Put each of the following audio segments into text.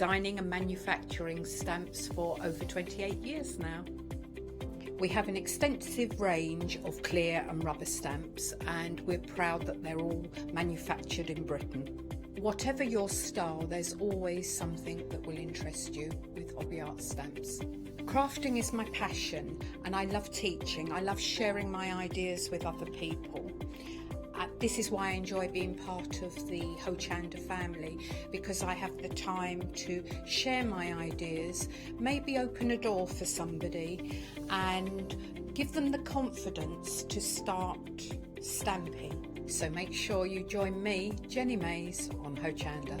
designing and manufacturing stamps for over 28 years now. We have an extensive range of clear and rubber stamps, and we're proud that they're all manufactured in Britain. Whatever your style, there's always something that will interest you with hobby art stamps. Crafting is my passion, and I love teaching. I love sharing my ideas with other people. This is why I enjoy being part of the Hochanda family, because I have the time to share my ideas, maybe open a door for somebody and give them the confidence to start stamping. So make sure you join me, Jenny Mays, on Hochanda.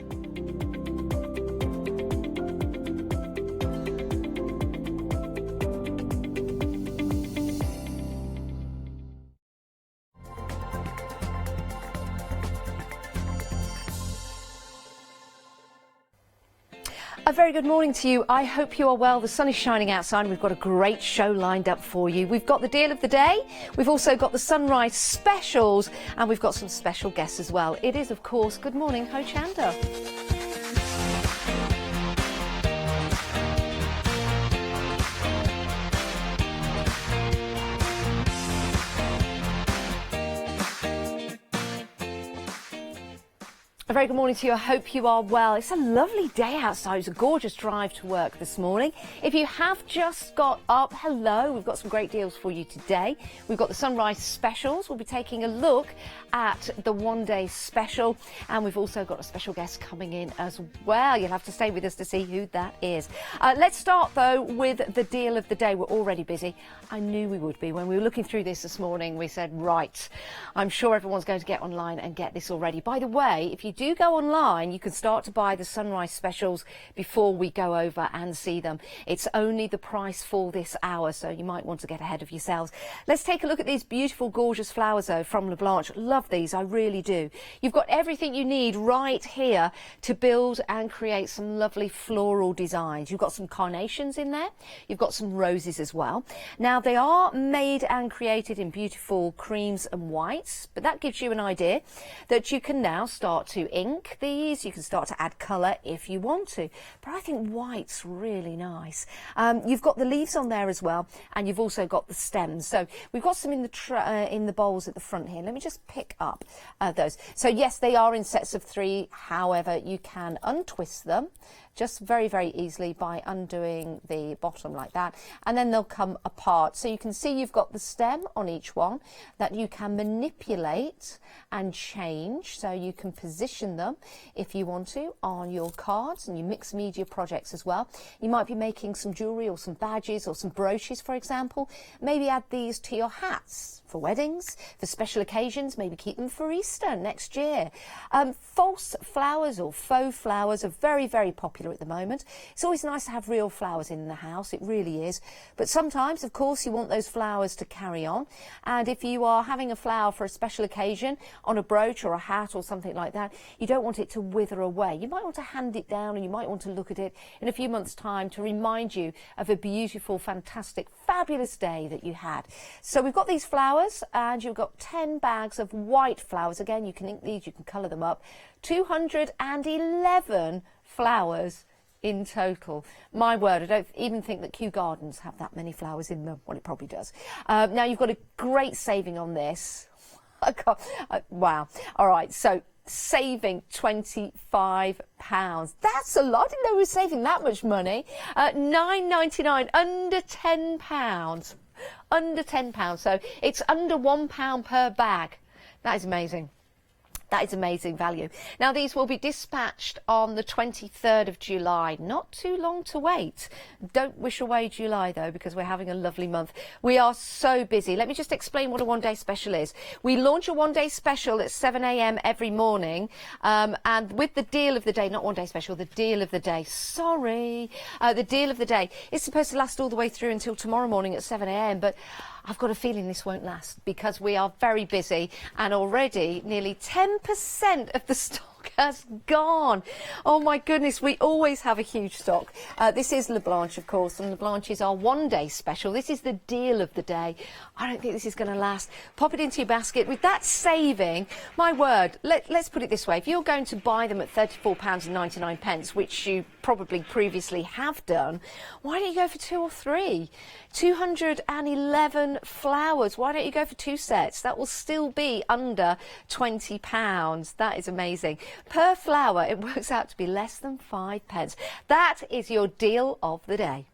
A very good morning to you. I hope you are well. The sun is shining outside and we've got a great show lined up for you. We've got the deal of the day, we've also got the sunrise specials, and we've got some special guests as well. It is, of course, Good Morning Hochanda. A very good morning to you. I hope you are well. It's a lovely day outside. It's a gorgeous drive to work this morning. If you have just got up, hello, we've got some great deals for you today. We've got the sunrise specials. We'll be taking a look at the one-day special, and we've also got a special guest coming in as well. You'll have to stay with us to see who that is. Let's start though with the deal of the day. We're already busy. I knew we would be. When we were looking through this morning, we said, right, I'm sure everyone's going to get online and get this already. By the way, if you do go online, you can start to buy the sunrise specials before we go over and see them. It's only the price for this hour, so you might want to get ahead of yourselves. Let's take a look at these beautiful, gorgeous flowers though from LeBlanche. Love these, I really do. You've got everything you need right here to build and create some lovely floral designs. You've got some carnations in there. You've got some roses as well. Now they are made and created in beautiful creams and whites, but that gives you an idea that you can now start to ink these. You can start to add colour if you want to, but I think white's really nice. You've got the leaves on there as well, and you've also got the stems. So we've got some in the bowls at the front here. Let me just pick up those. So yes, they are in sets of 3. However, you can untwist them just very, very easily by undoing the bottom like that, and then they'll come apart. So you can see you've got the stem on each one that you can manipulate and change, so you can position them if you want to on your cards and your mixed media projects as well. You might be making some jewellery or some badges or some brooches, for example. Maybe add these to your hats for weddings, for special occasions. Maybe keep them for Easter next year. False flowers or faux flowers are very, very popular at the moment. It's always nice to have real flowers in the house, it really is. But sometimes, of course, you want those flowers to carry on. And if you are having a flower for a special occasion on a brooch or a hat or something like that, you don't want it to wither away. You might want to hand it down, and you might want to look at it in a few months' time to remind you of a beautiful, fantastic, fabulous day that you had. So we've got these flowers, and you've got 10 bags of white flowers. Again, you can ink these, you can colour them up. 211 flowers in total. My word, I don't even think that Kew Gardens have that many flowers in them. Well, it probably does. Now, you've got a great saving on this. Wow. All right, so saving £25. That's a lot. I didn't know we were saving that much money. £9.99, under £10. Under £10. So it's under £1 per bag. That is amazing. That is amazing value. Now, these will be dispatched on the 23rd of July. Not too long to wait. Don't wish away July, though, because we're having a lovely month. We are so busy. Let me just explain what a one-day special is. We launch a one-day special at 7 a.m. every morning. And with the deal of the day, not one-day special, the deal of the day. Sorry. The deal of the day is supposed to last all the way through until tomorrow morning at 7 a.m. But I've got a feeling this won't last because we are very busy, and already nearly 10% of the stock has gone. Oh my goodness, we always have a huge stock. This is La Blanche, of course, and La Blanche is our one-day special. This is the deal of the day. I don't think this is going to last. Pop it into your basket. With that saving, my word, let's put it this way. If you're going to buy them at £34.99, which you probably previously have done, why don't you go for 2 or 3? 211 flowers. Why don't you go for 2 sets? That will still be under £20. That is amazing. Per flower, it works out to be less than 5 pence. That is your deal of the day.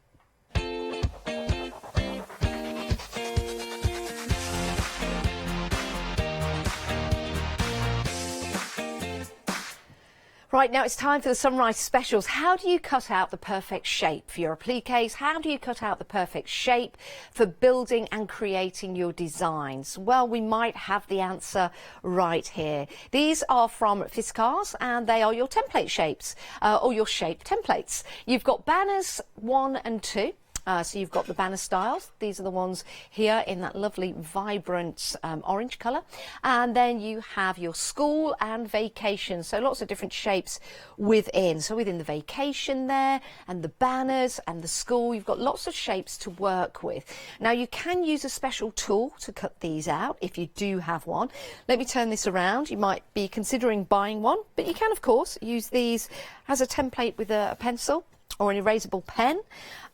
Right, now it's time for the sunrise specials. How do you cut out the perfect shape for your appliques? How do you cut out the perfect shape for building and creating your designs? Well, we might have the answer right here. These are from Fiskars and they are your template shapes, or your shape templates. You've got banners 1 and 2. So you've got the banner styles. These are the ones here in that lovely vibrant orange colour. And then you have your school and vacation. So lots of different shapes within. So within the vacation there and the banners and the school, you've got lots of shapes to work with. Now you can use a special tool to cut these out if you do have one. Let me turn this around. You might be considering buying one, but you can of course use these as a template with a pencil, or an erasable pen,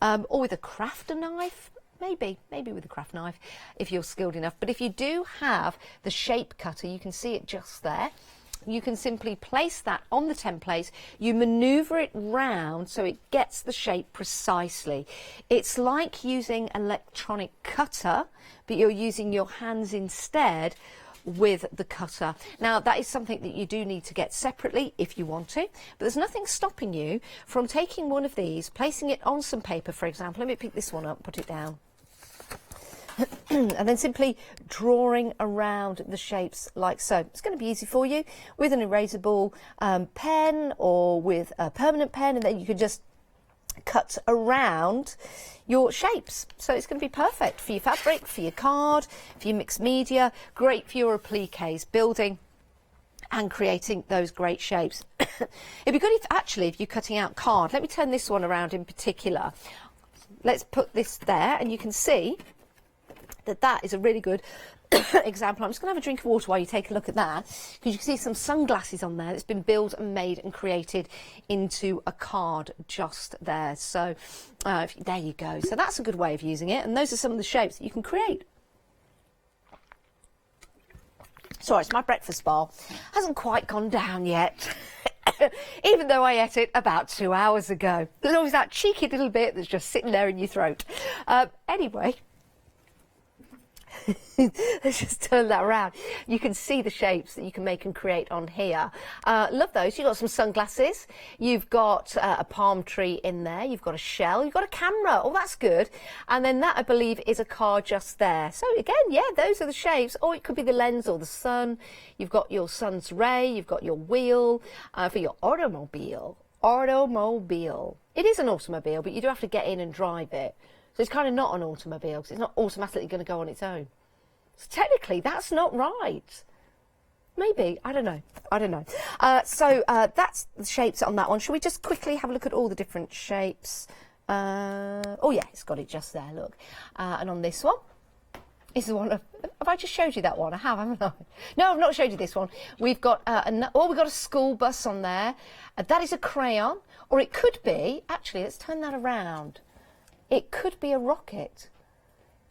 or with a crafter knife, maybe with a craft knife if you're skilled enough. But if you do have the shape cutter, you can see it just there. You can simply place that on the template, you manoeuvre it round so it gets the shape precisely. It's like using an electronic cutter, but you're using your hands instead with the cutter. Now that is something that you do need to get separately if you want to, but there's nothing stopping you from taking one of these, placing it on some paper, for example. Let me pick this one up, put it down, and then simply drawing around the shapes like so. It's going to be easy for you with an erasable pen or with a permanent pen, and then you can just cut around your shapes. So it's going to be perfect for your fabric, for your card, for your mixed media, great for your appliques, building and creating those great shapes. It'd be good if you're cutting out card. Let me turn this one around in particular. Let's put this there and you can see that is a really good example. I'm just going to have a drink of water while you take a look at that, because you can see some sunglasses on there that's been built and made and created into a card just there. So there you go. So that's a good way of using it, and those are some of the shapes that you can create. Sorry, it's my breakfast bar. Hasn't quite gone down yet. Even though I ate it about 2 hours ago. There's always that cheeky little bit that's just sitting there in your throat. Anyway, let's just turn that around. You can see the shapes that you can make and create on here. Love those. You've got some sunglasses. You've got a palm tree in there. You've got a shell. You've got a camera. Oh, that's good. And then that, I believe, is a car just there. So again, yeah, those are the shapes. Or it could be the lens or the sun. You've got your sun's ray. You've got your wheel for your automobile. Automobile. It is an automobile, but you do have to get in and drive it. So it's kind of not an automobile because it's not automatically going to go on its own. So technically, that's not right. Maybe. I don't know. So that's the shapes on that one. Shall we just quickly have a look at all the different shapes? Oh, yeah, it's got it just there, look. And on this one, this is the one. Have I just showed you that one? I have, haven't I? No, I've not showed you this one. We've got, we've got a school bus on there. That is a crayon. Or it could be, actually, let's turn that around. It could be a rocket.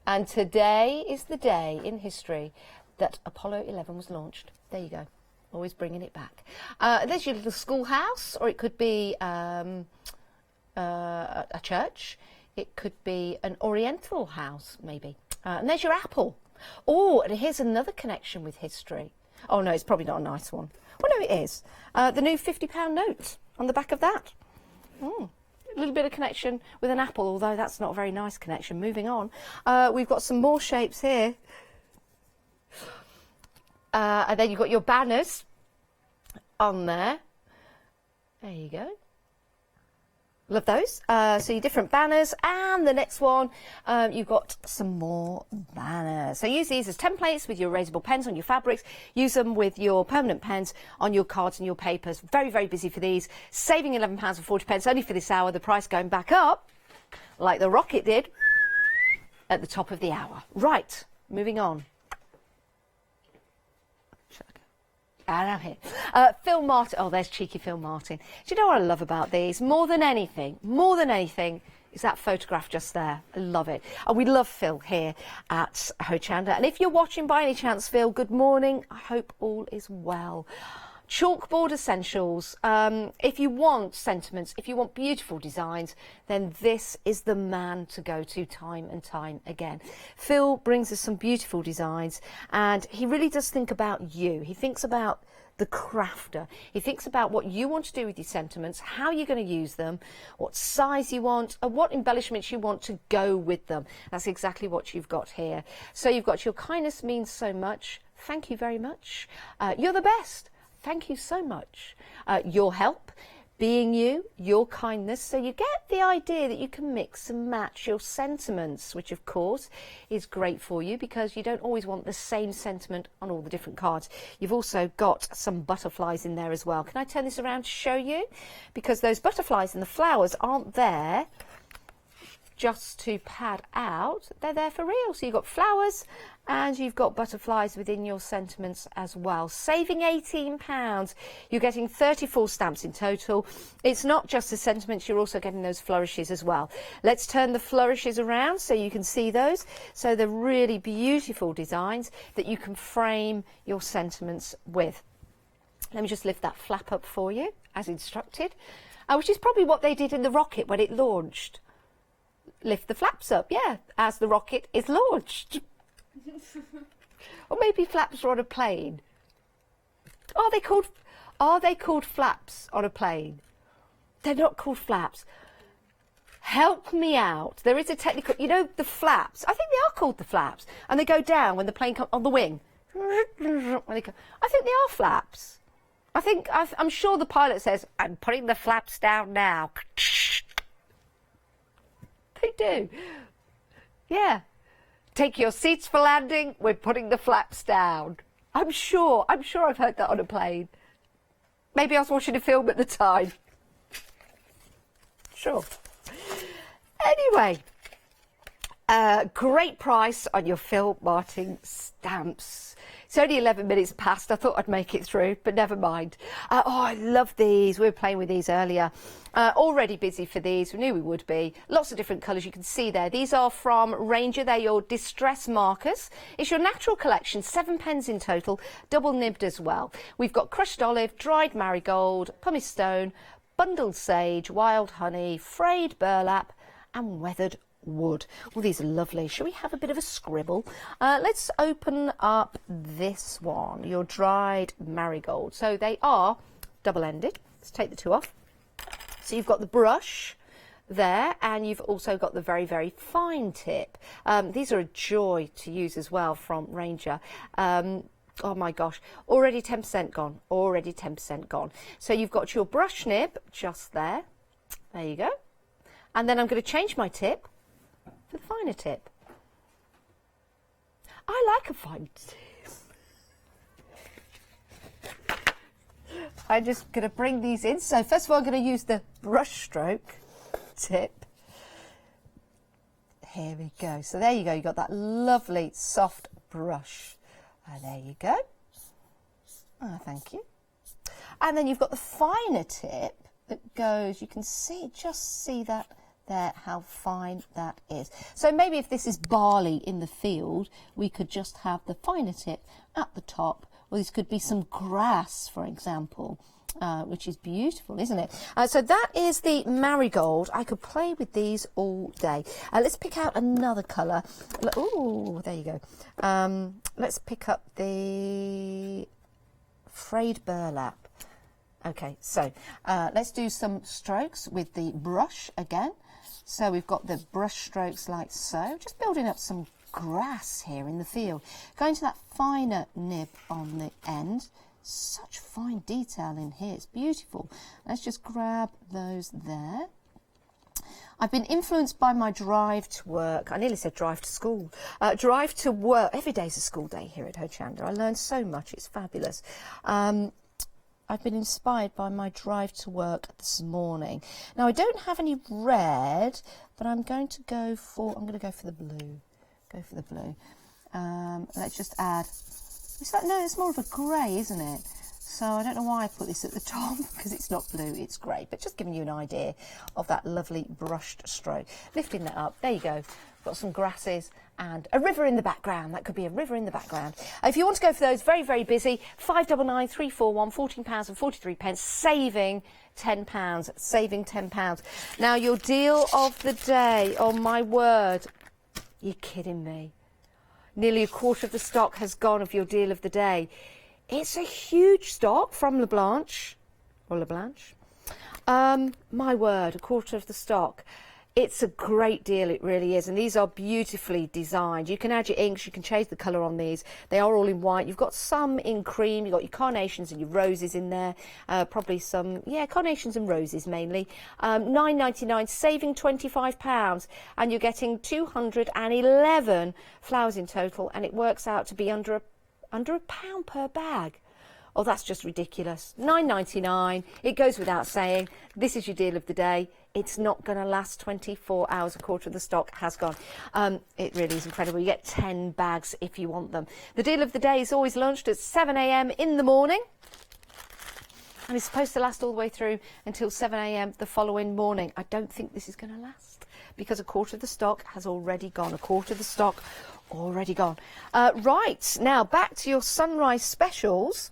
And today is the day in history that Apollo 11 was launched. There you go. Always bringing it back. There's your little schoolhouse, or it could be a church. It could be an oriental house, maybe. And there's your apple. Oh, and here's another connection with history. Oh, no, it's probably not a nice one. Well, no, it is. The new £50 note on the back of that. A little bit of connection with an apple, although that's not a very nice connection. Moving on. We've got some more shapes here. And then you've got your banners on there. There you go. Love those. So your different banners, and the next one, you've got some more banners. So use these as templates with your erasable pens on your fabrics. Use them with your permanent pens on your cards and your papers. Very, very busy for these. Saving £11.40 only for this hour. The price going back up, like the rocket did, at the top of the hour. Right, moving on. And I'm here. Phil Martin. Oh, there's cheeky Phil Martin. Do you know what I love about these? More than anything, is that photograph just there. I love it. And we love Phil here at Hochanda. And if you're watching by any chance, Phil, good morning. I hope all is well. Chalkboard essentials. If you want sentiments, if you want beautiful designs, then this is the man to go to time and time again. Phil brings us some beautiful designs, and he really does think about you. He thinks about the crafter. He thinks about what you want to do with your sentiments, how you're going to use them, what size you want, and what embellishments you want to go with them. That's exactly what you've got here. So you've got your kindness means so much. Thank you very much. You're the best. Thank you so much. Your help, being you, your kindness. So you get the idea that you can mix and match your sentiments, which of course is great for you because you don't always want the same sentiment on all the different cards. You've also got some butterflies in there as well. Can I turn this around to show you? Because those butterflies and the flowers aren't there just to pad out, they're there for real. So you've got flowers and you've got butterflies within your sentiments as well. Saving £18, you're getting 34 stamps in total. It's not just the sentiments, you're also getting those flourishes as well. Let's turn the flourishes around so you can see those. So they're really beautiful designs that you can frame your sentiments with. Let me just lift that flap up for you as instructed, which is probably what they did in the rocket when it launched. Lift the flaps up, yeah, as the rocket is launched. Or maybe flaps are on a plane. Are they called flaps on a plane? They're not called flaps. Help me out. There is a technical, you know, the flaps. I think they are called the flaps, and they go down when the plane comes on the wing. I think they are flaps. I'm sure the pilot says, "I'm putting the flaps down now." They do. Yeah. Take your seats for landing. We're putting the flaps down. I'm sure I've heard that on a plane. Maybe I was watching a film at the time. Sure. Anyway, great price on your Phil Martin stamps. It's only 11 minutes past. I thought I'd make it through, but never mind. Oh, I love these. We were playing with these earlier. Already busy for these. We knew we would be. Lots of different colours you can see there. These are from Ranger. They're your distress markers. It's your natural collection. 7 pens in total. Double nibbed as well. We've got crushed olive, dried marigold, pumice stone, bundled sage, wild honey, frayed burlap and weathered wood. Well, these are lovely. Shall we have a bit of a scribble? Let's open up this one, your dried marigold. So they are double-ended. Let's take the two off. So you've got the brush there, and you've also got the very, very fine tip. These are a joy to use as well from Ranger. Oh my gosh, already 10% gone, already 10% gone. So you've got your brush nib just there. There you go. And then I'm going to change my tip for the finer tip. I like a fine tip. I'm just going to bring these in. So first of all, I'm going to use the brush stroke tip. Here we go. So there you go. You've got that lovely soft brush. And there you go. Oh, thank you. And then you've got the finer tip that goes, you can see, just see that there, how fine that is. So maybe if this is barley in the field, we could just have the finer tip at the top. Or this could be some grass, for example, which is beautiful, isn't it? So that is the marigold. I could play with these all day. Let's pick out another colour. Oh, there you go. Let's pick up the frayed burlap. Okay, so let's do some strokes with the brush again. So we've got the brush strokes like so, just building up some grass here in the field. Going to that finer nib on the end. Such fine detail in here, it's beautiful. Let's just grab those there. I've been influenced by my drive to work. I nearly said drive to school. Drive to work. Every day's a school day here at Hochanda. I learned so much. It's fabulous. I've been inspired by my drive to work this morning. Now, I don't have any red, but I'm going to go for the blue. Go for the blue. Let's just add, it's more of a grey, isn't it? So I don't know why I put this at the top, because it's not blue, it's grey. But just giving you an idea of that lovely brushed stroke. Lifting that up, there you go. Got some grasses and a river in the background. That could be a river in the background. If you want to go for those, very, very busy, 599 341, £14.43, saving £10, saving £10. Now, your deal of the day, oh my word, you're kidding me. Nearly a quarter of the stock has gone of your deal of the day. It's a huge stock from LeBlanche, or LeBlanche. My word, a quarter of the stock. It's a great deal, it really is, and these are beautifully designed. You can add your inks, you can change the colour on these. They are all in white. You've got some in cream, you've got your carnations and your roses in there. Probably some, carnations and roses mainly. £9.99, saving £25, and you're getting 211 flowers in total, and it works out to be under a pound per bag. Oh, that's just ridiculous. £9.99. It goes without saying. This is your deal of the day. It's not going to last 24 hours. A quarter of the stock has gone. It really is incredible. You get 10 bags if you want them. The deal of the day is always launched at 7 a.m. in the morning. And it's supposed to last all the way through until 7 a.m. the following morning. I don't think this is going to last because a quarter of the stock has already gone. A quarter of the stock already gone. Right, now back to your sunrise specials.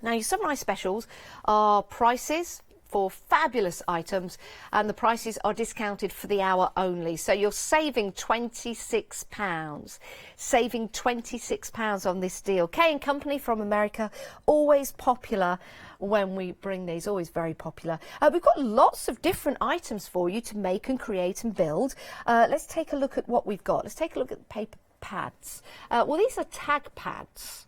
Now, your sunrise specials are prices for fabulous items, and the prices are discounted for the hour only. So you're saving £26. Saving £26 on this deal. K & Company from America, always popular when we bring these, always very popular. We've got lots of different items for you to make and create and build. Let's take a look at what we've got. Let's take a look at the paper pads. Well, these are tag pads.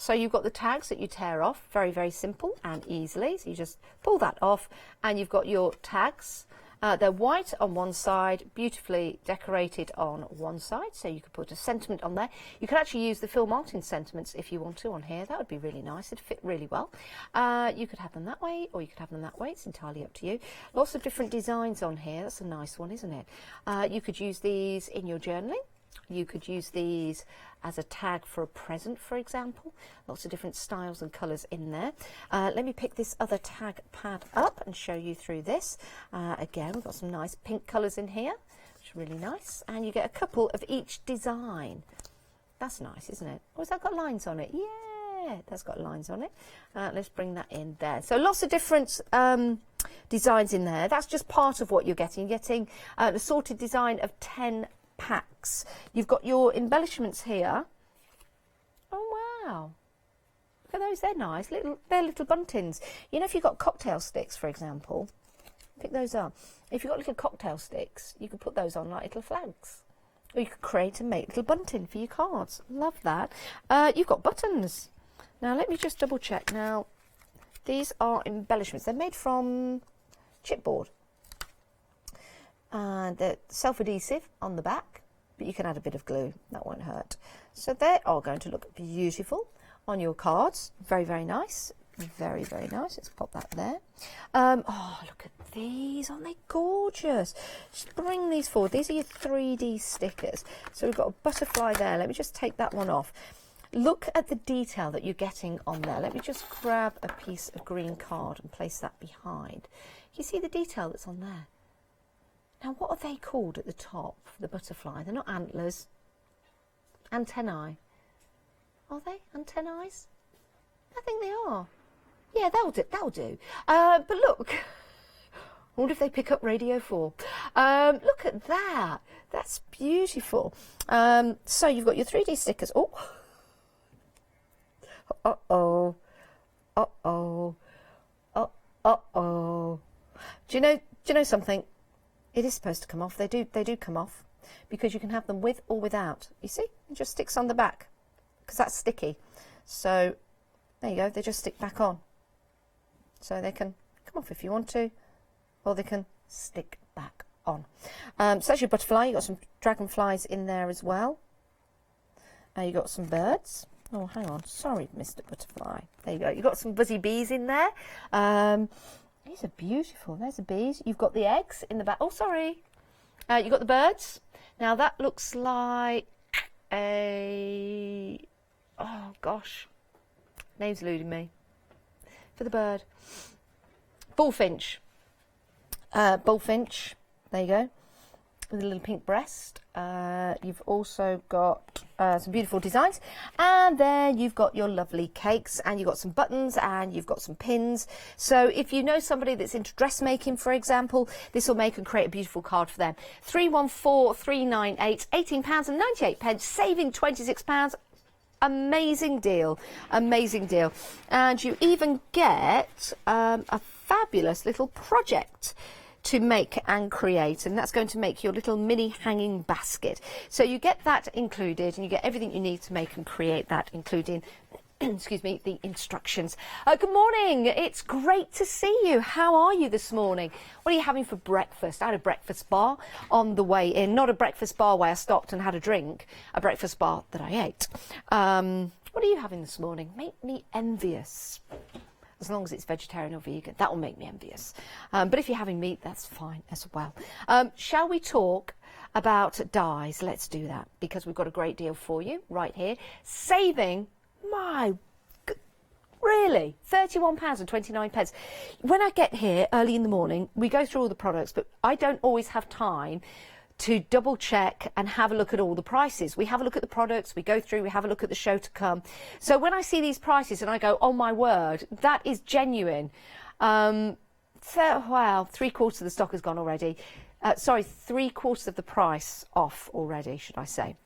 So you've got the tags that you tear off, very, very simple and easily. So you just pull that off and you've got your tags. They're white on one side, beautifully decorated on one side. So you could put a sentiment on there. You could actually use the Phil Martin sentiments if you want to on here. That would be really nice. It'd fit really well. You could have them that way or you could have them that way. It's entirely up to you. Lots of different designs on here. That's a nice one, isn't it? You could use these in your journaling. You could use these as a tag for a present, for example. Lots of different styles and colours in there. Let me pick this other tag pad up and show you through this. Again, we've got some nice pink colours in here, which is really nice. And you get a couple of each design. That's nice, isn't it? Oh, has that got lines on it? Yeah, that's got lines on it. Let's bring that in there. So lots of different designs in there. That's just part of what you're getting. You're getting an assorted design of 10 packs. You've got your embellishments here. Oh wow, look at those, they're nice. They're little buntings. You know, if you've got cocktail sticks, for example, pick those up. If you've got little cocktail sticks, you could put those on like little flags, or you could create and make little bunting for your cards. Love that. You've got buttons. Now let me just double check. Now these are embellishments. They're made from chipboard. And they're self-adhesive on the back, but you can add a bit of glue, that won't hurt. So they are going to look beautiful on your cards. Very, very nice. Very, very nice. Let's pop that there. Oh, look at these. Aren't they gorgeous? Just bring these forward. These are your 3D stickers. So we've got a butterfly there. Let me just take that one off. Look at the detail that you're getting on there. Let me just grab a piece of green card and place that behind. You see the detail that's on there? Now, what are they called at the top for the butterfly? They're not antlers. Antennae. Are they antennae? I think they are. Yeah, that'll do. That'll do. But look, I wonder if they pick up Radio 4. Look at that. That's beautiful. So you've got your 3D stickers. Oh. Uh-oh. Uh-oh. Uh-oh. Do you know something? It is supposed to come off. They do come off because you can have them with or without. You see, it just sticks on the back because that's sticky. So there you go. They just stick back on. So they can come off if you want to, or they can stick back on. So that's your butterfly. You've got some dragonflies in there as well. You've got some birds. Oh, hang on. Sorry, Mr. Butterfly. There you go. You've got some buzzy bees in there. These are beautiful. There's the bees. You've got the eggs in the back. Oh, sorry. You've got the birds. Now, that looks like a... Oh, gosh. Name's eluding me. For the bird. Bullfinch. Bullfinch. There you go. With a little pink breast. You've also got some beautiful designs, and then you've got your lovely cakes, and you've got some buttons, and you've got some pins. So if you know somebody that's into dressmaking, for example, this will make and create a beautiful card for them. 314398, £18.98, saving £26. Amazing deal, amazing deal. And you even get a fabulous little project to make and create, and that's going to make your little mini hanging basket. So you get that included, and you get everything you need to make and create that, including excuse me, the instructions. Good morning, it's great to see you. How are you this morning? What are you having for breakfast? I had a breakfast bar on the way in, not a breakfast bar where I stopped and had a drink, a breakfast bar that I ate. What are you having this morning? Make me envious. As long as it's vegetarian or vegan, that will make me envious. But if you're having meat, that's fine as well. Shall we talk about dyes? Let's do that, because we've got a great deal for you right here. Saving, really, £31.29. When I get here early in the morning, we go through all the products, but I don't always have time to double check and have a look at all the prices. We have a look at the products, we go through, we have a look at the show to come. So when I see these prices and I go, oh my word, that is genuine. Wow, 3/4 of the stock has gone already. Sorry, 3/4 of the price off already, should I say.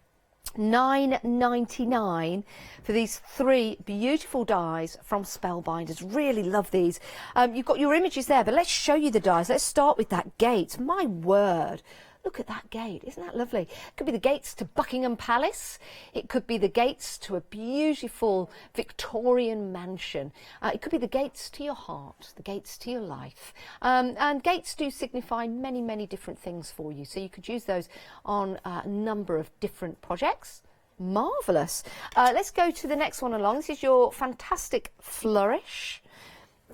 £9.99 for these 3 beautiful dies from Spellbinders. Really love these. You've got your images there, but let's show you the dies. Let's start with that gate. My word. Look at that gate. Isn't that lovely? It could be the gates to Buckingham Palace. It could be the gates to a beautiful Victorian mansion. It could be the gates to your heart, the gates to your life. And gates do signify many, many different things for you. So you could use those on a number of different projects. Marvellous. Let's go to the next one along. This is your fantastic flourish.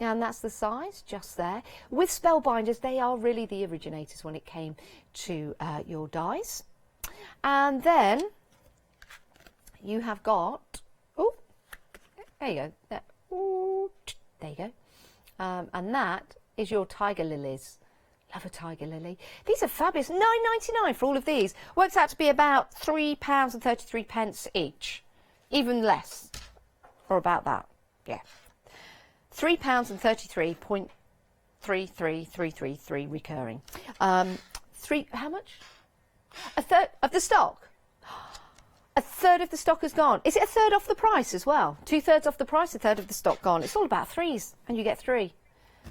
And that's the size just there. With Spellbinders, they are really the originators when it came to your dies. And then you have got, oh, there you go. There, ooh, there you go. And that is your tiger lilies. Love a tiger lily. These are fabulous. £9.99 for all of these. Works out to be about £3.33 each. Even less. Or about that. Yeah. £3.33.33333 recurring. How much? A third of the stock. A third of the stock has gone. Is it a third off the price as well? 2/3 off the price, a third of the stock gone. It's all about threes, and you get 3.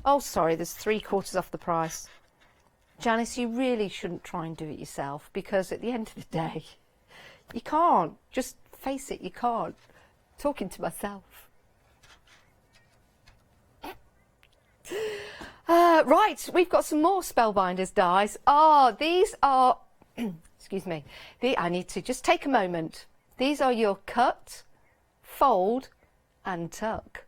Oh, sorry, there's 3/4 off the price. Janice, you really shouldn't try and do it yourself, because at the end of the day, you can't. Just face it, you can't. Talking to myself. Right, we've got some more Spellbinders dies. These are, excuse me, I need to just take a moment. These are your cut, fold and tuck.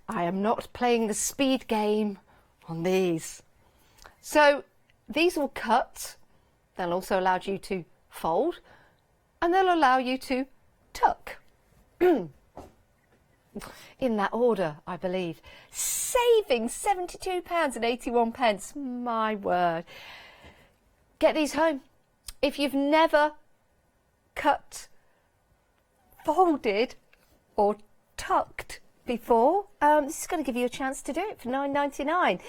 I am not playing the speed game on these. So these will cut, they'll also allow you to fold, and they'll allow you to tuck. In that order, I believe. Saving £72.81. My word. Get these home. If you've never cut, folded or tucked before, this is going to give you a chance to do it for £9.99.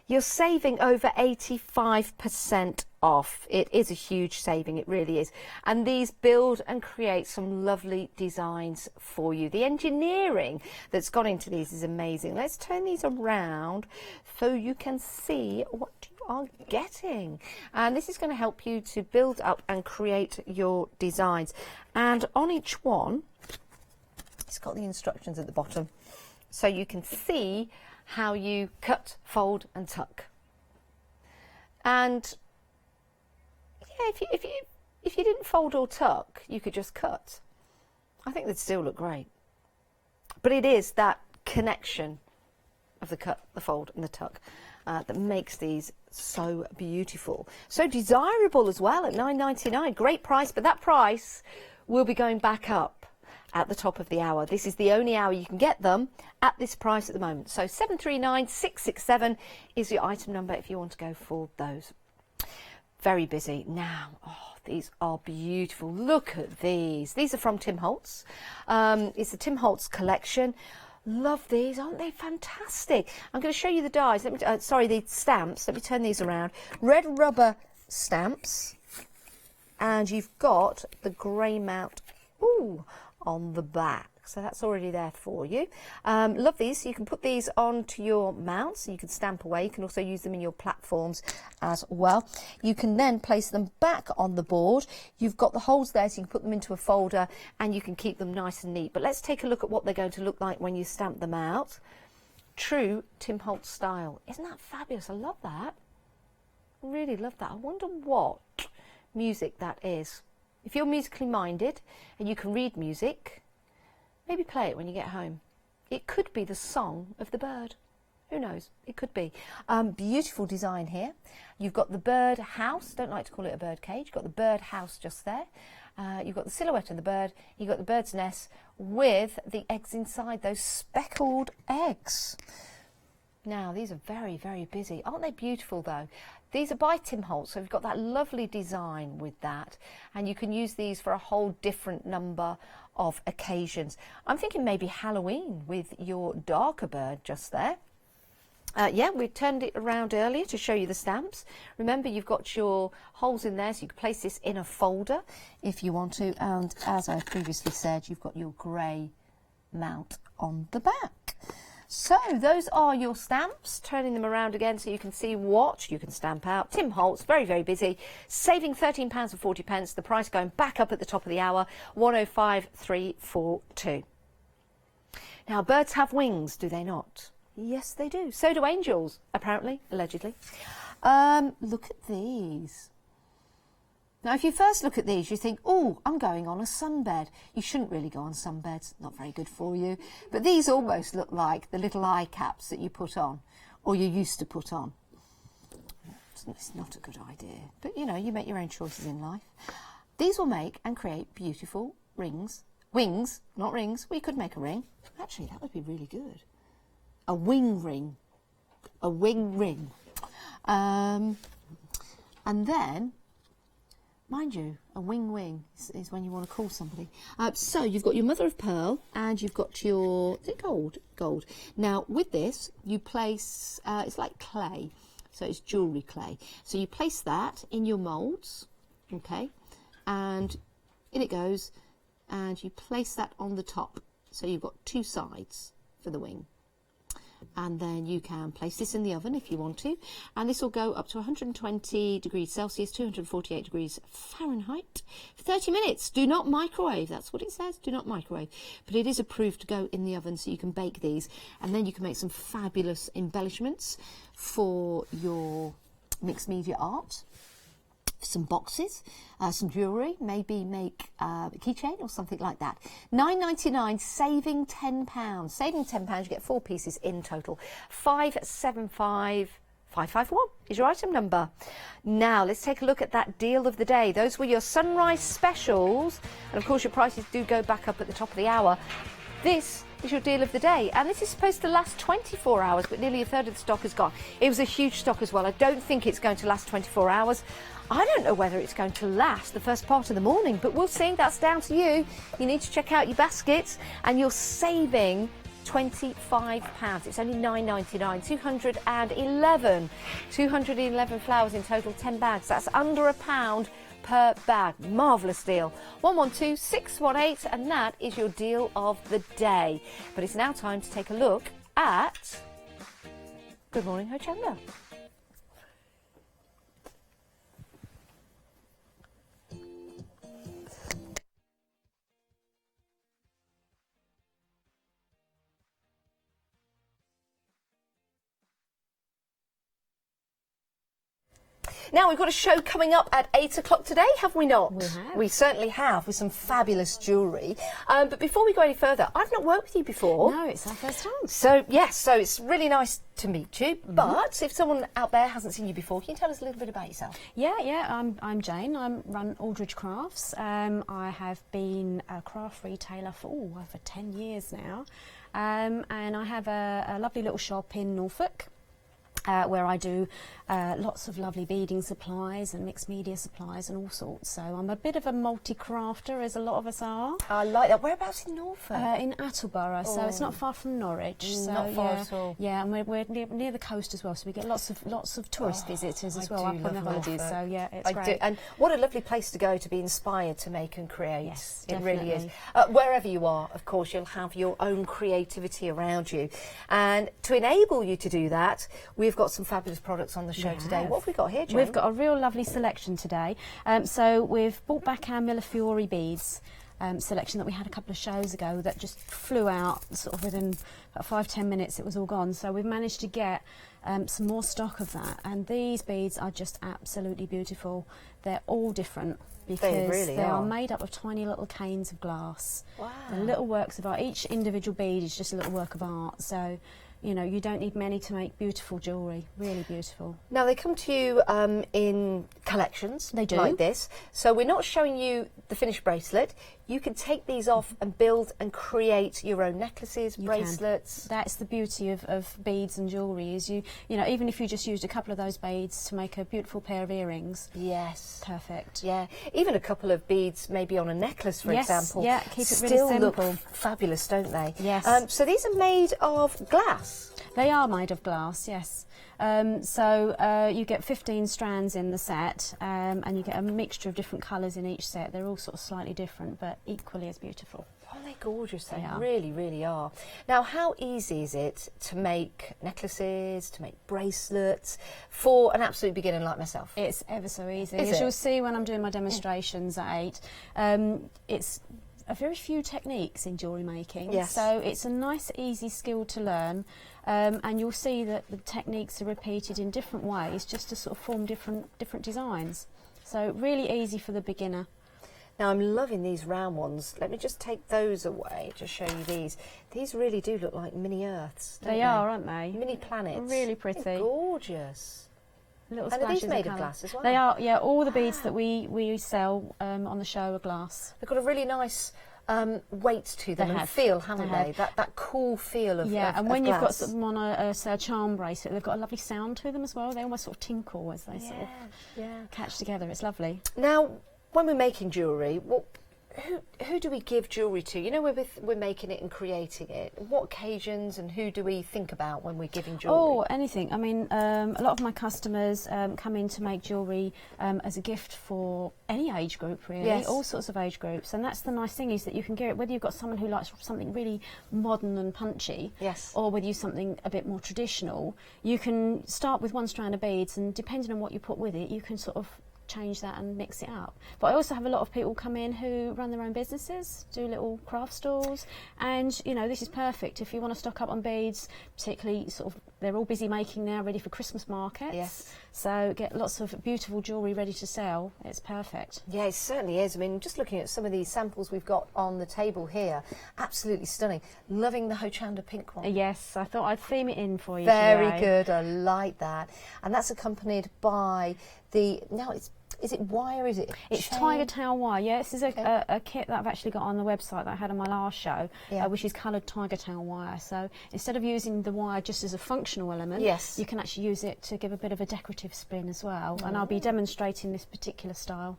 You're saving over 85% off. It is a huge saving, it really is. And these build and create some lovely designs for you. The engineering that's gone into these is amazing. Let's turn these around so you can see what you are getting. And this is going to help you to build up and create your designs. And on each one, It's got the instructions at the bottom, so you can see how you cut, fold and tuck. And yeah, if you didn't fold or tuck, you could just cut. I think they'd still look great. But it is that connection of the cut, the fold and the tuck that makes these so beautiful. So desirable as well at £9.99. Great price, but that price will be going back up at the top of the hour. This is the only hour you can get them at this price at the moment. So 739667 is your item number if you want to go for those. Very busy. Now, oh, these are beautiful. Look at these. These are from Tim Holtz. It's the Tim Holtz collection. Love these, aren't they fantastic? I'm going to show you the dies. Let me, sorry, the stamps. Let me turn these around. Red rubber stamps, and you've got the grey mount on the back. So that's already there for you. Love these. You can put these onto your mounts. You can stamp away. You can also use them in your platforms as well. You can then place them back on the board. You've got the holes there, so you can put them into a folder and you can keep them nice and neat. But let's take a look at what they're going to look like when you stamp them out. True Tim Holtz style. Isn't that fabulous? I love that. Really love that. I wonder what music that is. If you're musically minded and you can read music, maybe play it when you get home. It could be the song of the bird. Who knows? It could be. Beautiful design here. You've got the bird house. Don't like to call it a bird cage. You've got the bird house just there. You've got the silhouette of the bird. You've got the bird's nest with the eggs inside, those speckled eggs. Now, these are very, very busy. Aren't they beautiful, though? These are by Tim Holtz, so we've got that lovely design with that. And you can use these for a whole different number of occasions. I'm thinking maybe Halloween with your darker bird just there. Yeah, we turned it around earlier to show you the stamps. Remember, you've got your holes in there, so you can place this in a folder if you want to. And as I previously said, you've got your grey mount on the back. So those are your stamps. Turning them around again so you can see what you can stamp out. Tim Holtz, very, very busy, saving £13.40. The price going back up at the top of the hour, 105,342. Now, birds have wings, do they not? Yes, they do. So do angels, apparently, allegedly. Look at these. Now, if you first look at these, you think, oh, I'm going on a sunbed. You shouldn't really go on sunbeds, not very good for you. But these almost look like the little eye caps that you put on, or you used to put on. It's not a good idea. But, you know, you make your own choices in life. These will make and create beautiful rings. Wings, not rings. We could make a ring. Actually, that would be really good. A wing ring. A wing ring. And then, mind you, a wing is when you want to call somebody. So you've got your mother of pearl and you've got your, is it gold? Gold. Now with this, you place, it's like clay, so it's jewellery clay. So you place that in your moulds, okay, and in it goes, and you place that on the top. So you've got two sides for the wing. And then you can place this in the oven if you want to, and this will go up to 120 degrees Celsius, 248 degrees Fahrenheit for 30 minutes. Do not microwave. That's what it says. Do not microwave. But it is approved to go in the oven, so you can bake these, and then you can make some fabulous embellishments for your mixed media art. Some boxes, some jewellery, maybe make a keychain or something like that. £9.99, saving £10. Saving £10, you get 4 pieces in total. 575551 is your item number. Now, let's take a look at that deal of the day. Those were your sunrise specials. And, of course, your prices do go back up at the top of the hour. This is your deal of the day, and this is supposed to last 24 hours, but nearly a third of the stock is gone. It was a huge stock as well. I don't think it's going to last 24 hours. I don't know whether it's going to last the first part of the morning, but we'll see. That's down to you. You need to check out your baskets, and you're saving £25. It's only £9.99. 211 flowers in total, 10 bags. That's under £1 per bag. Marvellous deal. 112618, and that is your deal of the day. But it's now time to take a look at Good Morning Hochanda. Now, we've got a show coming up at 8 o'clock today, have we not? We have. We certainly have, with some fabulous jewellery. But before we go any further, I've not worked with you before. No, it's our first time. So, yes, so it's really nice to meet you. But if someone out there hasn't seen you before, can you tell us a little bit about yourself? Yeah, I'm Jane. I run Aldridge Crafts. I have been a craft retailer for over 10 years now. And I have a lovely little shop in Norfolk. Where I do lots of lovely beading supplies and mixed media supplies and all sorts. So I'm a bit of a multi-crafter, as a lot of us are. I like that. Whereabouts in Norfolk? In Attleborough, so it's not far from Norwich. So, not far at all. Yeah, and we're near the coast as well, so we get lots of tourist visitors as well up on the holidays. So yeah, it's great. And what a lovely place to go to be inspired to make and create. Yes, it definitely. really is. Wherever you are, of course, you'll have your own creativity around you. And to enable you to do that, we've got some fabulous products on the show today. What have we got here, Jane? We've got a real lovely selection today. So we've brought back our Millefiori beads selection that we had a couple of shows ago that just flew out sort of within about 5-10 minutes. It was all gone. So we've managed to get some more stock of that. And these beads are just absolutely beautiful. They're all different, because they are made up of tiny little canes of glass. Wow. They're little works of art. Each individual bead is just a little work of art. So, you know, you don't need many to make beautiful jewellery, really beautiful. Now, they come to you in collections. They do. Like this. So we're not showing you the finished bracelet. You can take these off and build and create your own necklaces, bracelets. That's the beauty of beads and jewellery, is you know, even if you just used a couple of those beads to make a beautiful pair of earrings. Yes. Perfect. Yeah. Even a couple of beads maybe on a necklace, for example. Yeah, keep it really still simple. look fabulous, don't they? Yes. So these are made of glass. They are made of glass, yes. So you get 15 strands in the set, and you get a mixture of different colours in each set. They're all sort of slightly different, but equally as beautiful. Oh, they're gorgeous. They really, really are. Now, how easy is it to make necklaces, to make bracelets for an absolute beginner like myself? It's ever so easy. As you'll see when I'm doing my demonstrations at 8, it's a very few techniques in jewellery making. Yes. So it's a nice, easy skill to learn. And you'll see that the techniques are repeated in different ways just to sort of form different designs. So really easy for the beginner. Now, I'm loving these round ones. Let me just take those away to show you these. These really do look like mini Earths, don't they? They are, aren't they? Mini planets. Really pretty. They're gorgeous. Little and are these splashes made of of glass as well? They are, yeah. All the beads that we sell on the show are glass. They've got a really nice weight to them and feel, haven't they? That cool feel of and when of you've got glass. them on a charm bracelet, they've got a lovely sound to them as well. They almost sort of tinkle as they sort of catch together. It's lovely. Now, when we're making jewellery, who do we give jewellery to? You know, we're making it and creating it. What occasions and who do we think about when we're giving jewellery? Oh, anything. I mean, a lot of my customers come in to make jewellery as a gift for any age group, really, all sorts of age groups. And that's the nice thing, is that you can give it, whether you've got someone who likes something really modern and punchy, or whether you something a bit more traditional, you can start with one strand of beads, and depending on what you put with it, you can sort of change that and mix it up. But I also have a lot of people come in who run their own businesses, do little craft stalls, and you know, this is perfect if you want to stock up on beads, particularly sort of, they're all busy making now, ready for Christmas markets. So get lots of beautiful jewellery ready to sell. It's perfect. Yeah, it certainly is. I mean, just looking at some of these samples we've got on the table here, absolutely stunning. Loving the Hochanda pink one. Yes, I thought I'd theme it in for you Very today. good. I like that. And that's accompanied by the, now is it wire, is it It's chain? tiger tail wire. Yeah, this is a kit that I've actually got on the website that I had on my last show, which is coloured tiger tail wire. So instead of using the wire just as a functional element, you can actually use it to give a bit of a decorative spin as well. And I'll be demonstrating this particular style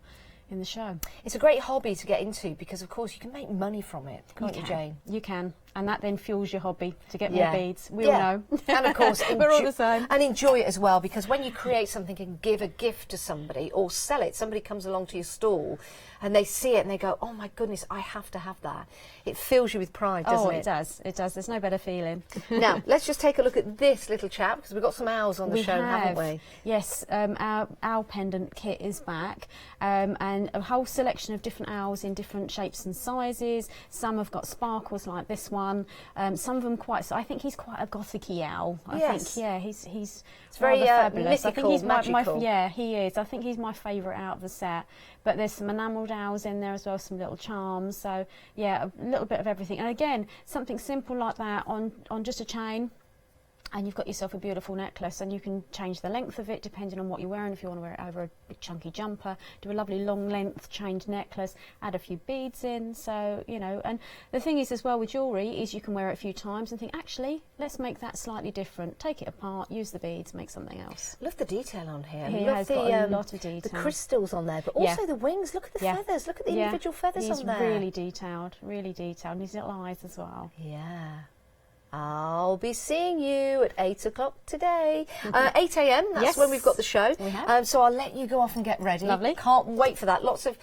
in the show. It's a great hobby to get into because, of course, you can make money from it, can't you, Jane? You can. And that then fuels your hobby to get more beads. We all know. And, of course, we're all the same. And enjoy it as well, because when you create something and give a gift to somebody or sell it, somebody comes along to your stall and they see it and they go, oh, my goodness, I have to have that. It fills you with pride, doesn't it? Oh, it does. It does. There's no better feeling. Now, let's just take a look at this little chap, because we've got some owls on the show, haven't we? Yes, our owl pendant kit is back, and a whole selection of different owls in different shapes and sizes. Some have got sparkles like this one. one. Some of them quite. I think he's quite a gothic-y owl. I think, yeah, he's it's very fabulous. mythical, I think he's magical. yeah, he is. I think he's my favourite out of the set. But there's some enamelled owls in there as well, some little charms. So yeah, a little bit of everything. And again, something simple like that on just a chain, and you've got yourself a beautiful necklace, and you can change the length of it depending on what you're wearing. If you want to wear it over a big chunky jumper, do a lovely long length chained necklace, add a few beads in. So, you know, and the thing is as well with jewellery is you can wear it a few times and think, actually, let's make that slightly different. Take it apart, use the beads, make something else. Love the detail on here. He Love has the, got a lot of detail. The crystals on there, but also the wings. Look at the feathers. Look at the individual feathers on there. He's really detailed, and his little eyes as well. Yeah. I'll be seeing you at 8 o'clock today. 8 a.m, that's when we've got the show. We have. So I'll let you go off and get ready. Lovely. Can't wait for that. Lots of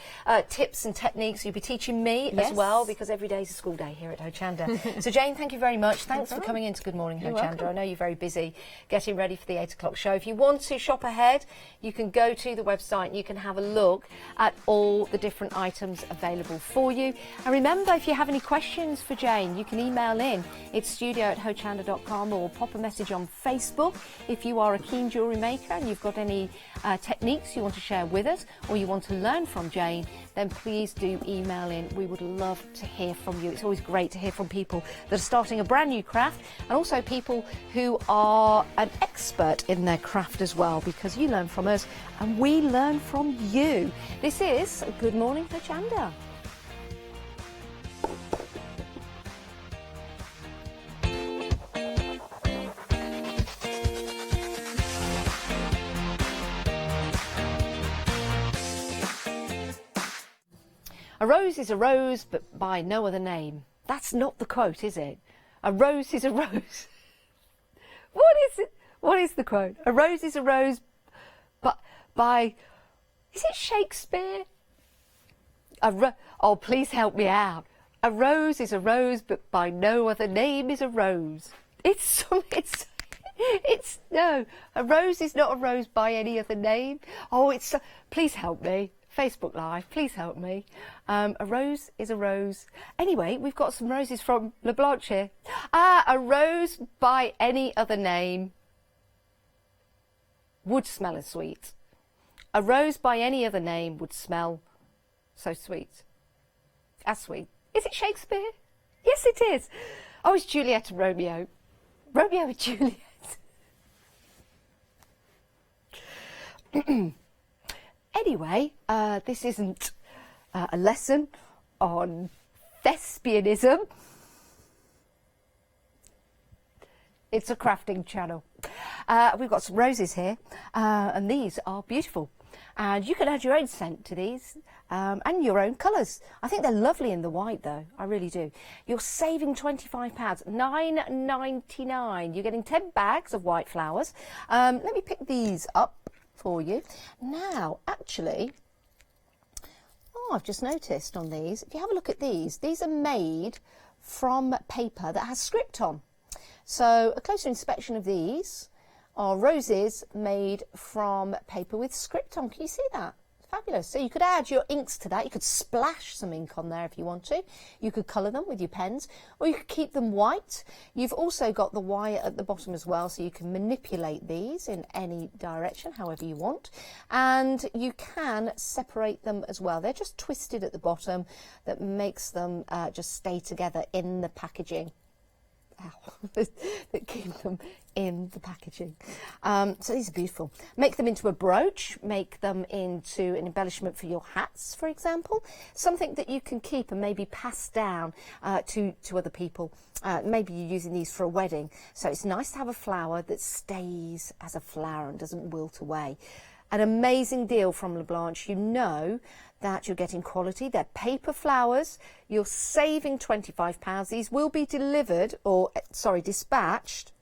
tips and techniques you'll be teaching me as well, because every day is a school day here at Hochanda. So Jane, thank you very much. Thanks for coming into Good Morning Hochanda. I know you're very busy getting ready for the 8 o'clock show. If you want to shop ahead, you can go to the website and you can have a look at all the different items available for you. And remember, if you have any questions for Jane, you can email in. It's studio@hochanda.com, or pop a message on Facebook if you are a keen jewellery maker and you've got any techniques you want to share with us, or you want to learn from Jane, then please do email in. We would love to hear from you. It's always great to hear from people that are starting a brand new craft, and also people who are an expert in their craft as well, because you learn from us and we learn from you. This is Good Morning Hochanda. A rose is a rose, but by no other name. That's not the quote, is it? A rose is a rose. What is it? What is the quote? A rose is a rose, but by... Is it Shakespeare? Oh, please help me out. A rose is a rose, but by no other name is a rose. No, a rose is not a rose by any other name. Oh, please help me. Facebook Live, please help me. A rose is a rose. Anyway, we've got some roses from LeBlanc here. A rose by any other name would smell as sweet. A rose by any other name would smell so sweet. As sweet. Is it Shakespeare? Yes, it is. Oh, it's Juliet and Romeo. Romeo and Juliet. Anyway, this isn't a lesson on thespianism. It's a crafting channel. We've got some roses here, and these are beautiful. And you can add your own scent to these, and your own colours. I think they're lovely in the white, though. I really do. You're saving £25, £9.99. You're getting 10 bags of white flowers. Let me pick these up for you. Now, actually, I've just noticed on these, if you have a look at these are made from paper that has script on. So a closer inspection of these are roses made from paper with script on. Can you see that? Fabulous. So you could add your inks to that. You could splash some ink on there if you want to. You could colour them with your pens, or you could keep them white. You've also got the wire at the bottom as well, so you can manipulate these in any direction, however you want. And you can separate them as well. They're just twisted at the bottom that makes them just stay together in the packaging. That keep them in the packaging. So these are beautiful. Make them into a brooch, make them into an embellishment for your hats, for example. Something that you can keep and maybe pass down to other people. Maybe you're using these for a wedding. So it's nice to have a flower that stays as a flower and doesn't wilt away. An amazing deal from LeBlanc. You know that you're getting quality. They're paper flowers. You're saving £25. These will be delivered, or sorry, dispatched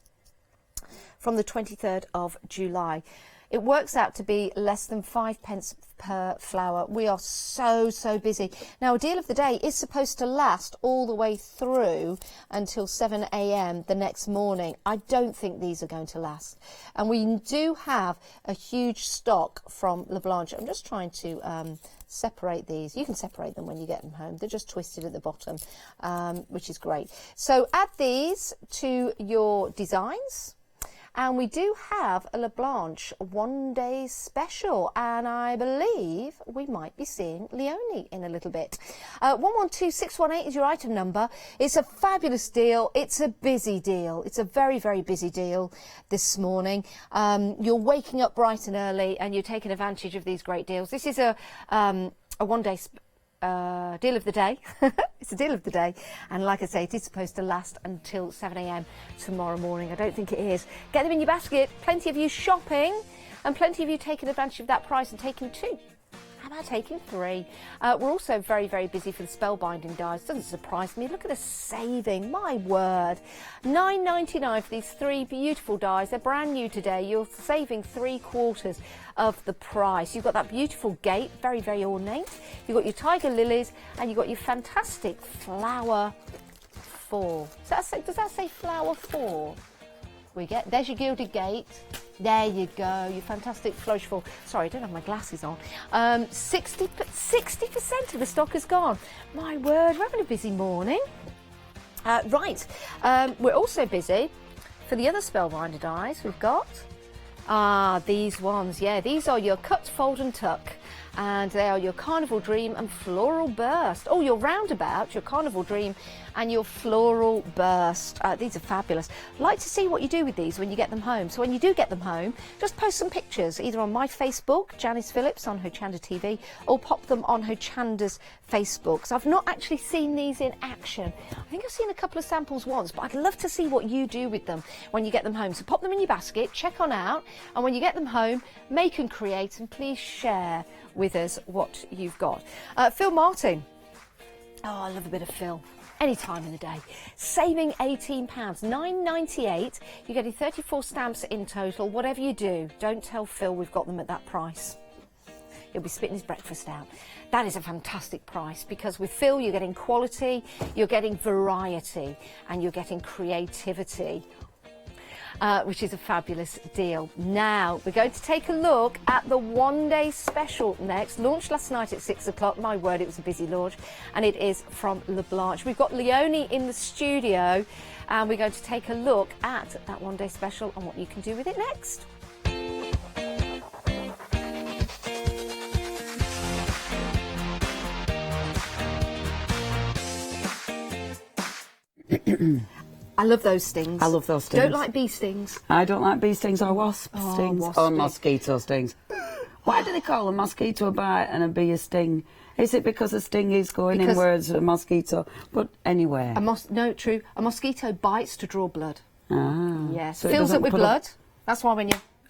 from the 23rd of July. It works out to be less than 5p per flower. We are so busy. Now, a deal of the day is supposed to last all the way through until 7 a.m. the next morning. I don't think these are going to last. And we do have a huge stock from La Blanche. I'm just trying to separate these. You can separate them when you get them home. They're just twisted at the bottom, which is great. So add these to your designs. And we do have a La Blanche one-day special, and I believe we might be seeing Leonie in a little bit. 112618 is your item number. It's a fabulous deal. It's a busy deal. It's a very busy deal this morning. You're waking up bright and early, and you're taking advantage of these great deals. This is a one-day deal of the day. It's a deal of the day, and like I say, it is supposed to last until 7 a.m. tomorrow morning. I don't think it is. Get them in your basket. Plenty of you shopping, and plenty of you taking advantage of that price and taking 2. How about taking 3? We're also very busy for the spellbinding dies. Doesn't surprise me. Look at the saving, my word. £9.99 for these 3 beautiful dies. They're brand new today. You're saving 3/4 of the price. You've got that beautiful gate, very ornate. You've got your tiger lilies, and you've got your fantastic flower 4. Does that say flower 4? There's your gilded gate. There you go, your fantastic flourish 4. Sorry, I don't have my glasses on. 60% of the stock is gone. My word, we're having a busy morning. Right, we're also busy for the other spellbinder dies we've got. These ones, yeah, these are your cut, fold and tuck. And they are your Carnival Dream and Floral Burst. Oh, your roundabout, your Carnival Dream and your Floral Burst. These are fabulous. Like to see what you do with these when you get them home. So when you do get them home, just post some pictures either on my Facebook, Janice Phillips on Hochanda TV, or pop them on Hochanda's Facebook. So I've not actually seen these in action. I think I've seen a couple of samples once, but I'd love to see what you do with them when you get them home. So pop them in your basket, check on out, and when you get them home, make and create, and please share with us what you've got. Phil Martin. Oh, I love a bit of Phil. Any time in the day. Saving £18, £9.98. You're getting 34 stamps in total. Whatever you do, don't tell Phil we've got them at that price. He'll be spitting his breakfast out. That is a fantastic price, because with Phil you're getting quality, you're getting variety, and you're getting creativity. Which is a fabulous deal. Now we're going to take a look at the one-day special next. Launched last night at 6 o'clock. My word, it was a busy launch, and it is from La Blanche. We've got Leonie in the studio, and we're going to take a look at that one-day special and what you can do with it next. I love those stings. I love those stings. Don't like bee stings. I don't like bee stings or wasp stings wasp or stings. mosquito stings. Why do they call a mosquito a bite and a bee a sting? Is it because a sting is going inwards a mosquito? But anyway. No, true. A mosquito bites to draw blood. Ah. Yes. So Fills it with blood. That's why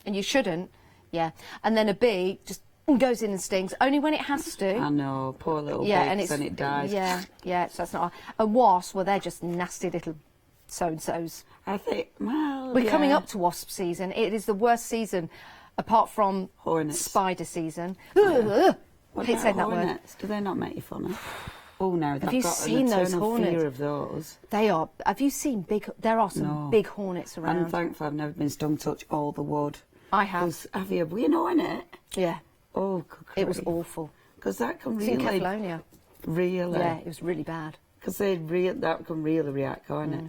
and you shouldn't. Yeah. And then a bee just goes in and stings only when it has to. I know. Poor little bee, and it dies. Yeah. So that's not. A wasp, well, they're just nasty little so-and-sos. I think, well, we're coming up to wasp season. It is the worst season apart from hornets. Spider season. What I hate saying that word. Do they not make you funny? Oh no, have you seen those hornets? Fear of those. They are. Have you seen big? There are some big hornets around. I'm thankful I've never been stung. Touch all the wood. I have. Have you? Were you knowing it? Yeah. Oh, good it was awful. Because that can really. It's in Catalonia. Really. Yeah, it was really bad. Because that can really react, can't it?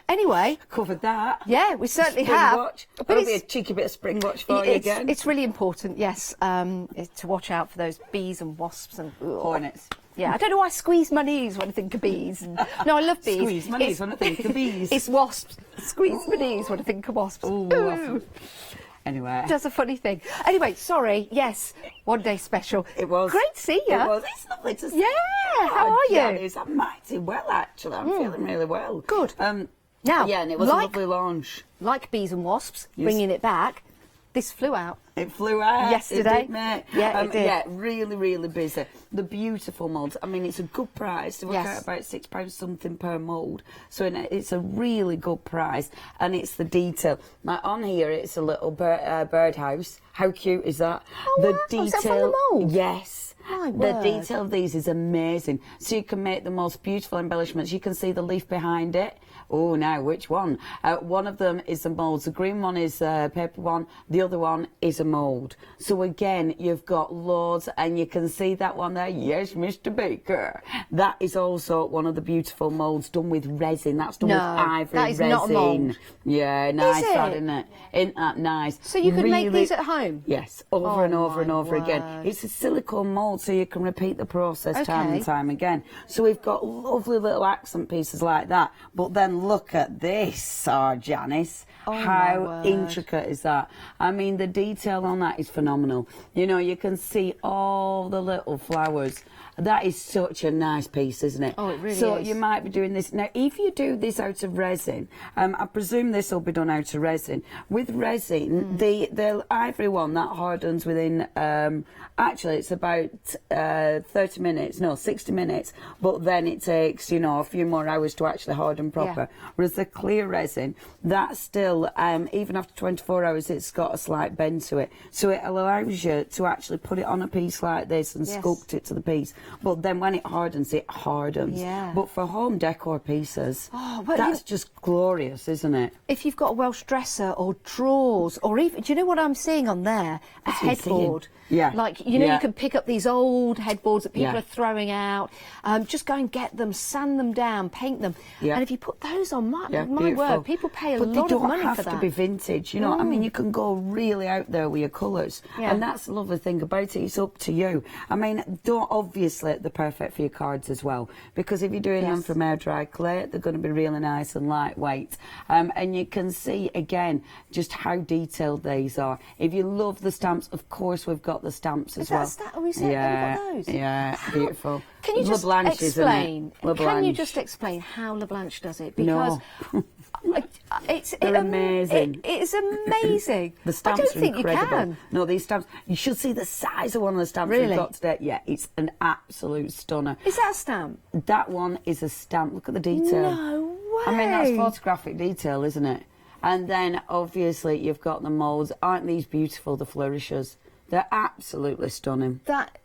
Anyway, covered that. Yeah, we certainly have. Watch. But it'll be a cheeky bit of spring watch for you again. It's really important, yes, to watch out for those bees and wasps and hornets. Yeah, I don't know why I squeeze my knees when I think of bees. No, I love bees. Squeeze my knees when I think of bees. It's wasps. Squeeze my knees when I think of wasps. Ooh. Anyway. That's a funny thing. Anyway, sorry. Yes, one day special. It was. Great to see you. It was. It's lovely to see you. Yeah, how are you? Janice, I'm mighty well, actually. I'm feeling really well. Good. Now, and it was a lovely launch. Like bees and wasps, bringing it back. This flew out. It flew out yesterday. It did, mate. Yeah, it did. Yeah, really, really busy. The beautiful moulds. I mean, it's a good price. They work out about £6 something per mould. So it's a really good price, and it's the detail. Now, on here, it's a little birdhouse. How cute is that? Oh, the wow. detail. Is that from the mould? Yes. My The word. detail of these is amazing. So you can make the most beautiful embellishments. You can see the leaf behind it. Oh, now, which one? One of them is the moulds. The green one is a paper one. The other one is a mould. So, again, you've got loads, and you can see that one there. Yes, Mr. Baker. That is also one of the beautiful moulds done with resin. That's done with ivory that is resin. not a mould. Yeah, nice, Is that, it? isn't it? Isn't that nice? So you can make these at home? Yes, over and over and my over again. word. It's a silicone mould, so you can repeat the process time Okay. and time again. So we've got lovely little accent pieces like that. But then look at this, Janice. Oh, my How word. intricate is that? I mean, the detail on that is phenomenal. You know, you can see all the little flowers. That is such a nice piece, isn't it? Oh, it really so is. you might be doing this. Now, if you do this out of resin, I presume this will be done out of resin. With resin, the ivory one, that hardens within, actually, it's about 30 minutes, no, 60 minutes. But then it takes, you know, a few more hours to actually harden proper. Yeah. Whereas the clear resin, that still, even after 24 hours, it's got a slight bend to it. So it allows you to actually put it on a piece like this and Yes. sculpt it to the piece. But then when it hardens, it hardens. Yeah. But for home decor pieces, well, that's just glorious, isn't it? If you've got a Welsh dresser or drawers, or even, do you know what I'm seeing on there? A That's what I'm seeing. headboard. Yeah. Like, you know, Yeah. you can pick up these old headboards that people Yeah. are throwing out. Just go and get them, sand them down, paint them. Yeah. And if you put those on, my Beautiful. word, people pay a but lot they of don't money have for that. to be vintage, you know. I mean, you can go really out there with your colours, Yeah. and that's the lovely thing about it. It's up to you. I mean, don't obviously they're perfect for your cards as well, because if you're doing them Yes. from air dry clay, they're going to be really nice and lightweight. And you can see again just how detailed these are. If you love the stamps, of course we've got the stamps as that well. a stamp? Are we saying yeah, we've got those? yeah, beautiful. Can you just LeBlanche, isn't it? explain? Can you LeBlanche. just explain how LeBlanche does it? No. Because They're amazing. It is amazing. The stamps I don't are think incredible. you can. No, these stamps. You should see the size of one of the stamps Really? we've got today. Yeah, it's an absolute stunner. Is that a stamp? That one is a stamp. Look at the detail. No way. I mean, that's photographic detail, isn't it? And then obviously you've got the moulds. Aren't these beautiful? The flourishes. They're absolutely stunning. That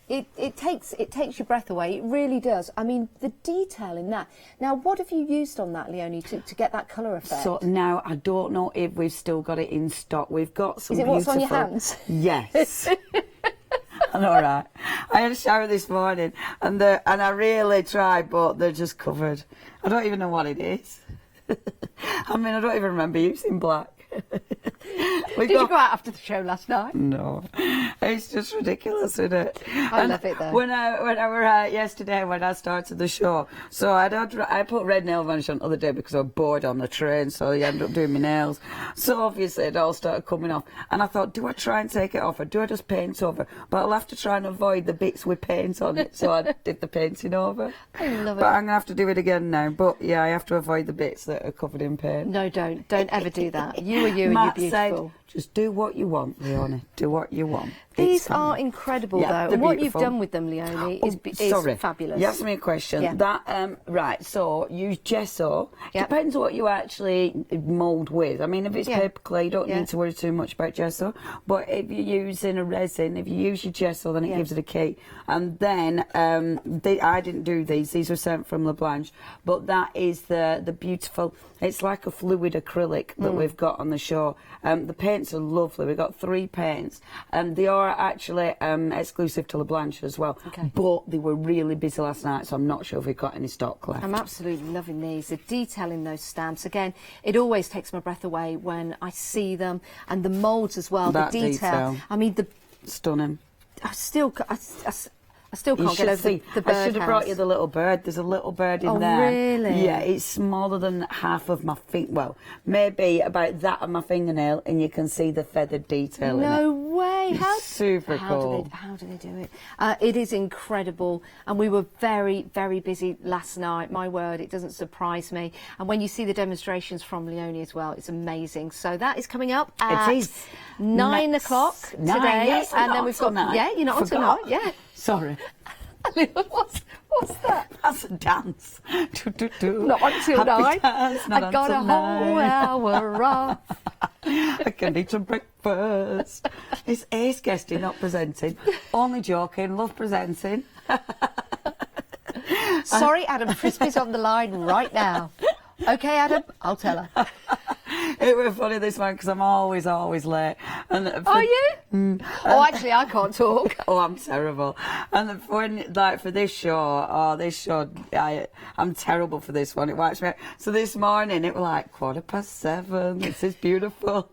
it takes your breath away. It really does. I mean, the detail in that. Now, what have you used on that, Leonie, to get that colour effect? So now I don't know if we've still got it in stock. We've got some. Is it what's on your beautiful- hands? Yes. I'm all right. I had a shower this morning, and I really tried, but they're just covered. I don't even know what it is. I mean, I don't even remember using black. Did you go out after the show last night? No, it's just ridiculous, isn't it? I love it though. When I were yesterday when I started the show, so I put red nail varnish on the other day because I was bored on the train, so I ended up doing my nails. So obviously it all started coming off, and I thought, do I try and take it off or do I just paint over? But I'll have to try and avoid the bits with paint on it, so I did the painting over. I love it. But I'm gonna have to do it again now. But yeah, I have to avoid the bits that are covered in paint. No, don't ever do that. You are you, and Matt you're said, beautiful. just do what you want, Leonie. Do what you want. These It's fine. are incredible, Yeah, though, they're and what beautiful. you've done with them, Leonie, is Sorry. fabulous. You asked me a question. Yeah. That right. So use gesso. Yep. Depends what you actually mould with. I mean, if it's Yeah. paper clay, you don't Yeah. need to worry too much about gesso. But if you're using a resin, if you use your gesso, then it Yeah. gives it a key. And then I didn't do these. These were sent from LeBlanche. But that is the beautiful. It's like a fluid acrylic that we've got on the show. The paints are lovely. We've got 3 paints, and they are actually exclusive to LeBlanche as well. Okay. But they were really busy last night, so I'm not sure if we've got any stock left. I'm absolutely loving these. The detail in those stamps. Again, it always takes my breath away when I see them, and the moulds as well. That the detail. detail. I mean, Stunning. I still, I still can't get over the bird I should have brought you the little bird. There's a little bird in there. Oh, really? Yeah, it's smaller than half of my finger. Well, maybe about that of my fingernail, and you can see the feathered detail in it. No way! Super cool. How do they do it? It is incredible, and we were very, very busy last night. My word, it doesn't surprise me. And when you see the demonstrations from Leonie as well, it's amazing. So that is coming up at 9 o'clock today, Yes, and then we've got you're not on tonight, yeah. Sorry. What's that? That's a dance. Not until 9. I got a whole hour off. I can eat some breakfast. It's ace guesting, not presenting. Only joking. Love presenting. Sorry, Adam. Frisbee's on the line right now. Okay, Adam, I'll tell her. It was funny this one because I'm always late. And Are you? Actually, I can't talk. Oh, I'm terrible. And for this show, I'm terrible for this one. It wipes me out. So this morning it was like 7:15. This is beautiful.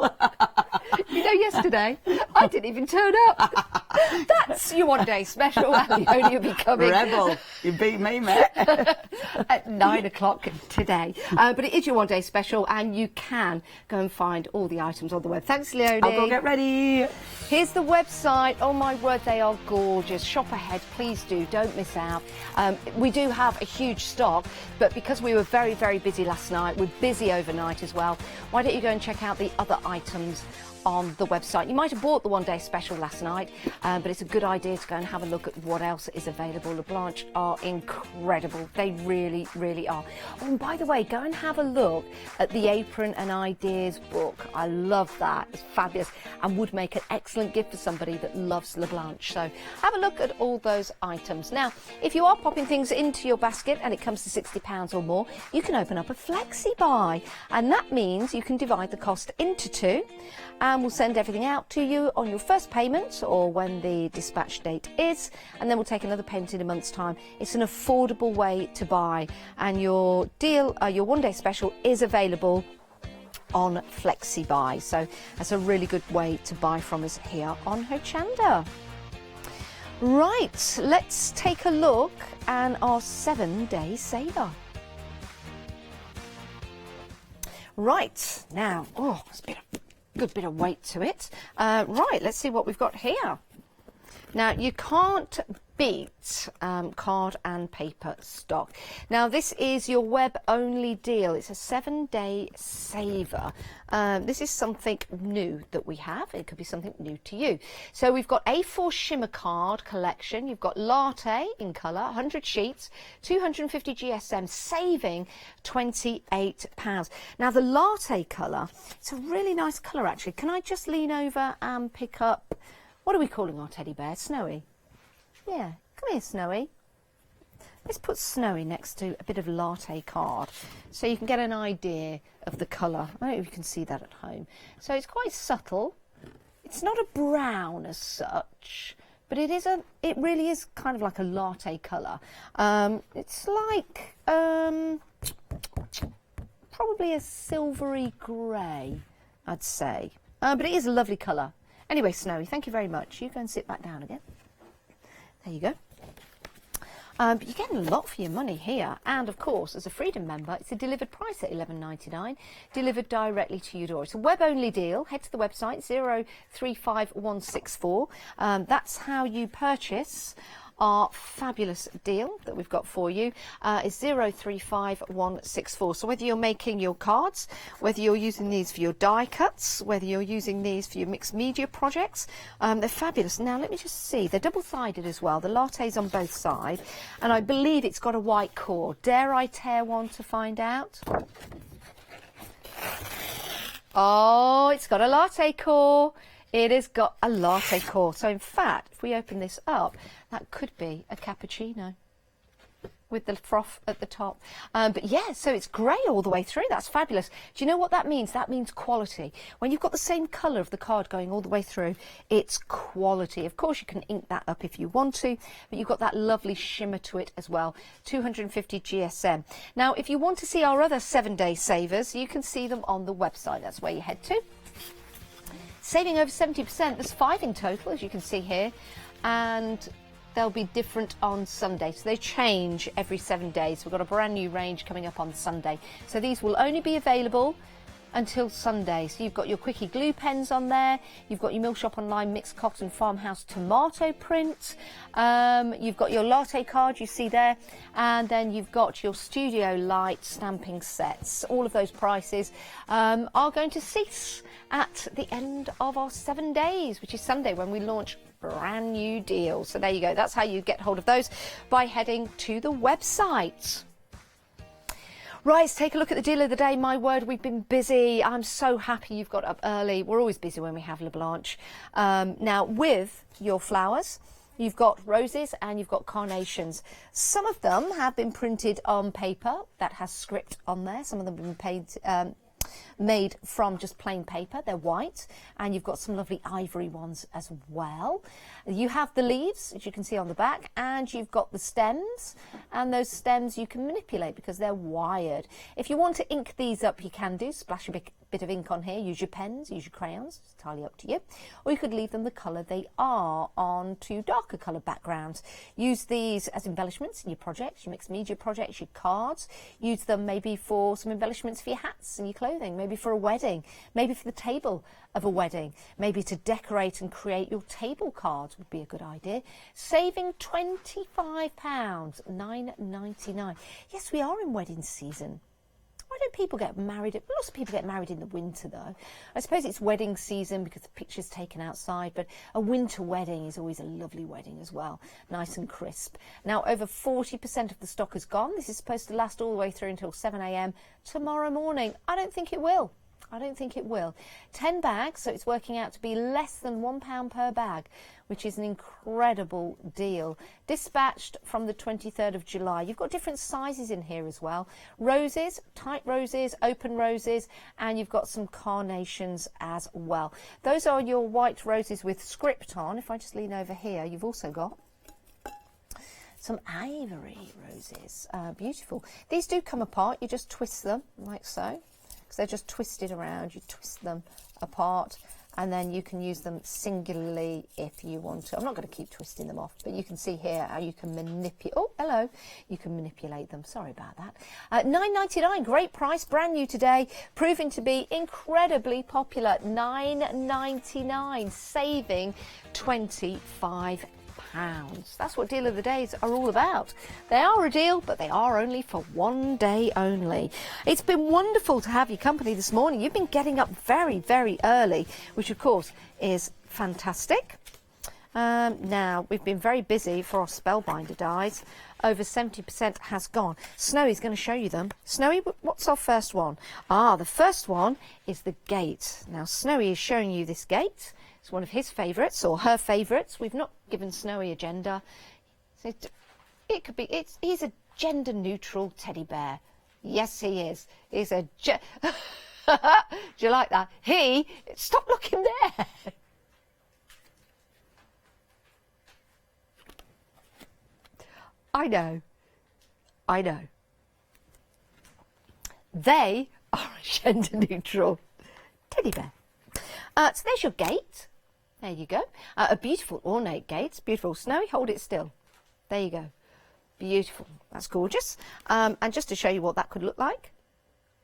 You know, yesterday I didn't even turn up. That's your one day special, and Leonie will be coming. Rebel, you beat me, mate. At 9 o'clock today. But it is your one day special, and you can go and find all the items on the web. Thanks, Leonie. I'll go get ready. Here's the website. Oh my word, they are gorgeous. Shop ahead, please do. Don't miss out. We do have a huge stock, but because we were very, very busy last night, we're busy overnight as well. Why don't you go and check out the other items on the website? You might have bought the one day special last night, but it's a good idea to go and have a look at what else is available. The Blanche are incredible. They really, really are. Oh, and by the way, go and have a look at the Apron and Ideas book. I love that. It's fabulous and would make an excellent gift for somebody that loves La Blanche. So have a look at all those items. Now, if you are popping things into your basket and it comes to £60 or more, you can open up a flexi buy, and that means you can divide the cost into two, and we'll send everything out to you on your first payment or when the dispatch date is, and then we'll take another payment in a month's time. It's an affordable way to buy, and your deal, your one day special is available on Flexi Buy. So that's a really good way to buy from us here on Hochanda. Right, let's take a look at our 7-day saver. Right, now, it's been a good bit of weight to it. Right, let's see what we've got here. Now, you can't beat card and paper stock. Now, this is your web-only deal. It's a 7-day saver. This is something new that we have. It could be something new to you. So we've got A4 shimmer card collection. You've got latte in colour, 100 sheets, 250 GSM, saving £28. Now, the latte colour, it's a really nice colour, actually. Can I just lean over and pick up, what are we calling our teddy bear? Snowy? Yeah, come here, Snowy. Let's put Snowy next to a bit of latte card so you can get an idea of the colour. I don't know if you can see that at home. So it's quite subtle. It's not a brown as such, but it really is kind of like a latte colour. It's like probably a silvery grey, I'd say. But it is a lovely colour. Anyway, Snowy, thank you very much. You go and sit back down again. There you go. But you're getting a lot for your money here, and of course, as a Freedom member, it's a delivered price at $11.99, delivered directly to your door. It's a web-only deal. Head to the website 035164. That's how you purchase our fabulous deal that we've got for you. Is 035164. So whether you're making your cards, whether you're using these for your die cuts, whether you're using these for your mixed media projects, they're fabulous. Now let me just see, they're double-sided as well. The latte's on both sides, and I believe it's got a white core. Dare I tear one to find out? Oh, it's got a latte core. It has got a latte core. So in fact, if we open this up, that could be a cappuccino with the froth at the top. But yeah, so it's grey all the way through. That's fabulous. Do you know what that means? That means quality. When you've got the same colour of the card going all the way through, it's quality. Of course, you can ink that up if you want to, but you've got that lovely shimmer to it as well. 250 GSM. Now, if you want to see our other 7-day savers, you can see them on the website. That's where you head to. Saving over 70%. There's 5 in total, as you can see here. And they'll be different on Sunday. So they change every 7 days. We've got a brand new range coming up on Sunday. So these will only be available until Sunday. So you've got your quickie glue pens on there, you've got your Mill Shop Online mixed cotton farmhouse tomato print, you've got your latte card you see there, and then you've got your studio light stamping sets. All of those prices are going to cease at the end of our 7 days, which is Sunday, when we launch brand new deals. So there you go, that's how you get hold of those, by heading to the website. Right, let's take a look at the deal of the day. My word, we've been busy. I'm so happy you've got up early. We're always busy when we have La Blanche. Now, with your flowers, you've got roses and you've got carnations. Some of them have been printed on paper that has script on there. Some of them have been made from just plain paper. They're white, and you've got some lovely ivory ones as well. You have the leaves, as you can see on the back, and you've got the stems, and those stems you can manipulate because they're wired. If you want to ink these up, you can do. Splash a bit of ink on here, use your pens, use your crayons, it's entirely up to you. Or you could leave them the colour they are on to darker colour backgrounds. Use these as embellishments in your projects, your mixed media projects, your cards. Use them maybe for some embellishments for your hats and your clothing, maybe for a wedding, maybe for the table of a wedding, maybe to decorate and create your table cards would be a good idea. Saving £25, $9.99. Yes, we are in wedding season. Why don't people get married? Lots of people get married in the winter, though. I suppose it's wedding season because the picture's taken outside, but a winter wedding is always a lovely wedding as well, nice and crisp. Now, over 40% of the stock is gone. This is supposed to last all the way through until 7 a.m. tomorrow morning. I don't think it will. I don't think it will. 10 bags, so it's working out to be less than £1 per bag, which is an incredible deal. Dispatched from the 23rd of July. You've got different sizes in here as well. Roses, tight roses, open roses, and you've got some carnations as well. Those are your white roses with script on. If I just lean over here, you've also got some ivory roses. Beautiful. These do come apart. You just twist them like so, because they're just twisted around. You twist them apart, and then you can use them singularly if you want to. I'm not going to keep twisting them off, but you can see here how you can manipulate. Oh, hello. You can manipulate them. Sorry about that. $9.99, great price, brand new today, proving to be incredibly popular. $9.99, saving £25. That's what deal of the days are all about. They are a deal, but they are only for 1 day only. It's been wonderful to have your company this morning. You've been getting up very, very early, which of course is fantastic. Now, we've been very busy for our Spellbinder dies. Over 70% has gone. Snowy's going to show you them. Snowy, what's our first one? The first one is the gate. Now, Snowy is showing you this gate. It's one of his favourites, or her favourites. We've not given Snowy a gender. It could be, he's a gender-neutral teddy bear. Yes, he is. He's a do you like that? Stop looking there. I know. They are a gender-neutral teddy bear. So there's your gate. There you go. A beautiful ornate gate. Beautiful. Snowy, hold it still. There you go. Beautiful. That's gorgeous. And just to show you what that could look like,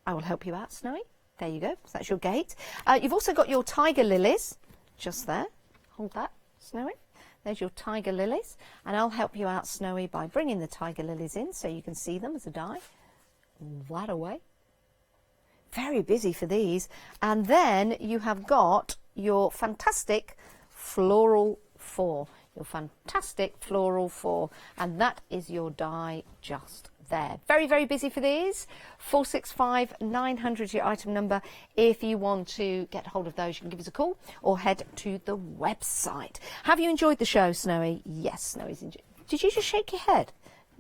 I will help you out, Snowy. There you go. So that's your gate. You've also got your tiger lilies just there. Hold that, Snowy. There's your tiger lilies. And I'll help you out, Snowy, by bringing the tiger lilies in so you can see them as a die. That away. Very busy for these. And then you have got your fantastic floral 4. Your fantastic floral 4. And that is your die just there. Very, very busy for these. 465 900 your item number. If you want to get hold of those, you can give us a call or head to the website. Have you enjoyed the show, Snowy? Yes, Snowy's enjoyed. Did you just shake your head?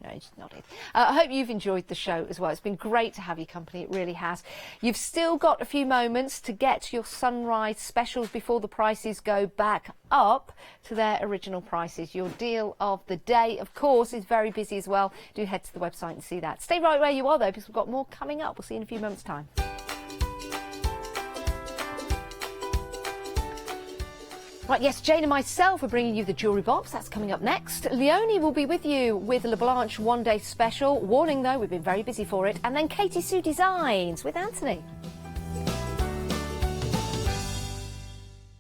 No, it's not it. I hope you've enjoyed the show as well. It's been great to have your company. It really has. You've still got a few moments to get your sunrise specials before the prices go back up to their original prices. Your deal of the day, of course, is very busy as well. Do head to the website and see that. Stay right where you are, though, because we've got more coming up. We'll see you in a few moments' time. Right, yes, Jane and myself are bringing you the jewellery box. That's coming up next. Leonie will be with you with LeBlanche one-day special. Warning, though, we've been very busy for it. And then Katie Sue Designs with Anthony.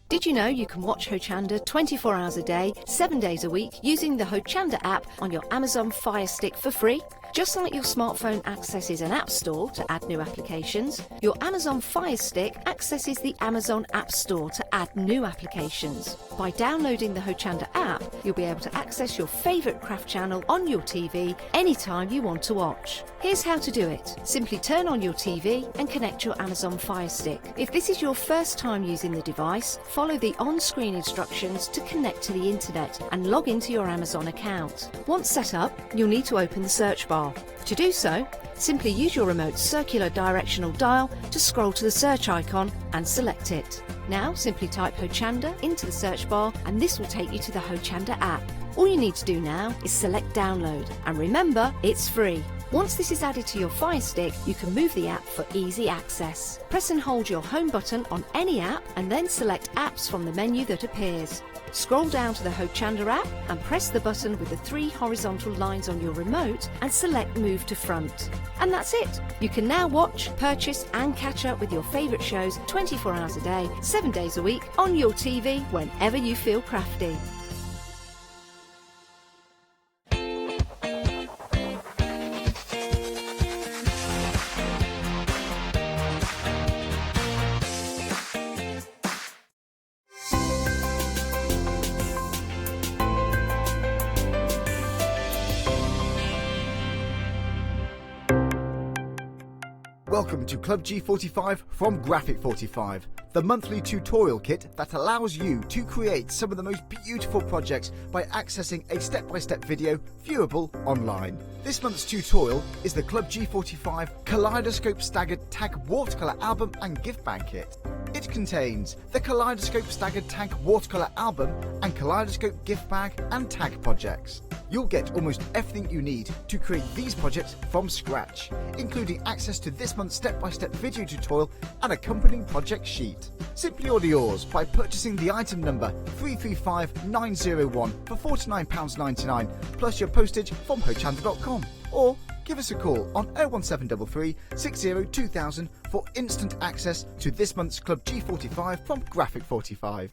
Did you know you can watch Hochanda 24 hours a day, 7 days a week using the Hochanda app on your Amazon Fire Stick for free? Just like your smartphone accesses an app store to add new applications, your Amazon Fire Stick accesses the Amazon App Store to add new applications. By downloading the Hochanda app, you'll be able to access your favourite craft channel on your TV anytime you want to watch. Here's how to do it. Simply turn on your TV and connect your Amazon Fire Stick. If this is your first time using the device, follow the on-screen instructions to connect to the internet and log into your Amazon account. Once set up, you'll need to open the search bar. To do so, simply use your remote's circular directional dial to scroll to the search icon and select it. Now simply type Hochanda into the search bar and this will take you to the Hochanda app. All you need to do now is select download, and remember, it's free. Once this is added to your Fire Stick, you can move the app for easy access. Press and hold your home button on any app and then select apps from the menu that appears. Scroll down to the Hochanda app and press the button with the 3 horizontal lines on your remote and select Move to Front. And that's it. You can now watch, purchase and catch up with your favourite shows 24 hours a day, 7 days a week on your TV whenever you feel crafty. Welcome to Club G45 from Graphic 45, the monthly tutorial kit that allows you to create some of the most beautiful projects by accessing a step-by-step video viewable online. This month's tutorial is the Club G45 Kaleidoscope Staggered Tag Watercolour Album and Gift Bag Kit. It contains the Kaleidoscope Staggered Tag Watercolour Album and Kaleidoscope Gift Bag and Tag projects. You'll get almost everything you need to create these projects from scratch, including access to this month's step-by-step video tutorial and accompanying project sheet. Simply order yours by purchasing the item number 335901 for £49.99 plus your postage from Hochanda.com, or give us a call on 01733 60 2000 for instant access to this month's Club G45 from Graphic 45.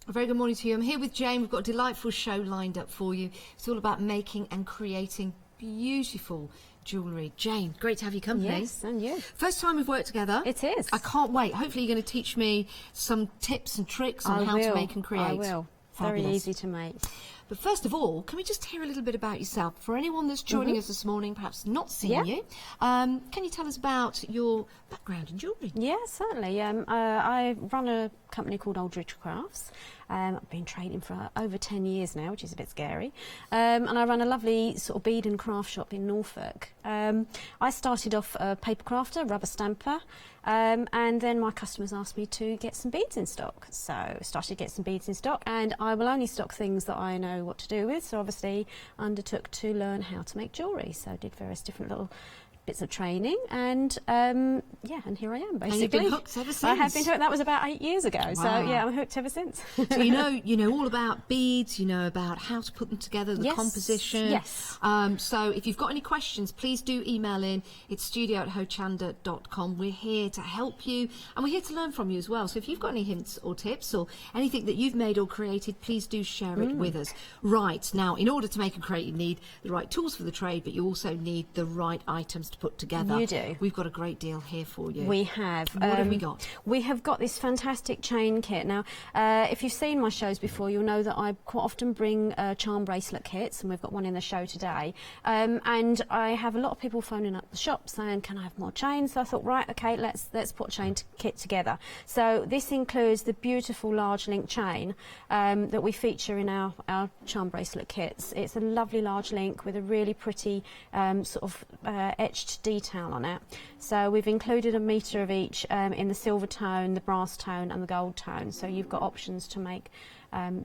A very good morning to you. I'm here with Jane. We've got a delightful show lined up for you. It's all about making and creating beautiful jewellery. Jane, great to have you company. Yes, and you. First time we've worked together. It is. I can't wait. Hopefully you're going to teach me some tips and tricks on how to make and create. I will. Fabulous. Very easy to make. But first of all, can we just hear a little bit about yourself? For anyone that's joining us this morning, perhaps not seen you, can you tell us about your background in jewellery? Yeah, certainly. I run a company called Aldridge Crafts. I've been trading for over 10 years now, which is a bit scary. And I run a lovely sort of bead and craft shop in Norfolk. I started off a paper crafter, rubber stamper, and then my customers asked me to get some beads in stock. So I started to get some beads in stock, and I will only stock things that I know what to do with. So obviously undertook to learn how to make jewellery. So I did various different little bits of training, and yeah, and here I am basically. And you've been hooked ever since. I have been hooked. That was about 8 years ago. Wow. So yeah, I'm hooked ever since. So you know all about beads. You know about how to put them together, the composition. Yes. So if you've got any questions, please do email in. It's studio@hochanda.com. We're here to help you, and we're here to learn from you as well. So if you've got any hints or tips or anything that you've made or created, please do share it with us. Right now, in order to make and create, you need the right tools for the trade, but you also need the right items to put together. You do. We've got a great deal here for you. We have. What have we got? We have got this fantastic chain kit. Now, if you've seen my shows before, you'll know that I quite often bring charm bracelet kits, and we've got one in the show today. And I have a lot of people phoning up the shop saying, "Can I have more chains?" So I thought, right, okay, let's put a chain kit together. So this includes the beautiful large link chain that we feature in our charm bracelet kits. It's a lovely large link with a really pretty sort of etched etched detail on it. So we've included a metre of each in the silver tone, the brass tone and the gold tone. So you've got options to make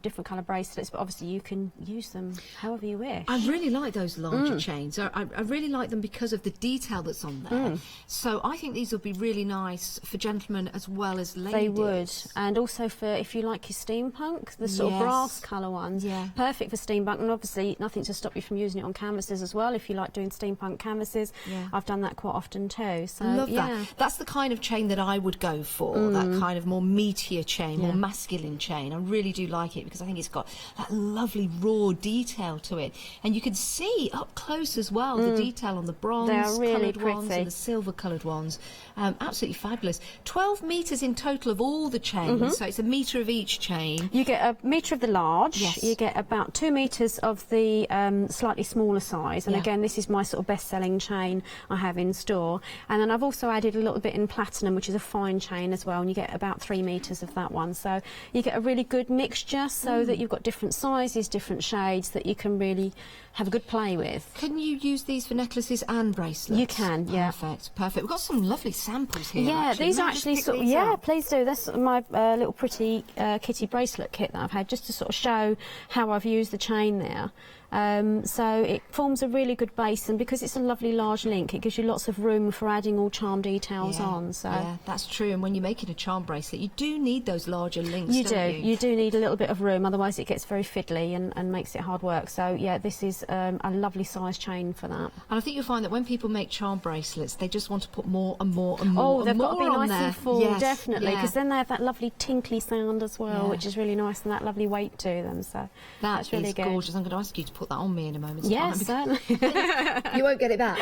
different colour bracelets, but obviously you can use them however you wish. I really like those larger chains. I really like them because of the detail that's on there. So I think these would be really nice for gentlemen as well as ladies. They would, and also for if you like your steampunk, the sort of brass colour ones, perfect for steampunk, and obviously nothing to stop you from using it on canvases as well. If you like doing steampunk canvases, I've done that quite often too. So love that. That's the kind of chain that I would go for. That kind of more meatier chain, more masculine chain. I really do like it because I think it's got that lovely raw detail to it, and you can see up close as well the detail on the bronze really coloured ones and the silver coloured ones. Absolutely fabulous. 12 metres in total of all the chains, so it's a metre of each chain. You get a metre of the large, you get about 2 metres of the slightly smaller size, and again this is my sort of best-selling chain I have in store, and then I've also added a little bit in platinum, which is a fine chain as well, and you get about 3 metres of that one, so you get a really good mixture so that you've got different sizes, different shades that you can really have a good play with. Can you use these for necklaces and bracelets? You can, yeah. Perfect, perfect. We've got some lovely samples here. Yeah, actually. these May are I just actually pick sort of, these up? please do. That's my little pretty kitty bracelet kit that I've had, just to sort of show how I've used the chain there. So it forms a really good base, and because it's a lovely large link, it gives you lots of room for adding all charm details on. So yeah, that's true. And when you're making a charm bracelet, you do need those larger links. You do need a little bit of room, otherwise it gets very fiddly and makes it hard work. So yeah, this is a lovely size chain for that. And I think you'll find that when people make charm bracelets, they just want to put more and more and more. Oh, they've got to be nice there. and full, definitely, because then they have that lovely tinkly sound as well, which is really nice, and that lovely weight to them. So that's really good. Gorgeous. I'm going to ask you to put that on me in a moment. Yes, certainly. You won't get it back.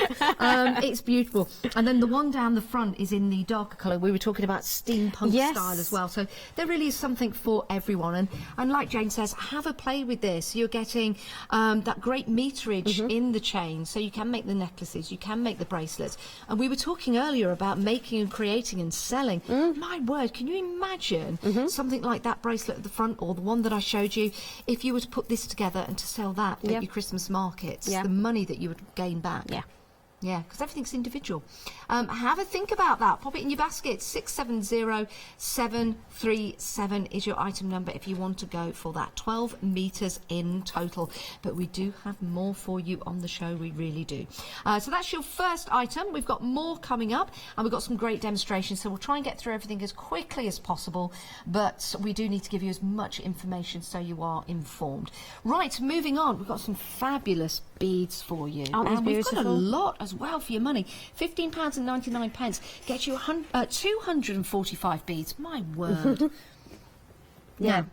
It's beautiful. And then the one down the front is in the darker colour. We were talking about steampunk style as well. So there really is something for everyone. And like Jane says, have a play with this. You're getting that great meterage in the chain. So you can make the necklaces, you can make the bracelets. And we were talking earlier about making and creating and selling. My word, can you imagine something like that bracelet at the front, or the one that I showed you, if you were to put this together and to sell that at your Christmas markets, the money that you would gain back. Yeah, because everything's individual. Have a think about that. Pop it in your basket. 670737 is your item number if you want to go for that. 12 metres in total. But we do have more for you on the show. We really do. So that's your first item. We've got more coming up, and we've got some great demonstrations. So we'll try and get through everything as quickly as possible. But we do need to give you as much information so you are informed. Right, moving on. We've got some fabulous beads for you. Aren't these beautiful? We've got a lot as well for your money. £15.99 gets you 245 beads. My word. Yeah.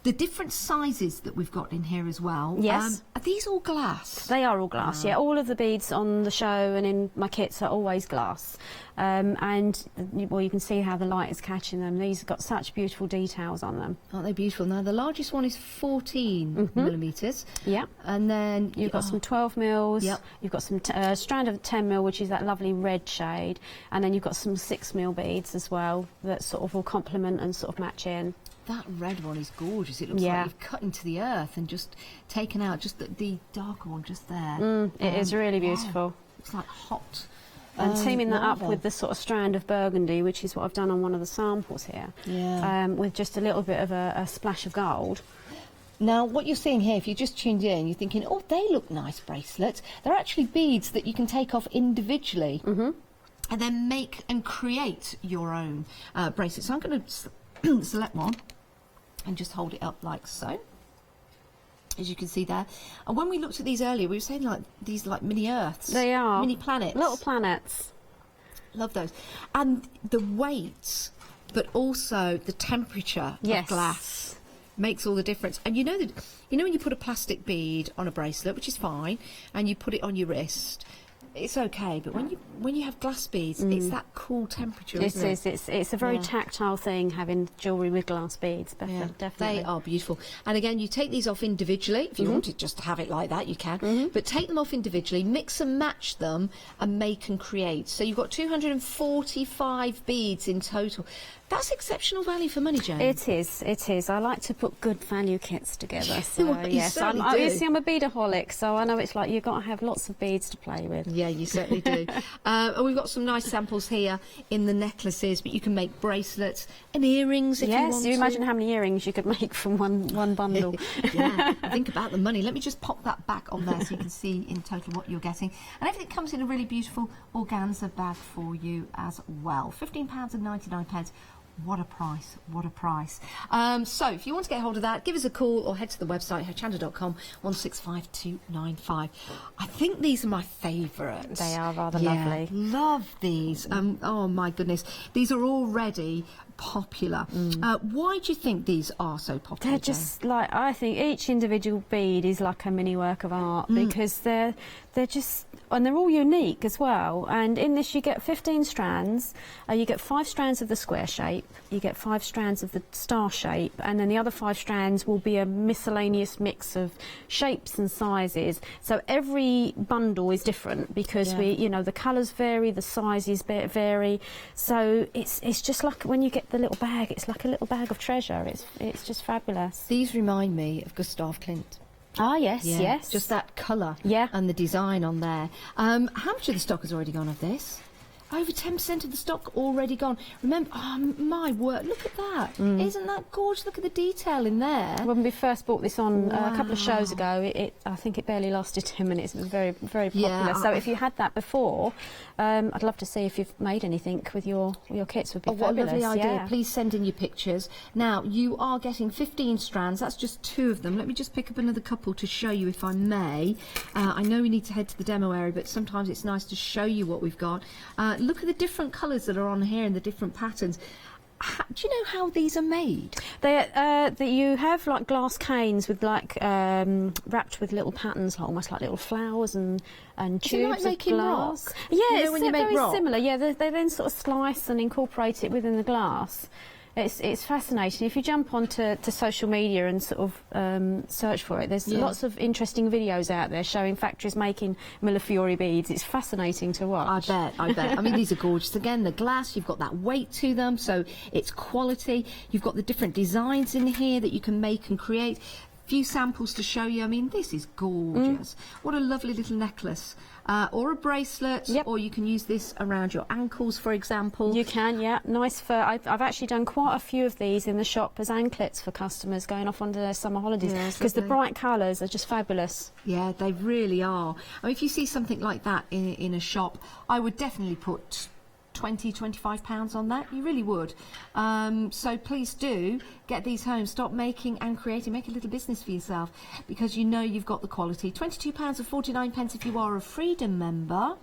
The different sizes that we've got in here as well. Yes. Are these all glass? They are all glass, yeah. All of the beads on the show and in my kits are always glass. And, well, you can see how the light is catching them. These have got such beautiful details on them. Aren't they beautiful? Now, the largest one is 14 millimetres. Yeah. And then you've got some 12 mils. Yep. You've got some strand of 10 mil, which is that lovely red shade. And then you've got some 6 mil beads as well that sort of will complement and sort of match in. That red one is gorgeous. It looks like you've cut into the earth and just taken out just the darker one just there. It is really beautiful. Looks like hot. And teaming that up with the sort of strand of burgundy, which is what I've done on one of the samples here, with just a little bit of a splash of gold. Now, what you're seeing here, if you just tuned in, you're thinking, oh, they look nice bracelets. They're actually beads that you can take off individually and then make and create your own bracelet. So I'm going to select one and just hold it up like so, as you can see there. And when we looked at these earlier, we were saying like these like mini earths. They are. Mini planets. Little planets. Love those. And the weight, but also the temperature of glass makes all the difference. And you know that, you know when you put a plastic bead on a bracelet, which is fine, and you put it on your wrist, it's okay, but when you have glass beads, it's that cool temperature, isn't it? It's a very tactile thing, having jewellery with glass beads. Definitely. They are beautiful. And again, you take these off individually. If you wanted just to have it like that, you can. But take them off individually, mix and match them, and make and create. So you've got 245 beads in total. That's exceptional value for money, Jane. It is, it is. I like to put good value kits together. So, Well, you yes, certainly I'm, do. you see, I'm a beadaholic, so I know it's like you've got to have lots of beads to play with. Yeah, you certainly do. And we've got some nice samples here in the necklaces, but you can make bracelets and earrings if you want Yes, to. you imagine how many earrings you could make from one bundle. Yeah, think about the money. Let me just pop that back on there so you can see in total what you're getting. And everything comes in a really beautiful organza bag for you as well. £15.99. What a price, what a price. So if you want to get hold of that, give us a call or head to the website, hochanda.com, 165295. I think these are my favourites. They are rather Yeah, lovely. Love these. Oh my goodness. These are already popular. Why do you think these are so popular? They're just like, I think each individual bead is like a mini work of art because they're just, and they're all unique as well. And in this you get 15 strands, you get 5 strands of the square shape, you get 5 strands of the star shape, and then the other 5 strands will be a miscellaneous mix of shapes and sizes. So every bundle is different because the colours vary, the sizes vary. So it's just like when you get the little bag, it's like a little bag of treasure. It's just fabulous. These remind me of Gustav Klimt. Ah, yes, yes. Just that colour Yeah. and the design on there. How much of the stock has already gone of this? Over 10% of the stock already gone. Remember, oh my word, look at that. Isn't that gorgeous? Look at the detail in there. When we first bought this on a couple of shows Wow. ago, I think it barely lasted 2 minutes. It was very, very Yeah, popular. So if you had that before, I'd love to see if you've made anything with your kits. Would be What a fabulous. lovely idea. Yeah. Please send in your pictures. Now, you are getting 15 strands. That's just 2 of them. Let me just pick up another couple to show you, if I may. I know we need to head to the demo area, but sometimes it's nice to show you what we've got. Look at the different colours that are on here and the different patterns. Do you know how these are made? You have like glass canes with like wrapped with little patterns, like, almost like little flowers and Is it like tubes making of glass. rock? Yeah, You know it's when you make very rock? similar. Yeah, they then sort of slice and incorporate it within the glass. It's fascinating. If you jump onto social media and sort of search for it, there's lots of interesting videos out there showing factories making Millefiori beads. It's fascinating to watch. I bet. I mean, these are gorgeous. Again, the glass, you've got that weight to them, so it's quality. You've got the different designs in here that you can make and create. Few samples to show you. I mean, this is gorgeous. What a lovely little necklace. Or a bracelet, or you can use this around your ankles, for example. You can, yeah. Nice for. I've actually done quite a few of these in the shop as anklets for customers going off onto their summer holidays because the bright colours are just fabulous. Yeah, they really are. I mean, if you see something like that in a shop, I would definitely put £20–25 on that. You really would. So please do get these home. Start making and creating. Make a little business for yourself because you know you've got the quality. £22.49 if you are a Freedom member.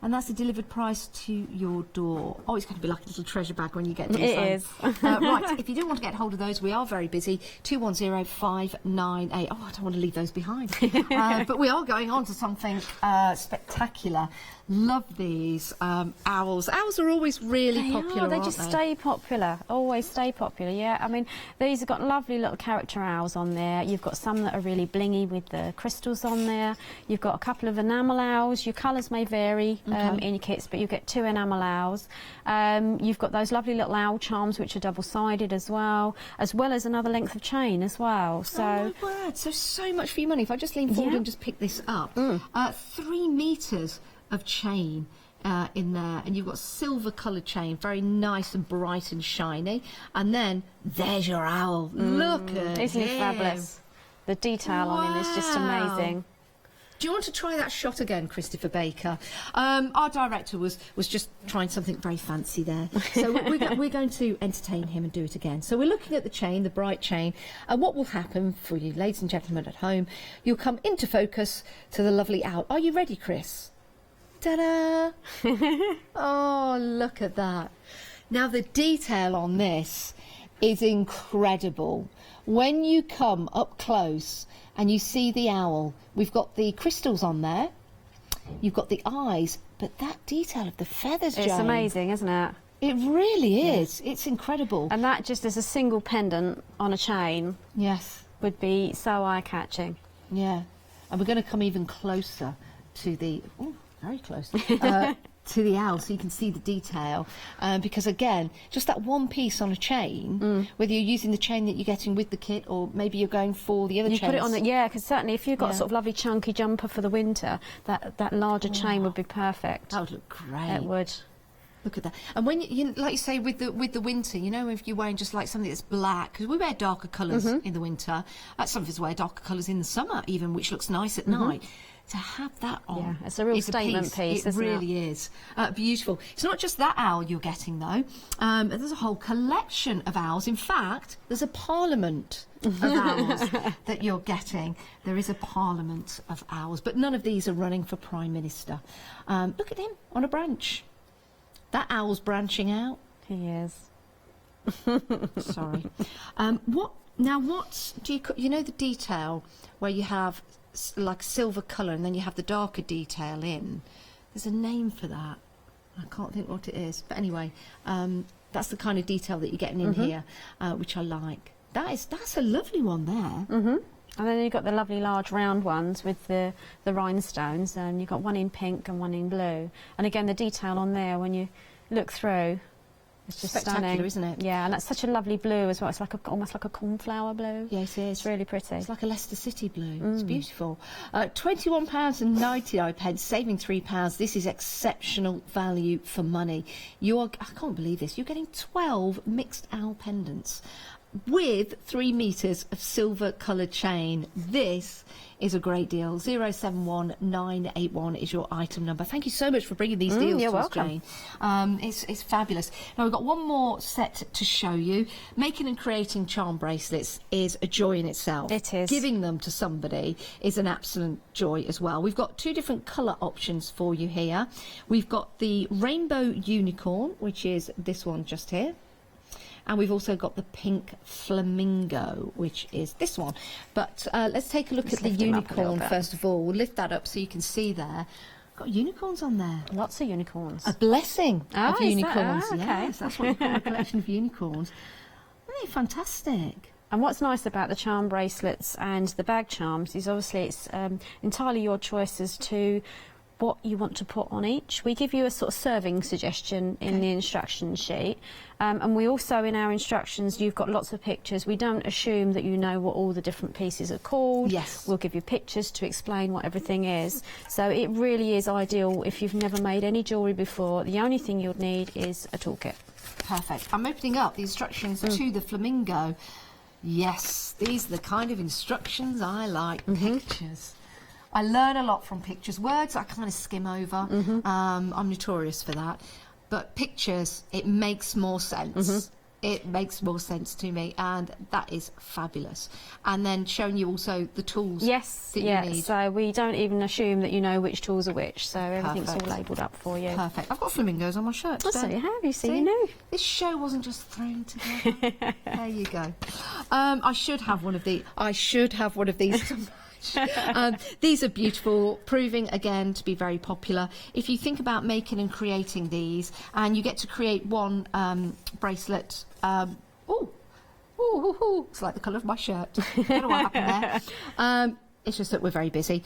And that's the delivered price to your door. Oh, it's going to be like a little treasure bag when you get to It home. is. Right, if you do want to get hold of those, we are very busy. 210598. Oh, I don't want to leave those behind. But we are going on to something spectacular. Love these owls. Owls are always really popular, They aren't just they? stay popular. Always stay popular. Yeah. I mean, these have got lovely little character owls on there. You've got some that are really blingy with the crystals on there. You've got a couple of enamel owls. Your colours may vary in your kits, but you get 2 enamel owls. You've got those lovely little owl charms, which are double-sided as well as another length of chain as well. So, oh my word! So much for your money. If I just lean forward and just pick this up, 3 meters of chain in there, and you've got silver coloured chain, very nice and bright and shiny, and then there's your owl. Look at isn't it him. fabulous? The detail on him is just Wow. amazing. Do you want to try that shot again, Christopher Baker? Our director was just trying something very fancy there. So we're going to entertain him and do it again. So we're looking at the chain, the bright chain, and what will happen for you, ladies and gentlemen at home, you'll come into focus to the lovely owl. Are you ready, Chris? Ta-da! Oh, look at that. Now, the detail on this is incredible. When you come up close and you see the owl, we've got the crystals on there, you've got the eyes, but that detail of the feathers, It's Jane, amazing, isn't it? it really is. It's incredible. And that just as a single pendant on a chain Yes, would be so eye-catching. yeah. And we're going to come even closer to the... Oh, very close. to the owl so you can see the detail, because again, just that one piece on a chain, whether you're using the chain that you're getting with the kit or maybe you're going for the other chains. You put it on the, because certainly if you've got a sort of lovely chunky jumper for the winter, that larger chain would be perfect. That would look great. It would. Look at that. And when you like you say with the winter, you know, if you're wearing just like something that's black, because we wear darker colours in the winter, some of us wear darker colours in the summer even, which looks nice at night. To have that on, it's a real statement piece. It really is beautiful. It's not just that owl you're getting though. There's a whole collection of owls. In fact, there's a parliament of owls that you're getting. There is a parliament of owls, but none of these are running for Prime Minister. Look at him on a branch. That owl's branching out. He is. Sorry. What do you know the detail where you have like silver colour and then you have the darker detail in? There's a name for that. I can't think what it is. But anyway, that's the kind of detail that you're getting in here, which I like. That's a lovely one there. And then you've got the lovely large round ones with the rhinestones, and you've got one in pink and one in blue. And again, the detail on there, when you look through, it's just spectacular, stunning, isn't it? Yeah, and that's such a lovely blue as well. It's like almost like a cornflower blue. Yes, it is. It's really pretty. It's like a Leicester City blue. It's beautiful. £21.99, saving £3. This is exceptional value for money. I can't believe this. You're getting 12 mixed owl pendants with 3 metres of silver coloured chain. This is a great deal. 071981 is your item number. Thank you so much for bringing these deals to us, Jane. It's fabulous. Now we've got one more set to show you. Making and creating charm bracelets is a joy in itself. It is. Giving them to somebody is an absolute joy as well. We've got 2 different colour options for you here. We've got the rainbow unicorn, which is this one just here. And we've also got the pink flamingo, which is this one. But let's take a look at the unicorn first of all. We'll lift that up so you can see there. Got unicorns on there. Lots of unicorns. A blessing of unicorns. Okay. Yes, that's what we call a collection of unicorns. Really fantastic. And what's nice about the charm bracelets and the bag charms is obviously it's entirely your choice as to what you want to put on each. We give you a sort of serving suggestion in the instruction sheet, and we also in our instructions you've got lots of pictures. We don't assume that you know what all the different pieces are called. Yes. We'll give you pictures to explain what everything is. So it really is ideal if you've never made any jewellery before. The only thing you'll need is a toolkit. Perfect. I'm opening up the instructions to the flamingo. Yes, these are the kind of instructions I like. Pictures. I learn a lot from pictures. Words I kind of skim over. I'm notorious for that. But pictures, it makes more sense. It makes more sense to me, and that is fabulous. And then showing you also the tools that you need. So we don't even assume that you know which tools are which, so everything's all labelled up for you. Perfect. I've got flamingos on my shirt today. So you have, you see, you know. This show wasn't just thrown together. There you go. I should have one of these. These are beautiful, proving again to be very popular. If you think about making and creating these, and you get to create one bracelet, it's like the colour of my shirt. I don't know what happened there. It's just that we're very busy.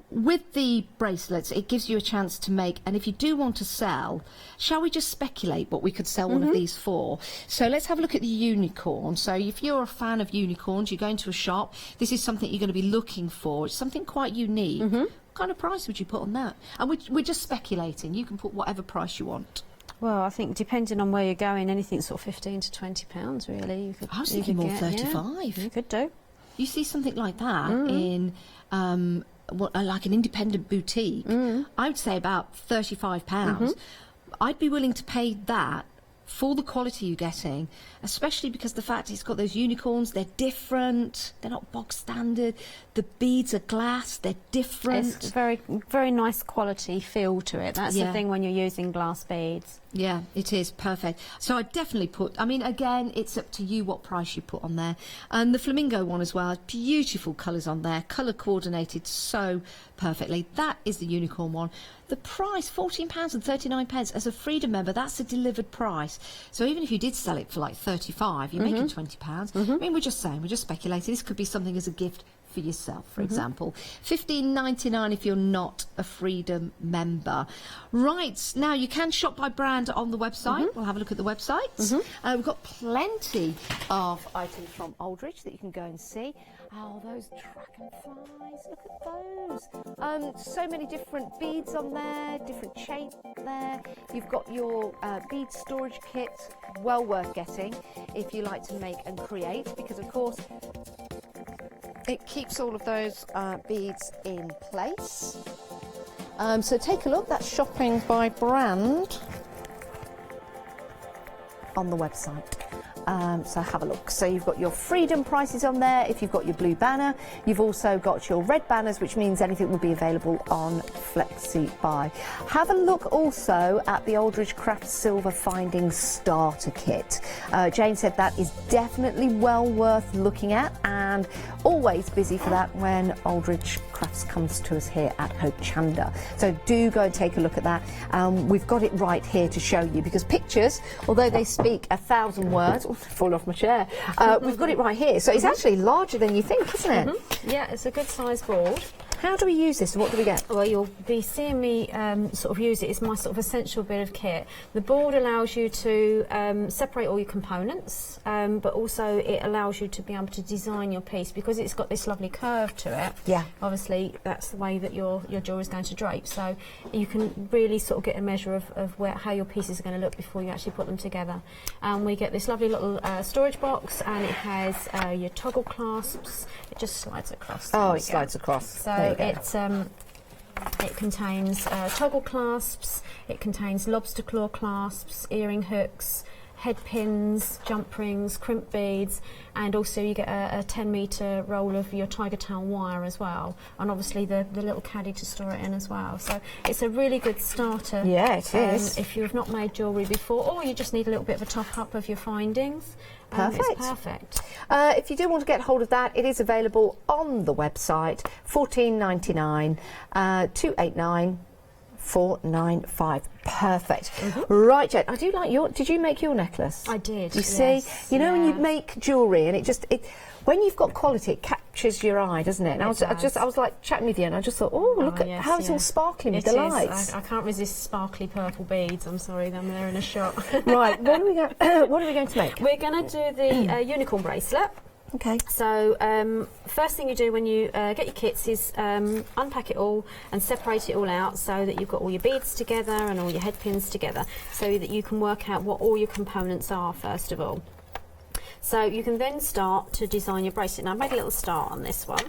With the bracelets, it gives you a chance to make, and if you do want to sell, shall we just speculate what we could sell one of these for? So let's have a look at the unicorn. So if you're a fan of unicorns, you go into a shop, this is something you're going to be looking for. It's something quite unique. What kind of price would you put on that? And we're just speculating. You can put whatever price you want. Well, I think depending on where you're going, anything sort of £15 to £20, really. I was thinking more 35. You could do. You see something like that in... like an independent boutique, I would say about £35. I'd be willing to pay that for the quality you're getting, especially because the fact it's got those unicorns, they're different, they're not bog standard, the beads are glass, they're different. It's very, very nice quality feel to it. That's the thing when you're using glass beads. Yeah, it is perfect. So I definitely put, I mean, again, it's up to you what price you put on there. And the flamingo one as well, beautiful colours on there, colour coordinated so perfectly. That is the unicorn one. The price, £14.39. As a Freedom member, that's a delivered price. So even if you did sell it for like 35, you're making £20. I mean, we're just saying, we're just speculating. This could be something as a gift for yourself, for example. $15.99 if you're not a Freedom member. Right, now you can shop by brand on the website. We'll have a look at the website. We've got plenty of items from Aldridge that you can go and see. Oh, those dragonflies, look at those. So many different beads on there, different shape there. You've got your bead storage kit, well worth getting if you like to make and create, because of course it keeps all of those beads in place. So take a look, that's shopping by brand on the website. So have a look. So you've got your Freedom prices on there. If you've got your blue banner, you've also got your red banners, which means anything will be available on Flexi Buy. Have a look also at the Aldridge Craft Silver Finding Starter Kit. Jane said that is definitely well worth looking at, and always busy for that when Aldridge Crafts comes to us here at Hochanda. So do go and take a look at that. We've got it right here to show you, because pictures, although they speak 1,000 words, fall off my chair. We've got it right here. So it's actually larger than you think, isn't it? Yeah, it's a good size board. How do we use this? What do we get? Well, you'll be seeing me sort of use it. It's my sort of essential bit of kit. The board allows you to separate all your components, but also it allows you to be able to design your piece, because it's got this lovely curve to it. Yeah. Obviously, that's the way that your jewellery is going to drape. So you can really sort of get a measure of how your pieces are going to look before you actually put them together. We get this lovely little storage box, and it has your toggle clasps. It just slides across. Oh, it slides across. So it contains toggle clasps, it contains lobster claw clasps, earring hooks, head pins, jump rings, crimp beads, and also you get a 10-metre roll of your tiger tail wire as well, and obviously the little caddy to store it in as well. So it's a really good starter. Yeah, it is. If you've not made jewellery before, or you just need a little bit of a top-up of your findings. Perfect. It's perfect. If you do want to get hold of that, it is available on the website. $14.99, 289 495. Perfect. Right, Jane, I do like your. Did you make your necklace? I did. You see, you know, when you make jewellery and when you've got quality, it catches your eye, doesn't it? And I was like chatting with you, and I just thought, oh, look at how it's all sparkling with the lights. I can't resist sparkly purple beads. I'm sorry, they're in a shop. Right, what are we going to make? We're going to do the unicorn bracelet. Okay. So first thing you do when you get your kits is unpack it all and separate it all out, so that you've got all your beads together and all your head pins together, so that you can work out what all your components are first of all. So you can then start to design your bracelet. Now I've made a little start on this one.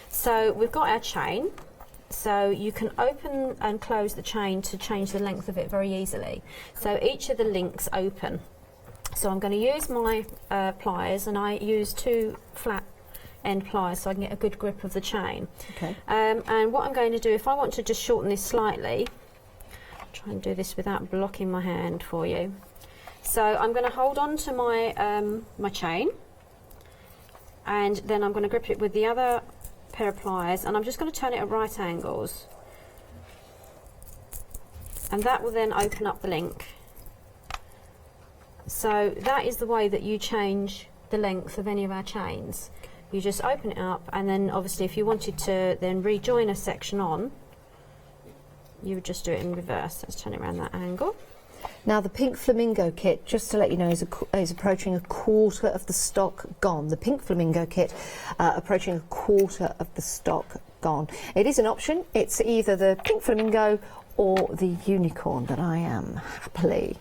So we've got our chain. So you can open and close the chain to change the length of it very easily. So each of the links open. So I'm going to use my pliers, and I use 2 flat end pliers so I can get a good grip of the chain. Okay. And what I'm going to do, if I want to just shorten this slightly, try and do this without blocking my hand for you. So I'm going to hold on to my my chain, and then I'm going to grip it with the other pair of pliers, and I'm just going to turn it at right angles, and that will then open up the link. So that is the way that you change the length of any of our chains. You just open it up, and then obviously if you wanted to then rejoin a section on, you would just do it in reverse. Let's turn it around that angle. Now the pink flamingo kit, just to let you know, is approaching a quarter of the stock gone. The pink flamingo kit approaching a quarter of the stock gone. It is an option. It's either the pink flamingo or the unicorn that I am happily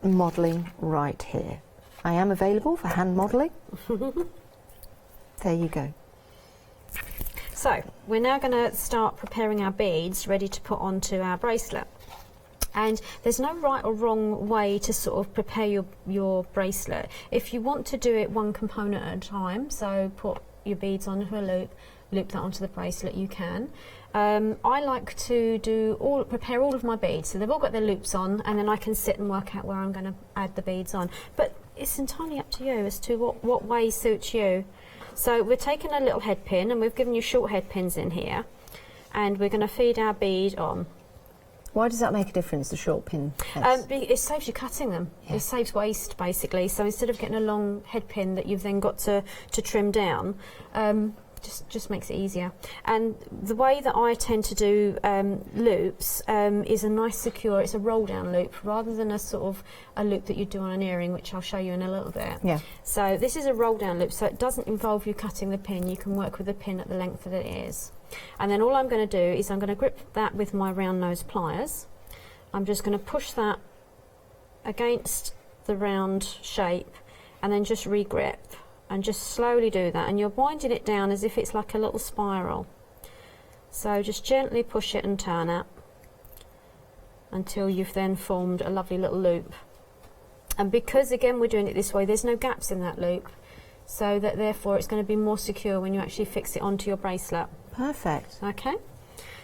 modelling right here. I am available for hand modelling. There you go. So we're now going to start preparing our beads ready to put onto our bracelet. And there's no right or wrong way to sort of prepare your bracelet. If you want to do it one component at a time, so put your beads onto a loop that onto the bracelet, you can. I like to prepare all of my beads, so they've all got their loops on, and then I can sit and work out where I'm going to add the beads on. But it's entirely up to you as to what way suits you. So we're taking a little head pin, and we've given you short head pins in here, and we're going to feed our bead on. Why does that make a difference, the short pin heads? It saves you cutting them. Yeah. It saves waste, basically. So instead of getting a long head pin that you've then got to trim down, just makes it easier. And the way that I tend to do loops is a nice secure, it's a roll down loop rather than a sort of a loop that you do on an earring, which I'll show you in a little bit. Yeah. So this is a roll down loop, so it doesn't involve you cutting the pin. You can work with the pin at the length that it is. And then all I'm going to do is I'm going to grip that with my round nose pliers. I'm just going to push that against the round shape and then just re-grip and just slowly do that, and you're winding it down as if it's like a little spiral. So just gently push it and turn it until you've then formed a lovely little loop. And because again we're doing it this way, there's no gaps in that loop, so that therefore it's going to be more secure when you actually fix it onto your bracelet. Perfect. Okay,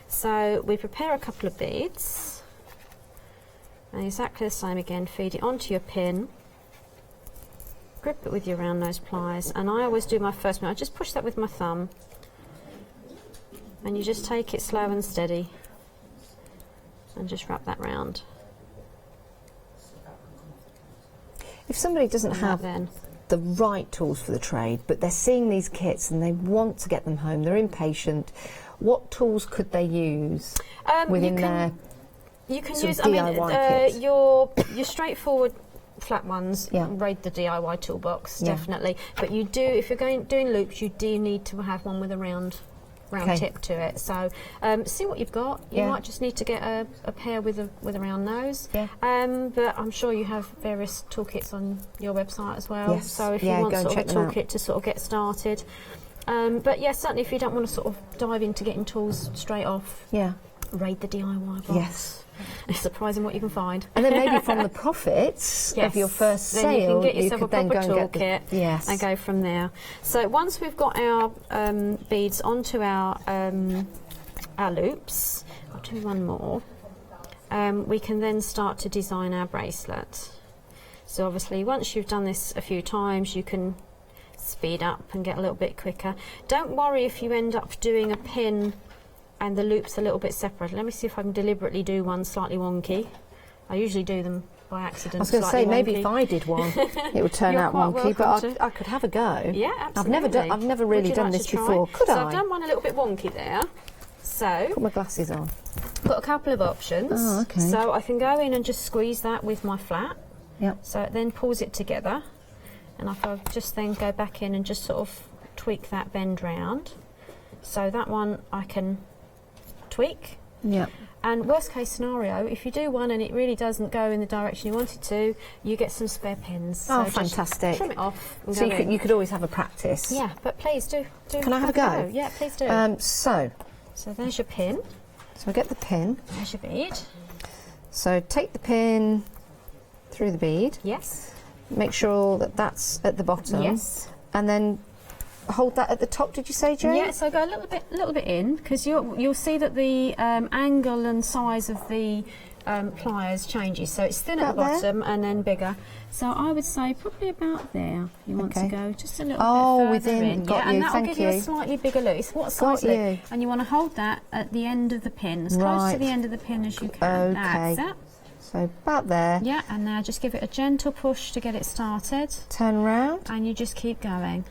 so we prepare a couple of beads and exactly the same again, feed it onto your pin, grip it with your round nose pliers, and I always do my first one, I just push that with my thumb and you just take it slow and steady and just wrap that round. If somebody doesn't have the right tools for the trade, but they're seeing these kits and they want to get them home, they're impatient, what tools could they use within their you can sort use of DIY kit? your straightforward flat ones, Yeah. raid the DIY toolbox, Yeah. definitely. But you do, if you're doing loops, you do need to have one with a round Okay. tip to it. So see what you've got. You Yeah. might just need to get a pair with a round nose. Yeah. But I'm sure you have various toolkits on your website as well. Yes. So if Yeah, you want go and sort of a check them out. toolkit to sort of get started. But yeah, certainly if you don't want to sort of dive into getting tools straight off, Yeah. raid the DIY box. Yes. It's surprising what you can find. And then maybe from the profits of your first then sale, you can get yourself could a then proper go and toolkit get the, yes. and go from there. So once we've got our beads onto our loops, I'll do one more. We can then start to design our bracelet. So obviously, once you've done this a few times, you can speed up and get a little bit quicker. Don't worry if you end up doing a pin and the loop's a little bit separate. Let me see if I can deliberately do one slightly wonky. I usually do them by accident. I was going to say, maybe if I did one, it would turn You're out quite wonky, welcome but I could have a go. Yeah, absolutely. I've never really done this before. Could so I? I've done one a little bit wonky there. So Put my glasses on. got a couple of options. Oh, okay. So I can go in and just squeeze that with my flat. Yep. So it then pulls it together, and if I just then go back in and just sort of tweak that bend round. So that one I can tweak. Yep. And worst case scenario, if you do one and it really doesn't go in the direction you want it to, you get some spare pins. Oh, so fantastic. Just trim it off and So go in. you could always have a practice. Yeah, but please do. Can I have a go? Yeah, please do. So there's your pin, I get the pin. there's your bead. So take the pin through the bead. Yes. Make sure that that's at the bottom. Yes. And then hold that at the top, did you say, Jane? Yeah, so go a little bit in, because you'll see that the angle and size of the pliers changes. So it's thin at the About there? bottom and then bigger. So I would say probably about there. You want to Okay. go just a little Oh, bit further within. in. Got yeah, you, and that'll thank give you you. a slightly bigger loop. It's what Got size loop. you. And you want to hold that at the end of the pin, as close Right. to the end of the pin as you can. Okay. That's it. So about there. Yeah, and now just give it a gentle push to get it started, Turn around. and you just keep going.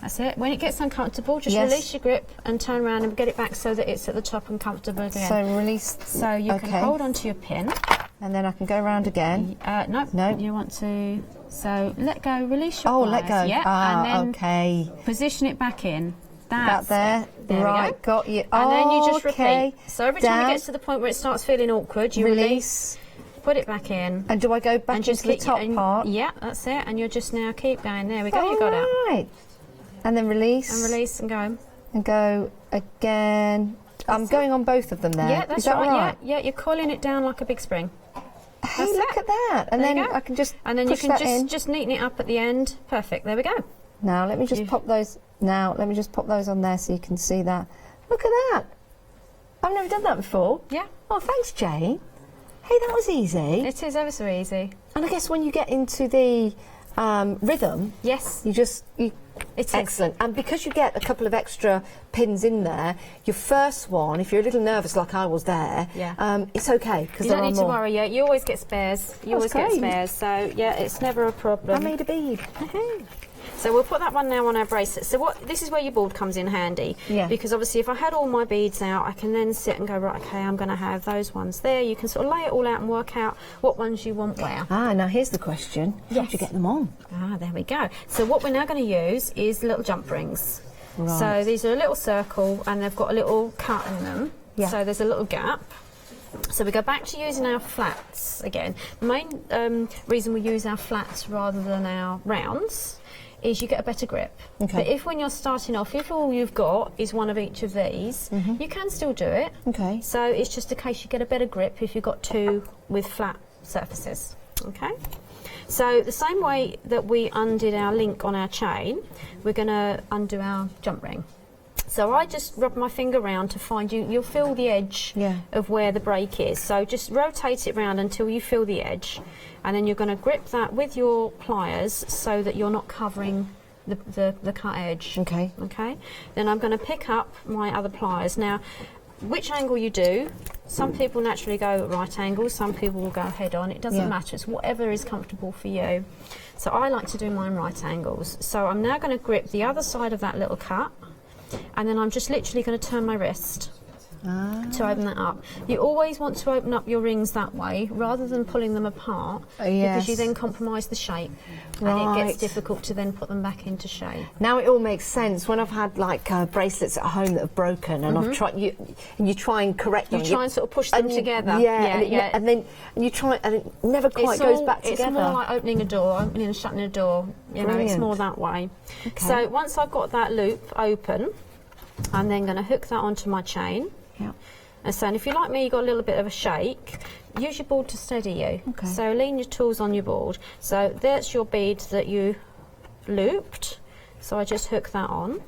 That's it. When it gets uncomfortable, just Yes. release your grip and turn around and get it back so that it's at the top and comfortable again. So release. So you okay. can hold onto your pin. And then I can go around again. No, No. you want to. So let go, release your Oh, pliers. let go. Yeah, Ah, and then okay. position it back in. That That's there. it. There Right, we go. got you. And then you just okay. repeat. So every time Down. it gets to the point where it starts feeling awkward, you release, put it back in. And do I go back And just into the keep top and- part? Yeah, that's it. And you'll just now keep going. There we go. You got it. Right. And then release. And release and go. And go again. I'm going on both of them there. Yeah, that's Is that right. right? Yeah, you're coiling it down like a big spring. Hey, That's look it. at that. And There then you go. I can just And then you push can that in. just neaten it up at the end. Perfect. There we go. Now let me just pop those. Now let me just pop those on there so you can see that. Look at that. I've never done that before. Yeah. Oh, thanks, Jane. Hey, that was easy. It is ever so easy. And I guess when you get into the rhythm, Yes. you It is. Excellent. And because you get a couple of extra pins in there, your first one, if you're a little nervous like I was there, it's okay because you there don't are need more. to worry. Yeah, you always get spares. You always get spares. So yeah, it's never a problem. I made a bead. So we'll put that one now on our bracelet. So this is where your board comes in handy. Yeah. Because obviously if I had all my beads out, I can then sit and go, right, okay, I'm going to have those ones there. You can sort of lay it all out and work out what ones you want where. Now here's the question. How do you get them on? There we go. So what we're now going to use is little jump rings. Right. So these are a little circle and they've got a little cut in them. Yeah. So there's a little gap. So we go back to using our flats again. The main reason we use our flats rather than our rounds is you get a better grip. Okay. But if when you're starting off, if all you've got is one of each of these, you can still do it. Okay. So it's just a case you get a better grip if you've got two with flat surfaces. Okay. So the same way that we undid our link on our chain, we're going to undo our jump ring. So I just rub my finger around to find you'll feel the edge of where the break is. So just rotate it round until you feel the edge. And then you're going to grip that with your pliers so that you're not covering the cut edge. Okay. Okay. Then I'm going to pick up my other pliers. Now, which angle you do, some people naturally go at right angles, some people will go head on. It doesn't matter. It's whatever is comfortable for you. So I like to do mine right angles. So I'm now going to grip the other side of that little cut. And then I'm just literally going to turn my wrist to open that up. You always want to open up your rings that way rather than pulling them apart because you then compromise the shape and it gets difficult to then put them back into shape. Now it all makes sense. When I've had like bracelets at home that have broken and I've tried, you try and correct them. You try and sort of push them together. And then you try and it never quite goes back together. It's more like opening a door, opening and shutting a door. You know, it's more that way. Okay. So once I've got that loop open, I'm then going to hook that onto my chain. And so, and if you're like me, you've got a little bit of a shake, use your board to steady you. Okay. So lean your tools on your board. So that's your bead that you looped. So I just hook that on.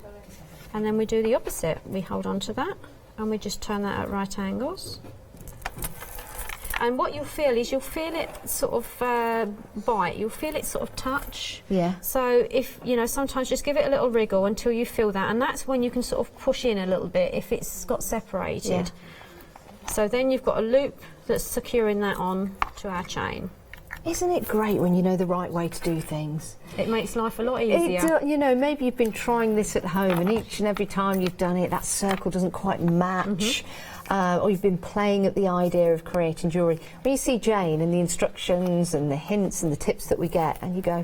And then we do the opposite. We hold on to that and we just turn that at right angles. And what you'll feel is you'll feel it sort of bite, you'll feel it sort of touch. Yeah. So if, you know, sometimes just give it a little wriggle until you feel that, and that's when you can sort of push in a little bit if it's got separated. Yeah. So then you've got a loop that's securing that on to our chain. Isn't it great when you know the right way to do things? It makes life a lot easier. You know, maybe you've been trying this at home and each and every time you've done it, that circle doesn't quite match. Or you've been playing at the idea of creating jewellery. When you see Jane and the instructions and the hints and the tips that we get, and you go,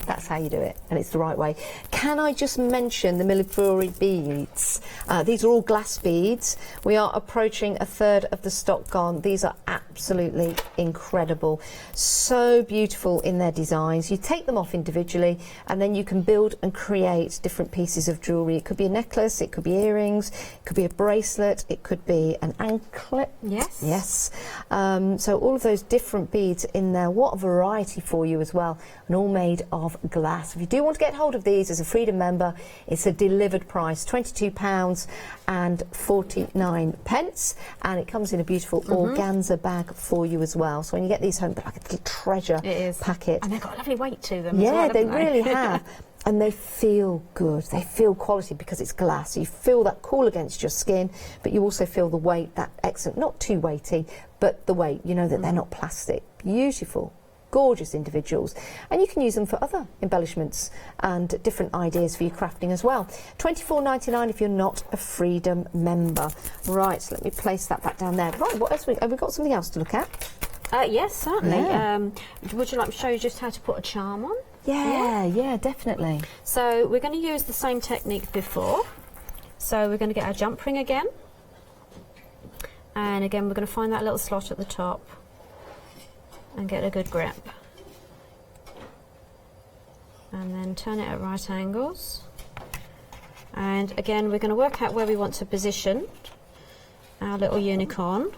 that's how you do it, and it's the right way. Can I just mention the Millipuri beads? These are all glass beads. We are approaching a third of the stock gone. These are absolutely incredible. So beautiful in their designs. You take them off individually, and then you can build and create different pieces of jewellery. It could be a necklace, it could be earrings, it could be a bracelet, it could be an anklet. Yes. Yes. So all of those different beads in there. What a variety for you as well, and all made of glass. If you do want to get hold of these as a Freedom member, it's a delivered price, £22 and 49 pence, and it comes in a beautiful organza bag for you as well. So when you get these home, they're like a little treasure packet. And they've got a lovely weight to them as yeah, well, they really have. And they feel good, they feel quality because it's glass. So you feel that cool against your skin, but you also feel the weight, that excellent, not too weighty, but the weight, you know that they're not plastic. Beautiful, gorgeous individuals, and you can use them for other embellishments and different ideas for your crafting as well. £24.99 if you're not a Freedom member. Right, so let me place that back down there. Right, what else have we got? Something else to look at? Yes, certainly. Yeah. Would you like me to show you just how to put a charm on? Yeah, definitely. So we're going to use the same technique before. So we're going to get our jump ring again, and again we're going to find that little slot at the top and get a good grip, and then turn it at right angles, and again we're going to work out where we want to position our little unicorn.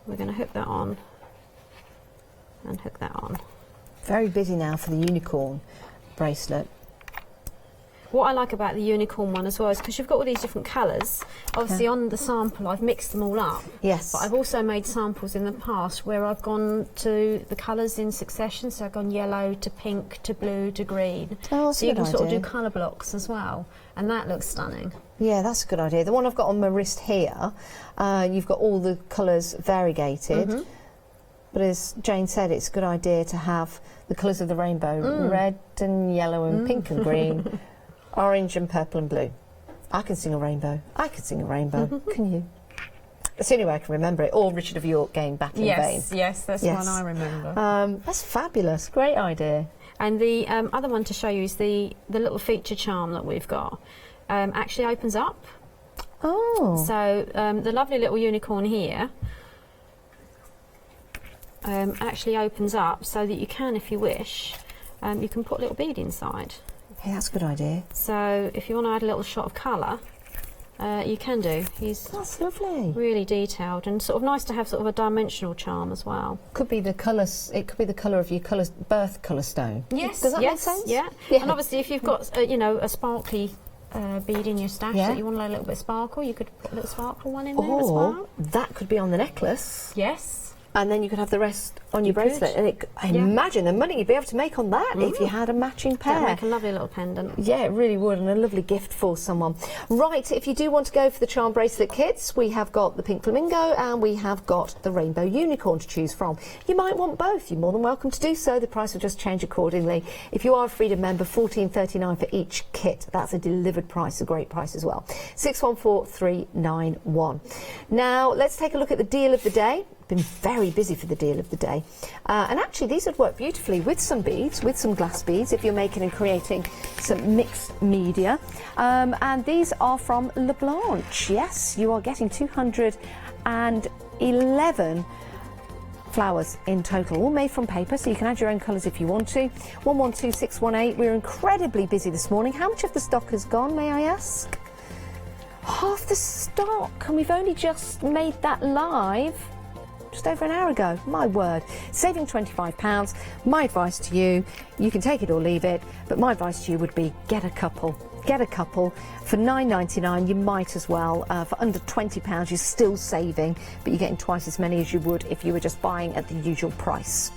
We're going to hook that on and hook that on. Very busy now for the unicorn bracelet. What I like about the unicorn one as well is because you've got all these different colours. Obviously on the sample I've mixed them all up. Yes. But I've also made samples in the past where I've gone to the colours in succession. So I've gone yellow to pink to blue to green. Oh, that's so a you good can sort of do idea. colour blocks as well. And that looks stunning. Yeah, that's a good idea. The one I've got on my wrist here, you've got all the colours variegated. But as Jane said, it's a good idea to have the colours of the rainbow, red and yellow and pink and green, orange and purple and blue. I can sing a rainbow. I can sing a rainbow. Can you? That's the only way I can remember it. Or Richard of York game Back in Vain. Yes, that's Yes. one I remember. That's fabulous. Great idea. And the other one to show you is the little feature charm that we've got. Actually opens up. Oh. So the lovely little unicorn here actually opens up so that you can, if you wish, you can put a little bead inside. Yeah, that's a good idea. So if you want to add a little shot of colour, you can do. He's That's lovely. really detailed and sort of nice to have sort of a dimensional charm as well. Could be the colours. It could be the colour of your birth colour stone. Yes, Does that yes, make sense? Yeah. Yeah. And obviously, if you've got you know, a sparkly bead in your stash Yeah. that you want a little bit of sparkle, you could put a little sparkle one in there as Or well. that could be on the necklace. Yes. And then you could have the rest on your bracelet. could. And I imagine the money you'd be able to make on that if you had a matching That'd pair. make a lovely little pendant. Yeah, it really would, and a lovely gift for someone. Right, if you do want to go for the charm bracelet kits, we have got the pink flamingo and we have got the rainbow unicorn to choose from. You might want both. You're more than welcome to do so. The price will just change accordingly. If you are a Freedom member, $14.39 for each kit. That's a delivered price, a great price as well. 614391. Now, let's take a look at the deal of the day. Been very busy for the deal of the day, and actually these would work beautifully with some beads, with some glass beads, if you're making and creating some mixed media. And these are from LeBlanche. Yes, you are getting 211 flowers in total, all made from paper, so you can add your own colours if you want to. 112618. We're incredibly busy this morning. How much of the stock has gone, may I ask? Half the stock, and we've only just made that live just over an hour ago. My word. Saving £25. My advice to you, you can take it or leave it, but my advice to you would be get a couple. Get a couple. For £9.99 you might as well. For under £20 you're still saving, but you're getting twice as many as you would if you were just buying at the usual price.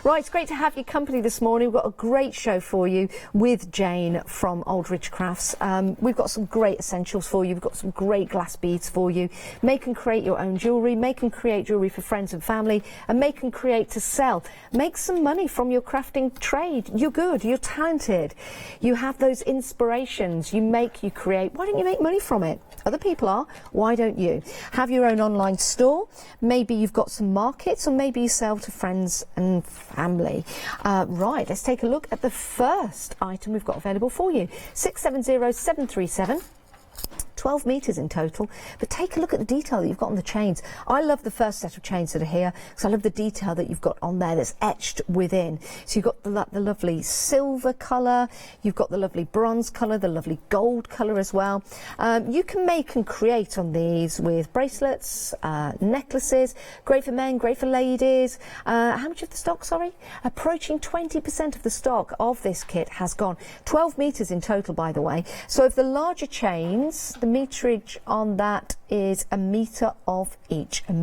Right, it's great to have your company this morning. We've got a great show for you with Jane from Aldridge Crafts. We've got some great essentials for you. We've got some great glass beads for you. Make and create your own jewellery. Make and create jewellery for friends and family. And make and create to sell. Make some money from your crafting trade. You're good. You're talented. You have those inspirations. You make, you create. Why don't you make money from it? Other people are. Why don't you? Have your own online store. Maybe you've got some markets, or maybe you sell to friends and family. Right, let's take a look at the first item we've got available for you. 670737. 12 metres in total, but take a look at the detail that you've got on the chains. I love the first set of chains that are here because I love the detail that you've got on there that's etched within. So you've got the lovely silver colour, you've got the lovely bronze colour, the lovely gold colour as well. You can make and create on these with bracelets, necklaces, great for men, great for ladies. How much of the stock, sorry? Approaching 20% of the stock of this kit has gone. 12 metres in total, by the way. So if the larger chains, the meterage on that is a metre of each of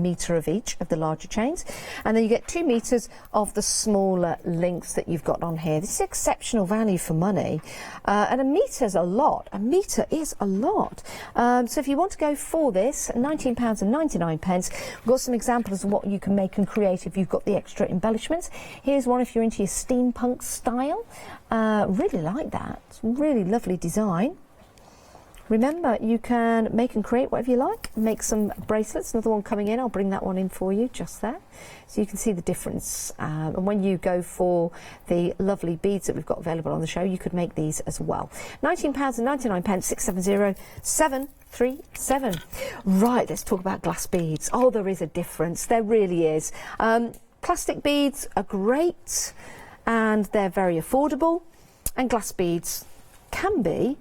the larger chains, and then you get 2 metres of the smaller links that you've got on here. This is exceptional value for money, and a metre is a lot. A metre is a lot. So if you want to go for this, £19.99. We've got some examples of what you can make and create if you've got the extra embellishments. Here's one if you're into your steampunk style. Really like that. Really lovely design. Remember, you can make and create whatever you like. Make some bracelets. Another one coming in. I'll bring that one in for you just there, so you can see the difference. And when you go for the lovely beads that we've got available on the show, you could make these as well. £19.99. 670737. Right, let's talk about glass beads. Oh, there is a difference. There really is. Plastic beads are great, and they're very affordable. And glass beads can be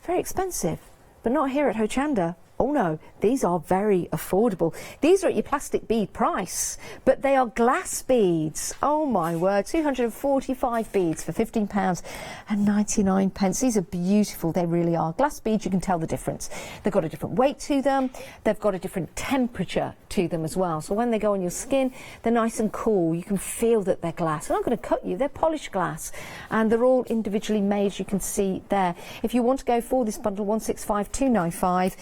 very expensive, but not here at Hochanda. Oh no, these are very affordable. These are at your plastic bead price, but they are glass beads. Oh my word, 245 beads for £15.99. These are beautiful, they really are. Glass beads, you can tell the difference. They've got a different weight to them, they've got a different temperature to them as well. So when they go on your skin, they're nice and cool. You can feel that they're glass. They're not going to cut you, they're polished glass. And they're all individually made, as you can see there. If you want to go for this bundle, 165295,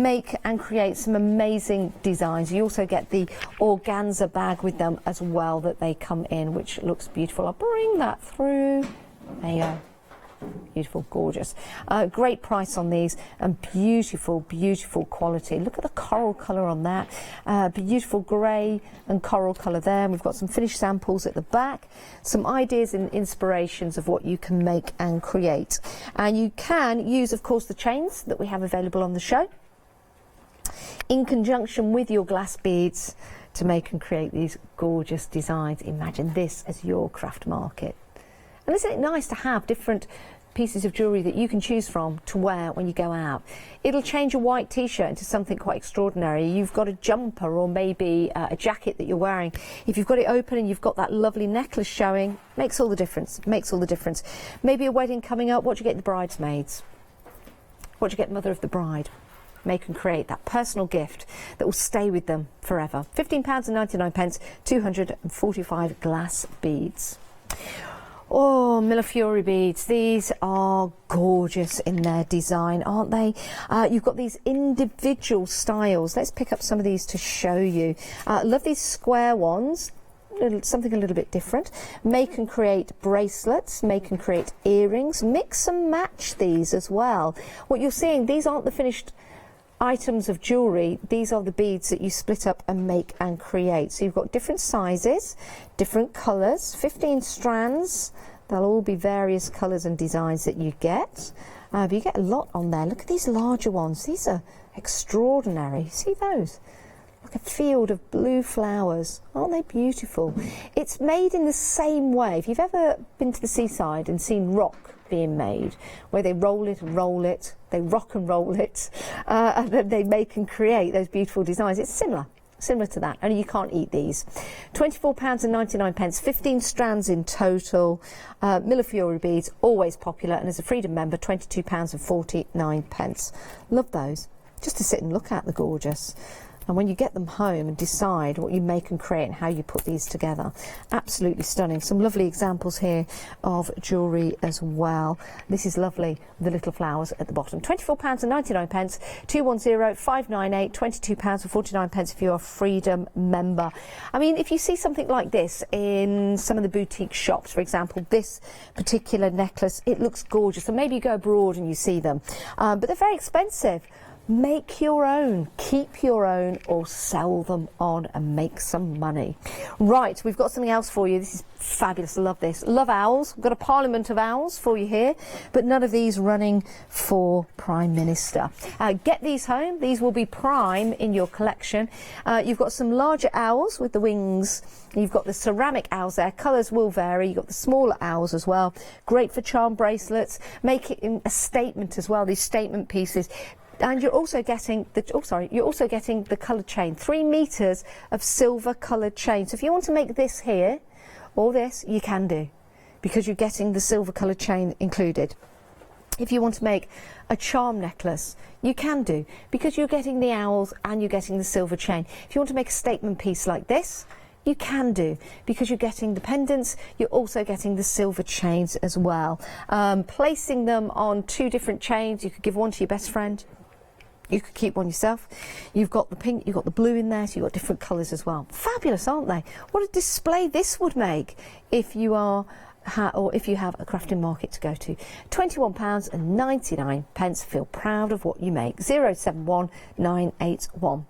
make and create some amazing designs. You also get the organza bag with them as well that they come in, which looks beautiful. I'll bring that through. There you go. Beautiful, gorgeous. Great price on these, and beautiful, beautiful quality. Look at the coral colour on that. Beautiful grey and coral colour there. And we've got some finished samples at the back, some ideas and inspirations of what you can make and create. And you can use, of course, the chains that we have available on the show in conjunction with your glass beads to make and create these gorgeous designs. Imagine this as your craft market. And isn't it nice to have different pieces of jewellery that you can choose from to wear when you go out? It'll change a white t-shirt into something quite extraordinary. You've got a jumper or maybe a jacket that you're wearing. If you've got it open and you've got that lovely necklace showing, makes all the difference. Makes all the difference. Maybe a wedding coming up, what do you get the bridesmaids? What do you get mother of the bride? Make and create that personal gift that will stay with them forever. £15.99, 245 glass beads. Oh, Millefiori beads. These are gorgeous in their design, aren't they? You've got these individual styles. Let's pick up some of these to show you. Love these square ones. Something a little bit different. Make and create bracelets, make and create earrings, mix and match these as well. What you're seeing, these aren't the finished items of jewellery, these are the beads that you split up and make and create. So you've got different sizes, different colours, 15 strands. They'll all be various colours and designs that you get. But you get a lot on there. Look at these larger ones. These are extraordinary. See those? Like a field of blue flowers. Aren't they beautiful? It's made in the same way. If you've ever been to the seaside and seen rock being made, where they roll it and roll it, they rock and roll it, and then they make and create those beautiful designs. It's similar to that, only you can't eat these. £24.99, 15 strands in total. Millefiori beads, always popular, and as a Freedom member, £22.49. Love those, just to sit and look at, the gorgeous. And when you get them home and decide what you make and create and how you put these together, absolutely stunning. Some lovely examples here of jewellery as well. This is lovely, the little flowers at the bottom. £24.99, 210 598, £22.49 if you're a Freedom member. I mean, if you see something like this in some of the boutique shops, for example, this particular necklace, it looks gorgeous. And maybe you go abroad and you see them, but they're very expensive. Make your own, keep your own, or sell them on and make some money. Right, we've got something else for you. This is fabulous. I love this. Love owls. We've got a parliament of owls for you here, but none of these running for Prime Minister. Get these home. These will be prime in your collection. You've got some larger owls with the wings. You've got the ceramic owls there. Colours will vary. You've got the smaller owls as well. Great for charm bracelets. Make it in a statement as well. These statement pieces. And you're also getting the coloured chain, 3 metres of silver coloured chain. So if you want to make this here or this, you can do, because you're getting the silver coloured chain included. If you want to make a charm necklace, you can do, because you're getting the owls and you're getting the silver chain. If you want to make a statement piece like this, you can do, because you're getting the pendants, you're also getting the silver chains as well. Placing them on 2 different chains, you could give one to your best friend. You could keep one yourself. You've got the pink, you've got the blue in there, so you've got different colours as well. Fabulous, aren't they? What a display this would make if you are, or if you have a crafting market to go to. £21.99. Feel proud of what you make. 071981.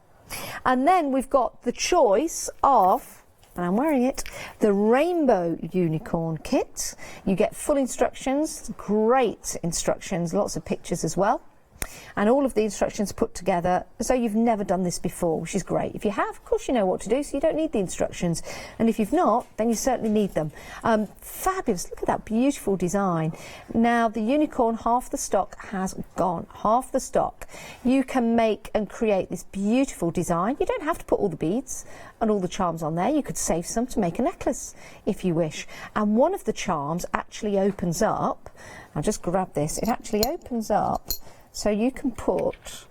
And then we've got the choice of, and I'm wearing it, the Rainbow Unicorn Kit. You get full instructions, great instructions, lots of pictures as well. And all of the instructions put together as though you've never done this before, which is great. If you have, of course you know what to do, so you don't need the instructions. And if you've not, then you certainly need them. Fabulous, look at that beautiful design. Now the unicorn, half the stock has gone, half the stock. You can make and create this beautiful design. You don't have to put all the beads and all the charms on there. You could save some to make a necklace if you wish. And one of the charms actually opens up. I'll just grab this. It actually opens up, so you can put,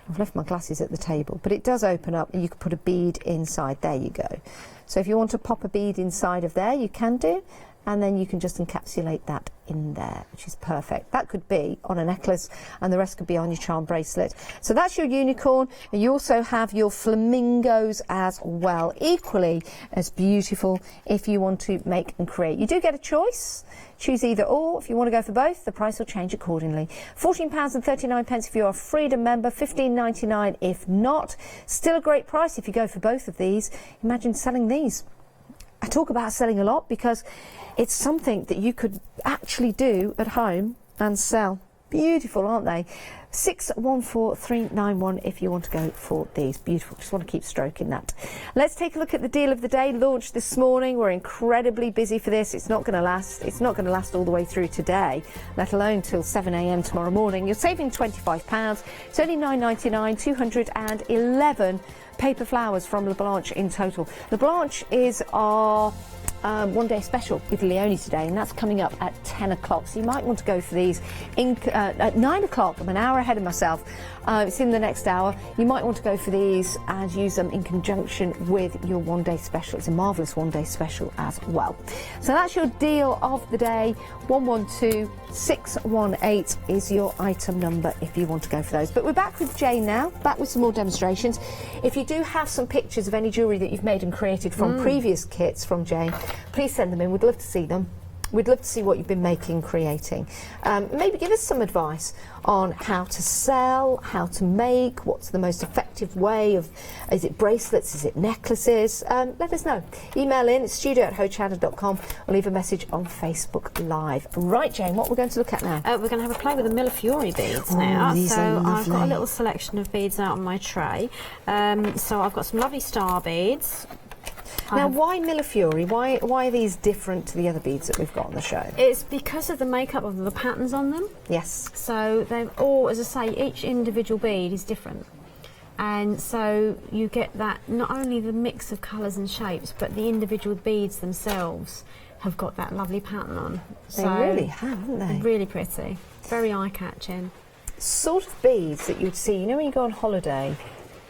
I've left my glasses at the table, but it does open up and you can put a bead inside. There you go. So if you want to pop a bead inside of there, you can do, and then you can just encapsulate that in there, which is perfect. That could be on a necklace and the rest could be on your charm bracelet. So that's your unicorn, and you also have your flamingos as well, equally as beautiful if you want to make and create. You do get a choice. Choose either or. If you want to go for both, the price will change accordingly. £14.39 if you're a Freedom member, $15.99 if not. Still a great price if you go for both of these. Imagine selling these. I talk about selling a lot because it's something that you could actually do at home and sell. Beautiful, aren't they? 614391 if you want to go for these. Beautiful. Just want to keep stroking that. Let's take a look at the deal of the day, launched this morning. We're incredibly busy for this. It's not going to last. It's not going to last all the way through today, let alone till 7 a.m. tomorrow morning. You're saving £25. It's only $9.99, 211 paper flowers from La Blanche in total. La Blanche is our one-day special with Leonie today, and that's coming up at 10 o'clock. So you might want to go for these at 9 o'clock. I'm an hour ahead of myself. It's in the next hour. You might want to go for these and use them in conjunction with your one-day special. It's a marvellous one-day special as well. So that's your deal of the day. 112618 is your item number if you want to go for those. But we're back with Jane now, back with some more demonstrations. If you do have some pictures of any jewellery that you've made and created from previous kits from Jane, please send them in. We'd love to see them. We'd love to see what you've been making, creating. Maybe give us some advice on how to sell, how to make, what's the most effective way of, is it bracelets, is it necklaces? Let us know. Email in, it's studio@hochanda.com, or leave a message on Facebook Live. Right, Jane, what we're going to look at now? We're going to have a play with the Millefiori beads now. So I've got a little selection of beads out on my tray. So I've got some lovely star beads. Now, why Millefiori? Why are these different to the other beads that we've got on the show? It's because of the makeup of the patterns on them. Yes. So they're all, as I say, each individual bead is different. And so you get that, not only the mix of colours and shapes, but the individual beads themselves have got that lovely pattern on. They really have, haven't they? Really pretty. Very eye-catching. Sort of beads that you'd see, you know, when you go on holiday,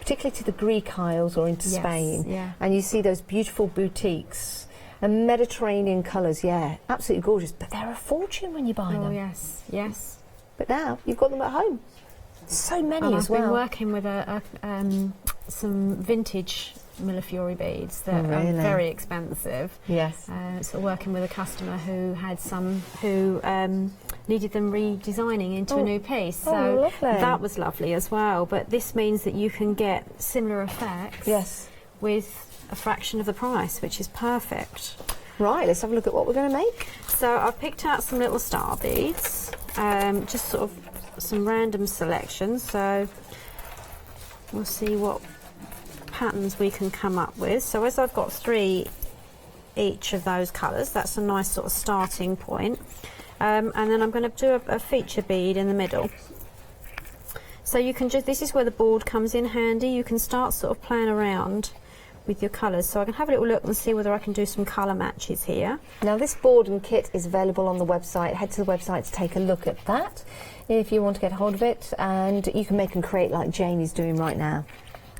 particularly to the Greek Isles or into Spain, and you see those beautiful boutiques and Mediterranean colours, absolutely gorgeous, but they're a fortune when you buy them. Oh, yes, yes. But now you've got them at home. So many as well. I've been working with some vintage Millefiori beads that are very expensive. Yes. So working with a customer who had some who needed them redesigning into a new piece. So that was lovely as well. But this means that you can get similar effects with a fraction of the price, which is perfect. Right, let's have a look at what we're going to make. So I've picked out some little star beads, just sort of some random selections. So we'll see what patterns we can come up with. So as I've got 3 each of those colours, that's a nice sort of starting point. And then I'm going to do a feature bead in the middle. So you can just, this is where the board comes in handy. You can start sort of playing around with your colours. So I can have a little look and see whether I can do some colour matches here. Now this board and kit is available on the website. Head to the website to take a look at that if you want to get hold of it, and you can make and create like Jane is doing right now.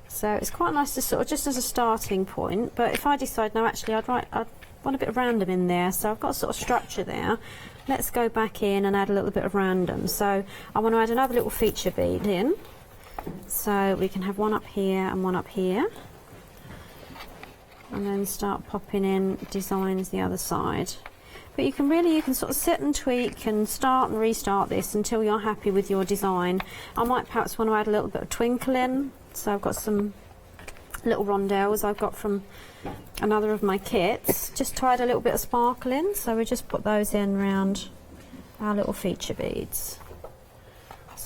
So it's quite nice to sort of, just as a starting point, but if I decide, no, actually I'd want a bit of random in there, so I've got a sort of structure there. Let's go back in and add a little bit of random. So I want to add another little feature bead in. So we can have one up here and one up here. And then start popping in designs the other side. But you can sort of sit and tweak and start and restart this until you're happy with your design. I might perhaps want to add a little bit of twinkle in. So I've got some little rondelles I've got from another of my kits, just to add a little bit of sparkle in. So we just put those in around our little feature beads.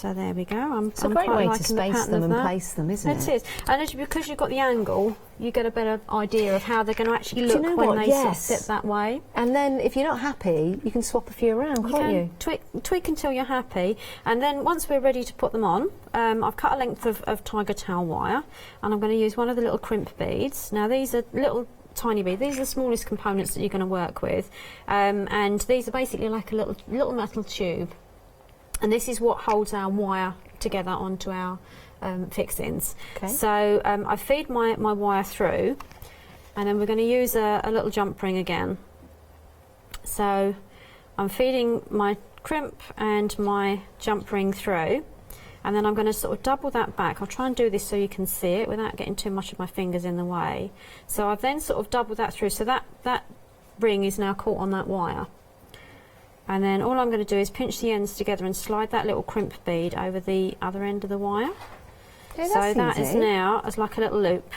So there we go. It's a great way to space them and place them, isn't it? It is. And because you've got the angle, you get a better idea of how they're going to actually look when they sort of sit that way. And then if you're not happy, you can swap a few around, can't you? Tweak until you're happy. And then once we're ready to put them on, I've cut a length of tiger tail wire, and I'm going to use one of the little crimp beads. Now these are little tiny beads. These are the smallest components that you're going to work with. And these are basically like a little metal tube. And this is what holds our wire together onto our fixings. Okay. So I feed my wire through, and then we're going to use a little jump ring again. So I'm feeding my crimp and my jump ring through, and then I'm going to sort of double that back. I'll try and do this so you can see it without getting too much of my fingers in the way. So I've then sort of doubled that through, so that ring is now caught on that wire. And then all I'm going to do is pinch the ends together and slide that little crimp bead over the other end of the wire. Yeah, so that is now as like a little loop.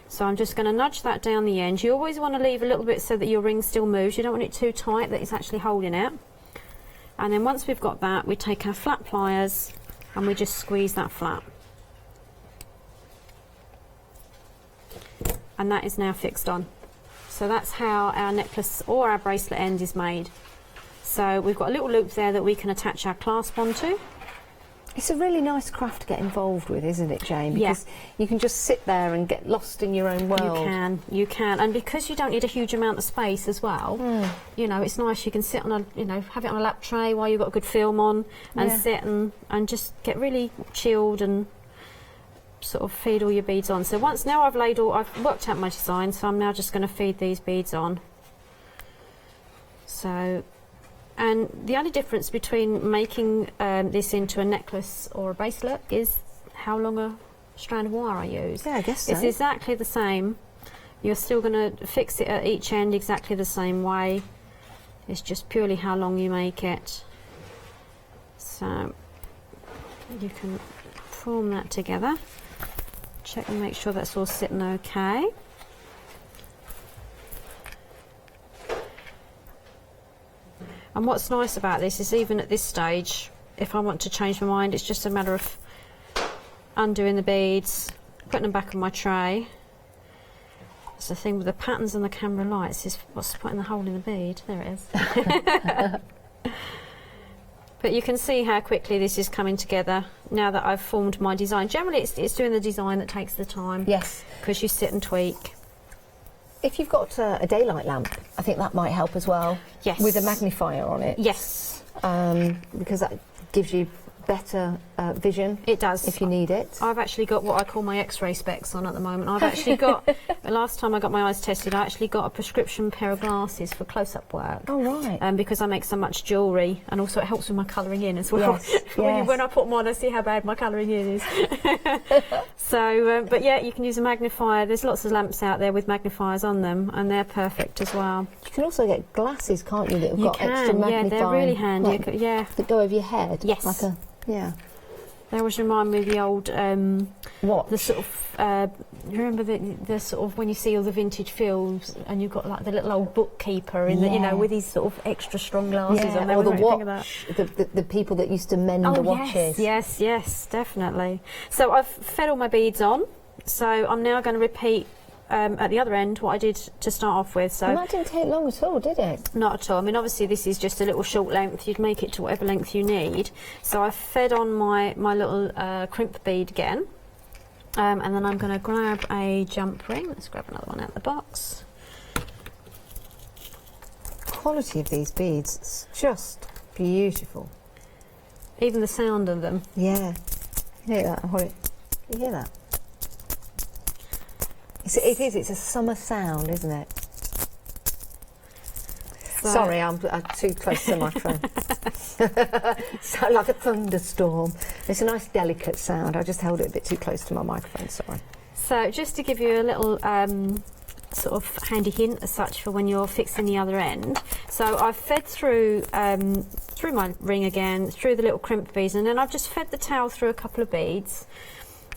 So I'm just going to nudge that down the end. You always want to leave a little bit so that your ring still moves. You don't want it too tight that it's actually holding it. And then once we've got that, we take our flat pliers and we just squeeze that flat. And that is now fixed on. So that's how our necklace or our bracelet end is made. So we've got a little loop there that we can attach our clasp onto. It's a really nice craft to get involved with, isn't it, Jane? Because you can just sit there and get lost in your own world. You can. And because you don't need a huge amount of space as well, you know, it's nice. You can sit on have it on a lap tray while you've got a good film on and sit and just get really chilled and sort of feed all your beads on. So now I've worked out my design, so I'm now just going to feed these beads on. So... And the only difference between making this into a necklace or a bracelet is how long a strand of wire I use. Yeah, I guess so. It's exactly the same. You're still going to fix it at each end exactly the same way. It's just purely how long you make it. So you can form that together. Check and make sure that's all sitting okay. And what's nice about this is even at this stage, if I want to change my mind, it's just a matter of undoing the beads, putting them back on my tray. That's the thing with the patterns and the camera lights, is what's putting the hole in the bead. There it is. But you can see how quickly this is coming together now that I've formed my design. Generally it's doing the design that takes the time. Yes. Because you sit and tweak. If you've got a daylight lamp, I think that might help as well. Yes. With a magnifier on it. Yes. Because that gives you better vision. It does. If you need it. I've actually got what I call my X-ray specs on at the moment. I've actually got, the last time I got my eyes tested, I actually got a prescription pair of glasses for close-up work. Oh, right. Because I make so much jewellery, and also it helps with my colouring in as well. Yes. When I put them on, I see how bad my colouring in is. So, but yeah, you can use a magnifier. There's lots of lamps out there with magnifiers on them, and they're perfect as well. You can also get glasses, can't you, that have got extra magnifying. Yeah, they're really handy. That go over your head. Yes. Like a, yeah. They always remind me of the old what? The sort of you remember the sort of when you see all the vintage films and you've got like the little old bookkeeper in the, with these sort of extra strong glasses on there. Or the watch, the people that used to mend the watches. Yes, definitely. So I've fed all my beads on. So I'm now going to repeat at the other end what I did to start off with. So and that didn't take long at all, did it? Not at all. I mean, obviously this is just a little short length. You'd make it to whatever length you need. So I fed on my little crimp bead again, and then I'm going to grab a jump ring. Let's grab another one out of the box. The quality of these beads is just beautiful. Even the sound of them. Yeah. You hear that, Holly? You hear that? It's a summer sound, isn't it? So sorry, I'm too close to the microphone. Sound like a thunderstorm. It's a nice, delicate sound. I just held it a bit too close to my microphone, sorry. So just to give you a little sort of handy hint as such for when you're fixing the other end. So I've fed through my ring again, through the little crimp beads, and then I've just fed the towel through a couple of beads.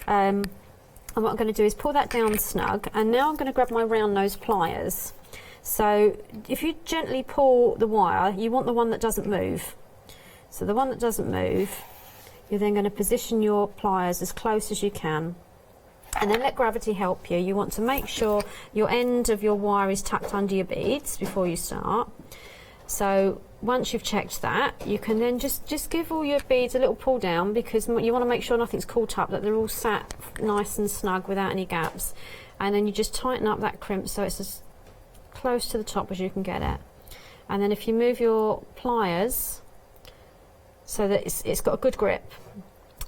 And what I'm going to do is pull that down snug, and now I'm going to grab my round nose pliers. So if you gently pull the wire, you want the one that doesn't move. So the one that doesn't move, You're then going to position your pliers as close as you can. And then let gravity help you. You want to make sure your end of your wire is tucked under your beads before you start. So once you've checked that, you can then just give all your beads a little pull down, because you want to make sure nothing's caught up, that they're all sat nice and snug without any gaps. And then you just tighten up that crimp so it's as close to the top as you can get it. And then if you move your pliers so that it's got a good grip,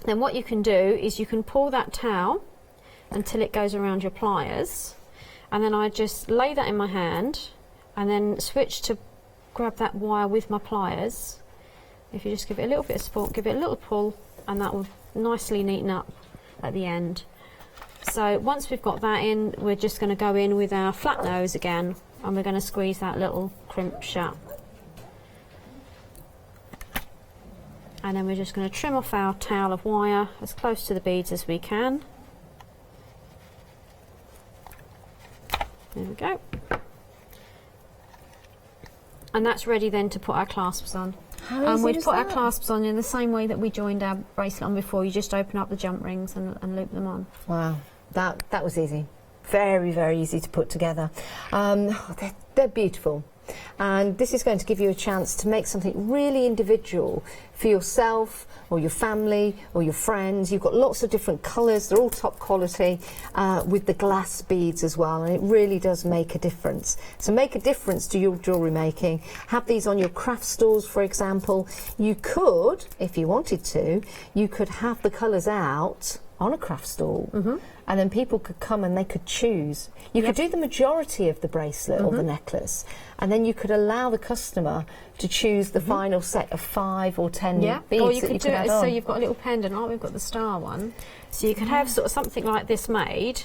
then what you can do is you can pull that towel until it goes around your pliers, and then I just lay that in my hand and then switch to grab that wire with my pliers. If you just give it a little bit of support, give it a little pull, and that will nicely neaten up at the end. So once we've got that in, we're just going to go in with our flat nose again, and we're going to squeeze that little crimp shut. And then we're just going to trim off our towel of wire as close to the beads as we can. There we go. And that's ready then to put our clasps on. How easy we'd is put our that? clasps on in the same way that we joined our bracelet on before. You just open up the jump rings and loop them on. Wow, that was easy. Very, very easy to put together. They're beautiful. And this is going to give you a chance to make something really individual for yourself or your family or your friends. You've got lots of different colours, they're all top quality, with the glass beads as well, and it really does make a difference. So make a difference to your jewellery making. Have these on your craft stores, for example. You could, if you wanted to, you could have the colours out on a craft stall, and then people could come and they could choose. You could do the majority of the bracelet or the necklace, and then you could allow the customer to choose the final set of 5 or 10 beads. Or you that could you do could it add so on. you've got a little pendant. We've got the star one, so you could have sort of something like this made,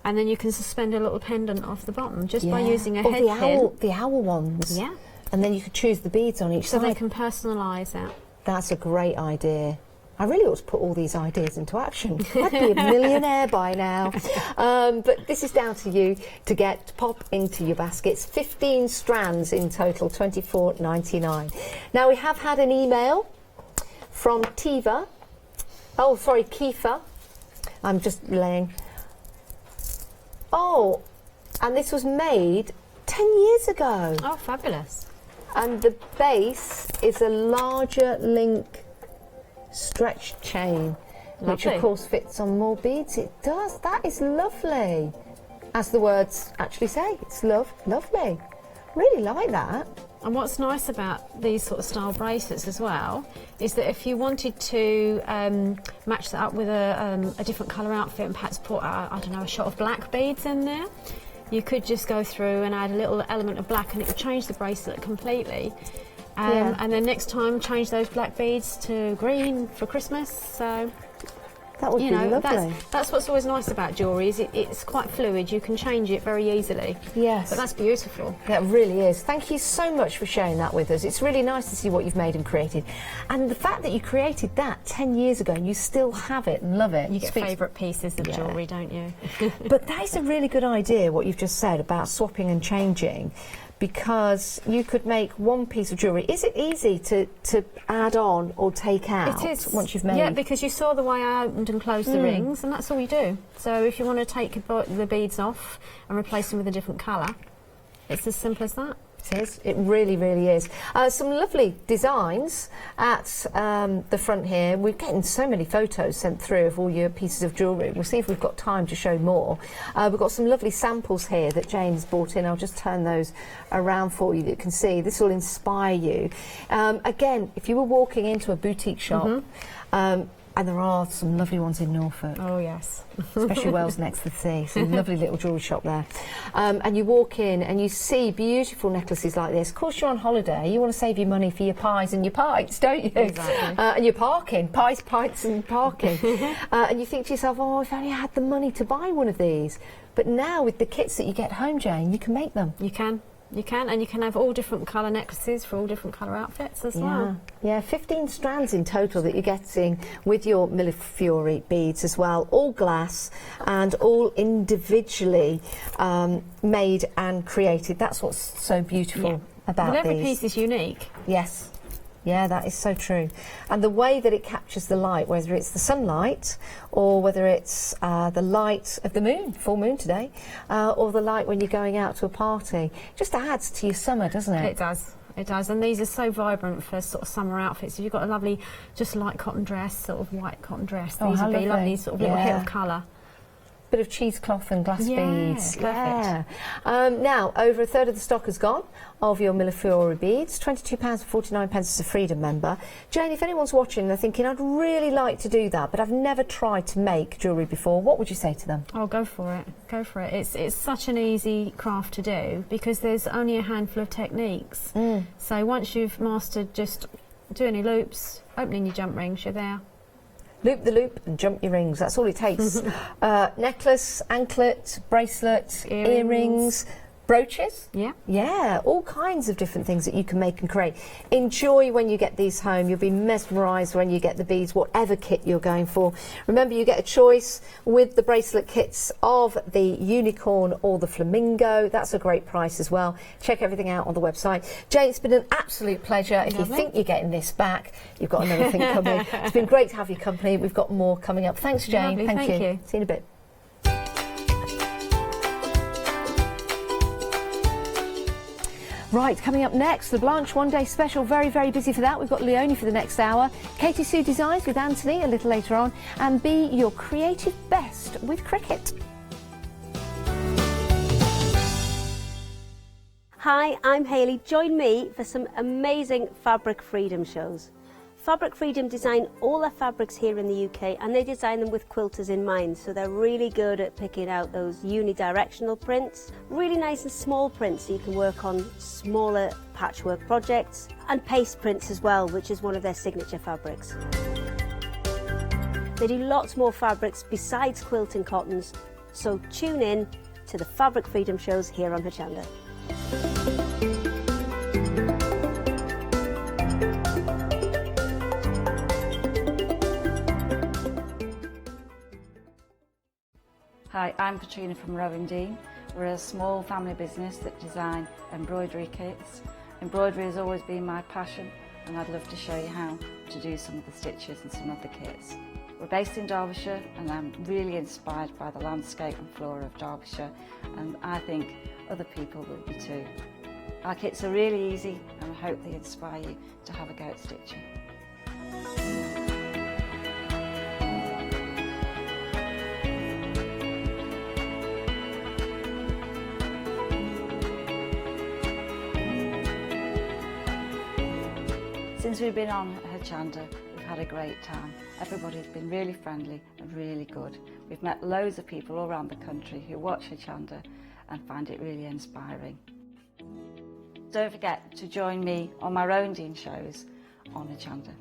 and then you can suspend a little pendant off the bottom just by using a or head pin. the owl ones. Yeah. And then you could choose the beads on each So side. they can personalise that. That's a great idea. I really ought to put all these ideas into action. I'd be a millionaire by now. But this is down to you to pop into your baskets. 15 strands in total, $24.99. Now we have had an email from Kiefer. I'm just laying. Oh, and this was made 10 years ago. Oh, fabulous. And the base is a larger link stretch chain, which of course fits on more beads. It does. That is lovely. As the words actually say, it's lovely. Really like that. And what's nice about these sort of style bracelets as well is that if you wanted to match that up with a different colour outfit and perhaps put, I don't know, a shot of black beads in there, you could just go through and add a little element of black and it would change the bracelet completely. And then next time change those black beads to green for Christmas. So that would be lovely. That's what's always nice about jewellery, is it's quite fluid. You can change it very easily. Yes. But that's beautiful. That really is. Thank you so much for sharing that with us. It's really nice to see what you've made and created. And the fact that you created that 10 years ago and you still have it and love it. You get favourite pieces of jewellery, don't you? But that is a really good idea, what you've just said about swapping and changing, because you could make one piece of jewellery. Is it easy to add on or take out once you've made? Yeah, because you saw the way I opened and closed the rings, and that's all you do. So if you want to take the beads off and replace them with a different colour, it's as simple as that. It is. It really, really is. Some lovely designs at the front here. We're getting so many photos sent through of all your pieces of jewellery. We'll see if we've got time to show more. We've got some lovely samples here that Jane's brought in. I'll just turn those around for you that you can see. This will inspire you. Again, if you were walking into a boutique shop, and there are some lovely ones in Norfolk. Oh, yes. Especially Wales next to the sea. Some lovely little jewellery shop there. And you walk in and you see beautiful necklaces like this. Of course, you're on holiday. You want to save your money for your pies and your pints, don't you? Exactly. And your parking. Pies, pints and parking. And you think to yourself, oh, if I only had the money to buy one of these. But now with the kits that you get home, Jane, you can make them. You can. You can, and you can have all different colour necklaces for all different colour outfits as well. Yeah, 15 strands in total that you're getting with your Millefiori beads as well, all glass and all individually made and created. That's what's so beautiful about every these. piece is unique. Yes. Yeah, that is so true. And the way that it captures the light, whether it's the sunlight or whether it's the light of the moon, full moon today, or the light when you're going out to a party, just adds to your summer, doesn't it? It does. It does, and these are so vibrant for sort of summer outfits. If you've got a lovely, just light cotton dress, sort of white cotton dress, these would be lovely sort of little hit of colour. Bit of cheesecloth and glass beads. Perfect. Now, over a third of the stock has gone of your Millefiori beads. £22.49 as a Freedom member. Jane, if anyone's watching, they're thinking, I'd really like to do that, but I've never tried to make jewellery before. What would you say to them? Oh, go for it. Go for it. It's such an easy craft to do because there's only a handful of techniques. So once you've mastered just doing your loops, opening your jump rings, you're there. Loop the loop and jump your rings. That's all it takes. Necklace, anklet, bracelet, earrings, brooches. Yeah, all kinds of different things that you can make and create. Enjoy when you get these home. You'll be mesmerised when you get the beads, whatever kit you're going for. Remember, you get a choice with the bracelet kits of the unicorn or the flamingo. That's a great price as well. Check everything out on the website. Jane, it's been an absolute pleasure. If you think you're getting this back, you've got another thing coming. It's been great to have your company. We've got more coming up. Thanks, Jane. Lovely, thank you. See you in a bit. Right, coming up next, the Blanche One Day Special. Very, very busy for that. We've got Leonie for the next hour. Katie Sue Designs with Anthony a little later on. And be your creative best with cricket. Hi, I'm Hayley. Join me for some amazing Fabric Freedom shows. Fabric Freedom design all their fabrics here in the UK, and they design them with quilters in mind, so they're really good at picking out those unidirectional prints, really nice and small prints so you can work on smaller patchwork projects, and paste prints as well, which is one of their signature fabrics. They do lots more fabrics besides quilting cottons, so tune in to the Fabric Freedom shows here on Hochanda. Hi, I'm Katrina from Rowan Dean. We're a small family business that design embroidery kits. Embroidery has always been my passion, and I'd love to show you how to do some of the stitches and some of the kits. We're based in Derbyshire, and I'm really inspired by the landscape and flora of Derbyshire, and I think other people will be too. Our kits are really easy, and I hope they inspire you to have a go at stitching. Since we've been on Hochanda, we've had a great time. Everybody's been really friendly and really good. We've met loads of people all around the country who watch Hochanda and find it really inspiring. Don't forget to join me on my Rowan Dean shows on Hochanda.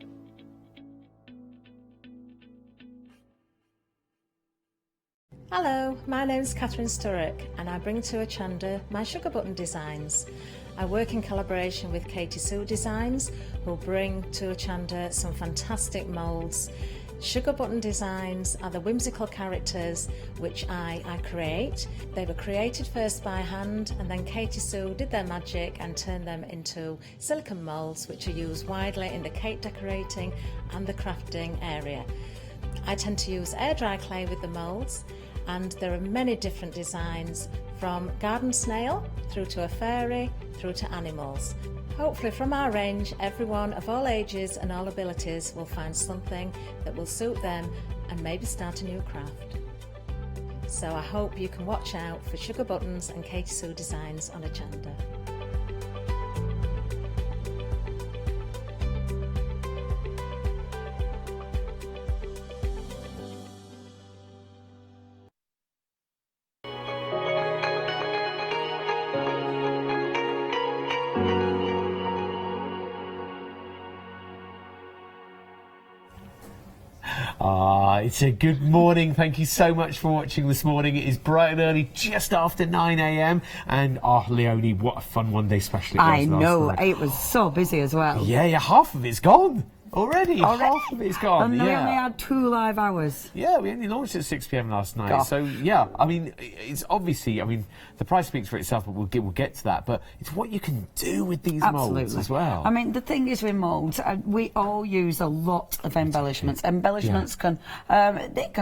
Hello, my name is Catherine Sturrock and I bring to Hochanda my sugar button designs. I work in collaboration with Katie Sue Designs, who bring to Hochanda some fantastic moulds. Sugar button designs are the whimsical characters which I create. They were created first by hand, and then Katie Sue did their magic and turned them into silicone moulds which are used widely in the cake decorating and the crafting area. I tend to use air dry clay with the moulds, and there are many different designs, from garden snail through to a fairy through to animals. Hopefully from our range, everyone of all ages and all abilities will find something that will suit them and maybe start a new craft. So I hope you can watch out for Sugar Buttons and Katie Sue Designs on Hochanda. It's a good morning. Thank you so much for watching this morning. It is bright and early, just after 9 a.m. And Leonie, what a fun one day special it was. I know, it was so busy as well. Yeah, half of it's gone. Already? Half of it's gone, And we only had 2 live hours. Yeah, we only launched at 6 p.m. last night. God. So, yeah, I mean, it's obviously, I mean, the price speaks for itself, but we'll get to that. But it's what you can do with these moulds as well. I mean, the thing is with moulds, we all use a lot of embellishments. Embellishments can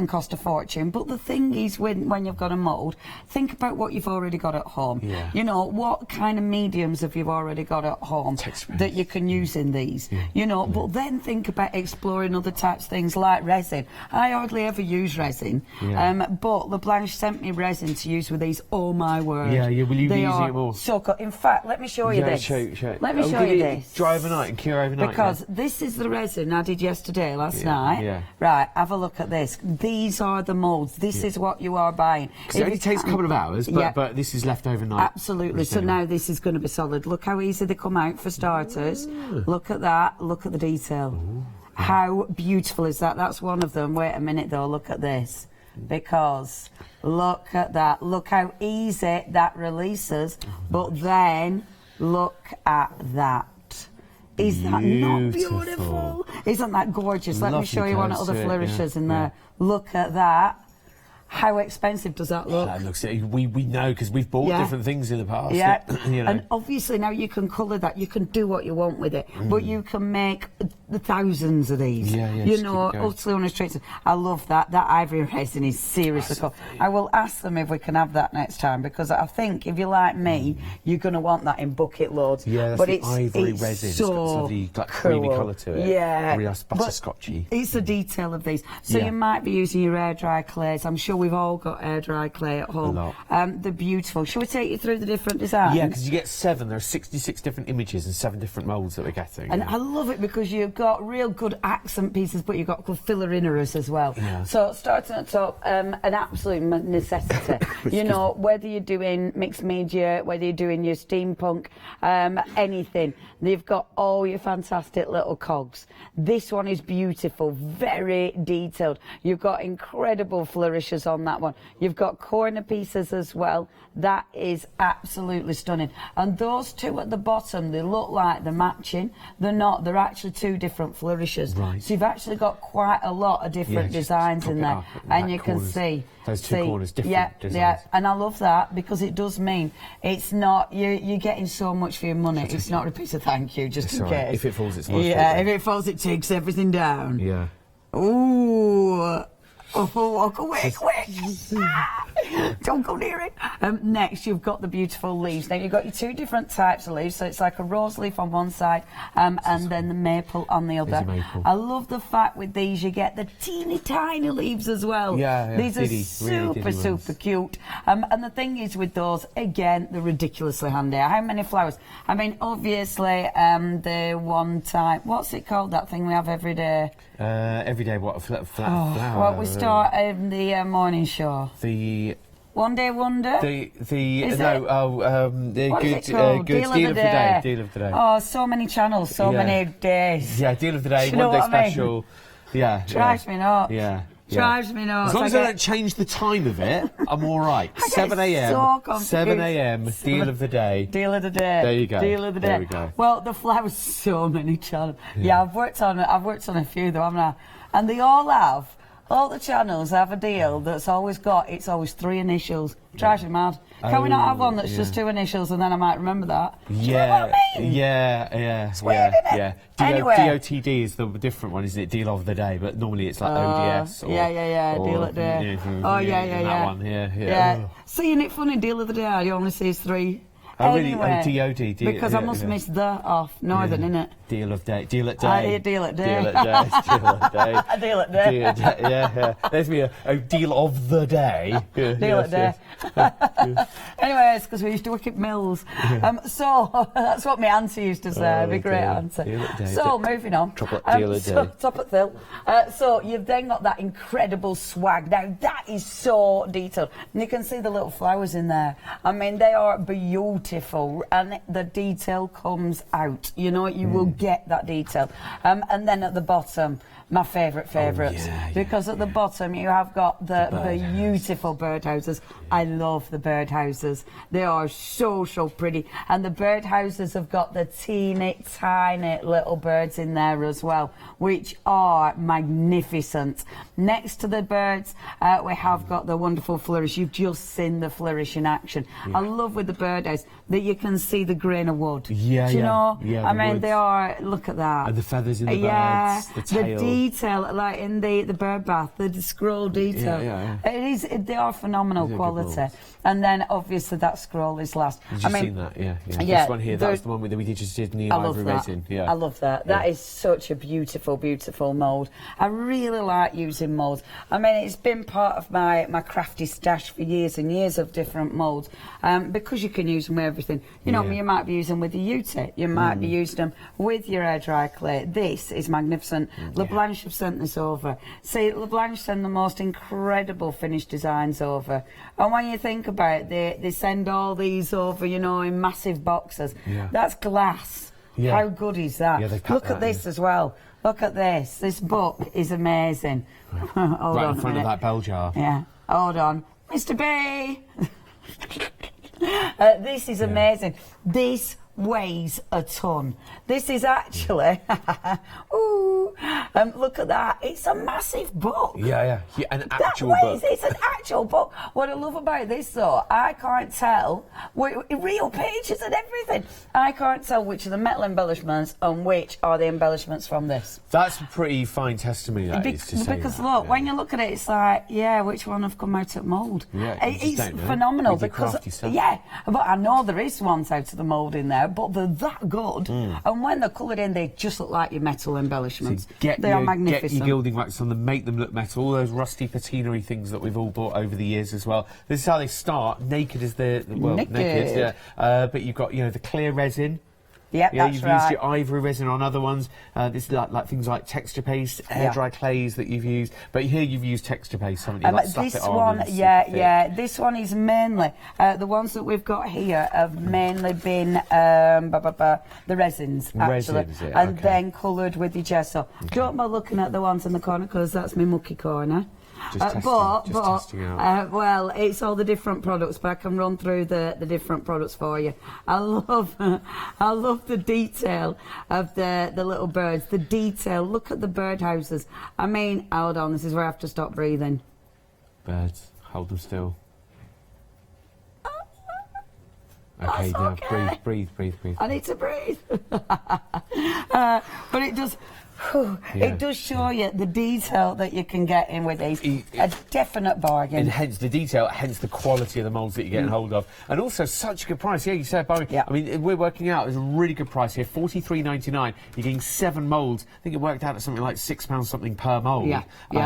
cost a fortune, but the thing is when you've got a mould, think about what you've already got at home. Yeah. You know, what kind of mediums have you already got at home that you can use in these? Yeah. You know, but then think about exploring other types of things like resin. I hardly ever use resin, but LeBlanche sent me resin to use with these. Oh my word! Yeah, will you be using it more? So cool. In fact, let me show you this. Show. Let me show you this. Dry overnight and cure overnight. Because this is the resin I did last night. Yeah. Right, have a look at this. These are the moulds. This is what you are buying. Because it only takes a couple of hours, but this is left overnight. Absolutely. So now this is going to be solid. Look how easy they come out for starters. Look at that. Look at the detail. Ooh. How beautiful is that? That's one of them. Wait a minute though, look at this. Because look at that. Look how easy that releases. But then look at that. Is that not beautiful? Isn't that gorgeous? Let me show you one of the flourishes in there. Look at that. How expensive does that look? That looks, we know because we've bought different things in the past. Yeah, you know. And obviously now you can colour that. You can do what you want with it, but you can make the thousands of these. You know, utterly unrestricted. I love that. That ivory resin is seriously cool. I will ask them if we can have that next time because I think if you're like me, you're going to want that in bucket loads. Yeah, that's but the ivory resin. So it's got lovely, like, cool. creamy colour to it. Yeah, really nice butterscotchy. It's the detail of these. So you might be using your air dry clays. I'm sure we've all got air dry clay at home. They're beautiful. Shall we take you through the different designs? Yeah, because you get 7. There are 66 different images and 7 different moulds that we're getting. And I love it because you've got real good accent pieces, but you've got good filler inners as well. Yeah. So starting at the top, an absolute necessity. You know, whether you're doing mixed media, whether you're doing your steampunk, anything, they've got all your fantastic little cogs. This one is beautiful, very detailed. You've got incredible flourishes on that one. You've got corner pieces as well. That is absolutely stunning. And those two at the bottom, they look like they're matching. They're not. They're actually 2 different flourishes. Right. So you've actually got quite a lot of different designs in there. And you can see. Those 2 corners, different designs. Yeah, and I love that because it does mean it's not, you're getting so much for your money. It's not a piece of thank you, just in case. If it falls, it's my fault. Yeah, if it falls, it takes everything down. Yeah. Ooh. Oh, walk away, quick! Don't go near it. Next, you've got the beautiful leaves. Now, you've got your 2 different types of leaves. So it's like a rose leaf on one side and then the maple on the other. I love the fact with these you get the teeny tiny leaves as well. Yeah, these are super cute. And the thing is with those, again, they're ridiculously handy. How many flowers? I mean, obviously, the one type, what's it called, that thing we have every day? Every day, what? Flower? Well, we start in the morning show. The One Day Wonder? the What is it called? Deal of the day. Deal of the day. Oh, so many channels, so many days. Yeah, Deal of the day, Do you know One Day what I mean? Special. Yeah. Drives me nuts. Yeah. Drives me nuts. As long as I don't change the time of it, I'm all right. 7 a.m. so confused. 7 a.m. Deal of the day. Deal of the day. There you go. Deal of the day. There we go. Well, the flowers, so many channels. Yeah, I've worked on a few though, haven't I? And they all have. All the channels have a deal that's always got, it's always 3 initials. Drives me mad. Can we not have one that's just 2 initials and then I might remember that? Do you know what I mean? Yeah. It's weird, isn't it? Yeah. Anyway. DOTD is the different one, isn't it? Deal of the day, but normally it's like ODS. Or, Deal of the day. That one, yeah. Seeing it funny, Deal of the day, I only see is 3. Oh, really? DOD. Because I must miss the off. Northern, innit? Deal of day. Deal at day. I hear deal at day. Deal at day. Deal at day. Deal at day. Yeah. There's me a deal of the day. Deal at day. Anyways, because we used to work at mills. So that's what my auntie used to say. It'd be a great answer. Deal at day. So moving on. Chocolate deal at day. Top at Phil. So you've then got that incredible swag. Now that is so detailed. And you can see the little flowers in there. I mean, they are beautiful. beautiful, and the detail comes out. You know, you will get that detail. And then at the bottom, my favourites, because at the bottom you have got the beautiful birdhouses. I love the birdhouses. They are so pretty, and the birdhouses have got the teeny tiny little birds in there as well, which are magnificent. Next to the birds, we have got the wonderful flourish. You've just seen the flourish in action. I love with the birdhouse that you can see the grain of wood. Yeah, Do you know? Yeah, I mean, they are. Look at that. And the feathers in the birds, the tail. The detail, like in the bird bath, the scroll detail. They are phenomenal quality. And then obviously that scroll is last. You've seen that, this one here, that's the one that we just did near ivory resin. I love that. That is such a beautiful mould. I really like using moulds. I mean, it's been part of my crafty stash for years and years of different moulds, because you can use them with everything. You know, you might be using them with your Ute, you might be using them with your air dry clay. This is magnificent. LeBlanche have sent this over. See, LeBlanche send the most incredible finished designs over, and when you think about it, they send all these over, you know, in massive boxes. That's glass. How good is that? Look at this as well. Look at this. This book is amazing. Hold on in front of that bell jar. Yeah. Hold on. Mr. B! This is amazing. This weighs a ton. This is actually, look at that. It's a massive book. Yeah, an actual book. It's an actual book. What I love about this, though, I can't tell, real pages and everything, I can't tell which are the metal embellishments and which are the embellishments from this. That's a pretty fine testimony, that is, to say because that, look, when you look at it, it's like, which one have come out of mould? It's phenomenal because, but I know there is ones out of the mould in there, but they're that good, and when they're coloured in, they just look like your metal embellishments. So they are magnificent. Get your gilding wax on them, make them look metal. All those rusty patinery things that we've all bought over the years as well. This is how they start. Naked is naked. But you've got, you know, the clear resin. Yep, that's you've right. used your ivory resin on other ones. This is like things like texture paste, air dry clays that you've used. But here you've used texture paste, haven't you? Like This one, this one is mainly the ones that we've got here have mainly been the resins, actually, and then coloured with your gesso. Don't bother looking at the ones in the corner because that's my mucky corner. Testing out. Well, it's all the different products, but I can run through the different products for you. I love the detail of the little birds. The detail. Look at the birdhouses. I mean, hold on. This is where I have to stop breathing. Birds, hold them still. Okay, now breathe. I need to breathe. But it does. It does show you the detail that you can get in with these. A definite bargain. And hence the detail, hence the quality of the moulds that you're getting hold of. And also such a good price. Yeah, you said, Barry. I mean, we're working out, it's a really good price here. $43.99. You're getting 7 moulds. I think it worked out at something like £6 something per mould.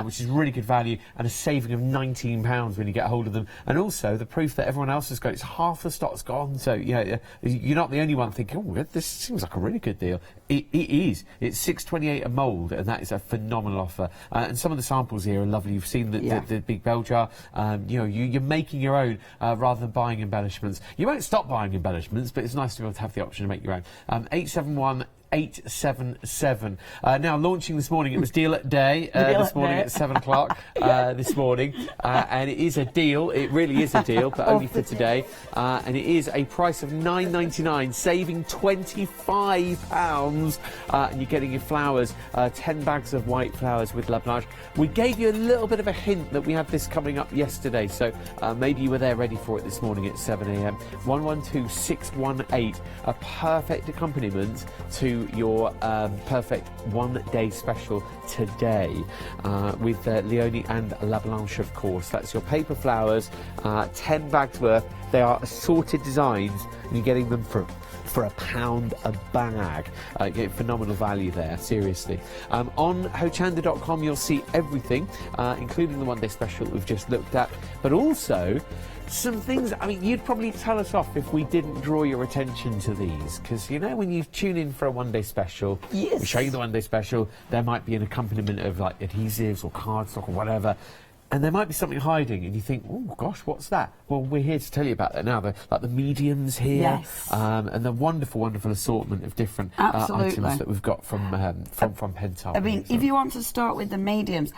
Which is really good value, and a saving of £19 when you get hold of them. And also the proof that everyone else has got, it's half the stock's gone. So, you're not the only one thinking, oh, this seems like a really good deal. It is. It's $6.28 a mould, and that is a phenomenal offer. And some of the samples here are lovely. You've seen the big bell jar. You're making your own rather than buying embellishments. You won't stop buying embellishments, but it's nice to be able to have the option to make your own. 877. Now launching this morning, it was deal at day this morning at 7 o'clock this morning, and it is a deal. It really is a deal, but only for today. And it is a price of £9.99, saving £25. And you're getting your flowers, 10 bags of white flowers with La Blanche. We gave you a little bit of a hint that we had this coming up yesterday, so maybe you were there ready for it this morning at 7 a.m. 112618, a perfect accompaniment to your perfect one-day special today with Leonie and La Blanche, of course. That's your paper flowers, 10 bags worth. They are assorted designs, and you're getting them for £1 a bag. Getting phenomenal value there, seriously. On Hochanda.com you'll see everything, including the one-day special that we've just looked at, but also some things. I mean, you'd probably tell us off if we didn't draw your attention to these, because when you tune in for a one-day special, we show you the one-day special, there might be an accompaniment of like adhesives or cardstock or whatever. and there might be something hiding, and you think, oh gosh, what's that? Well, we're here to tell you about that now. Like the mediums here, Yes. And the wonderful, wonderful assortment of different items that we've got from Pentar. I mean, if you want to start with the mediums,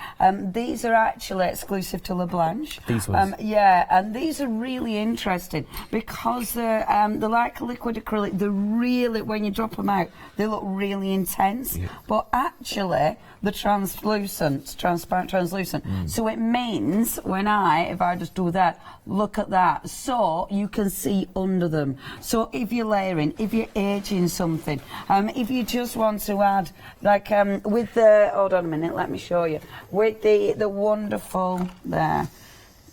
these are actually exclusive to Leblanche. These ones. Yeah, and these are really interesting because they're like a liquid acrylic. They're really, when you drop them out, they look really intense. Yeah. But actually, they're transparent, translucent. So it means if I just do that, look at that, so you can see under them. So if you're layering, if you're aging something, if you just want to add, like with the, hold on a minute, let me show you, with the wonderful there,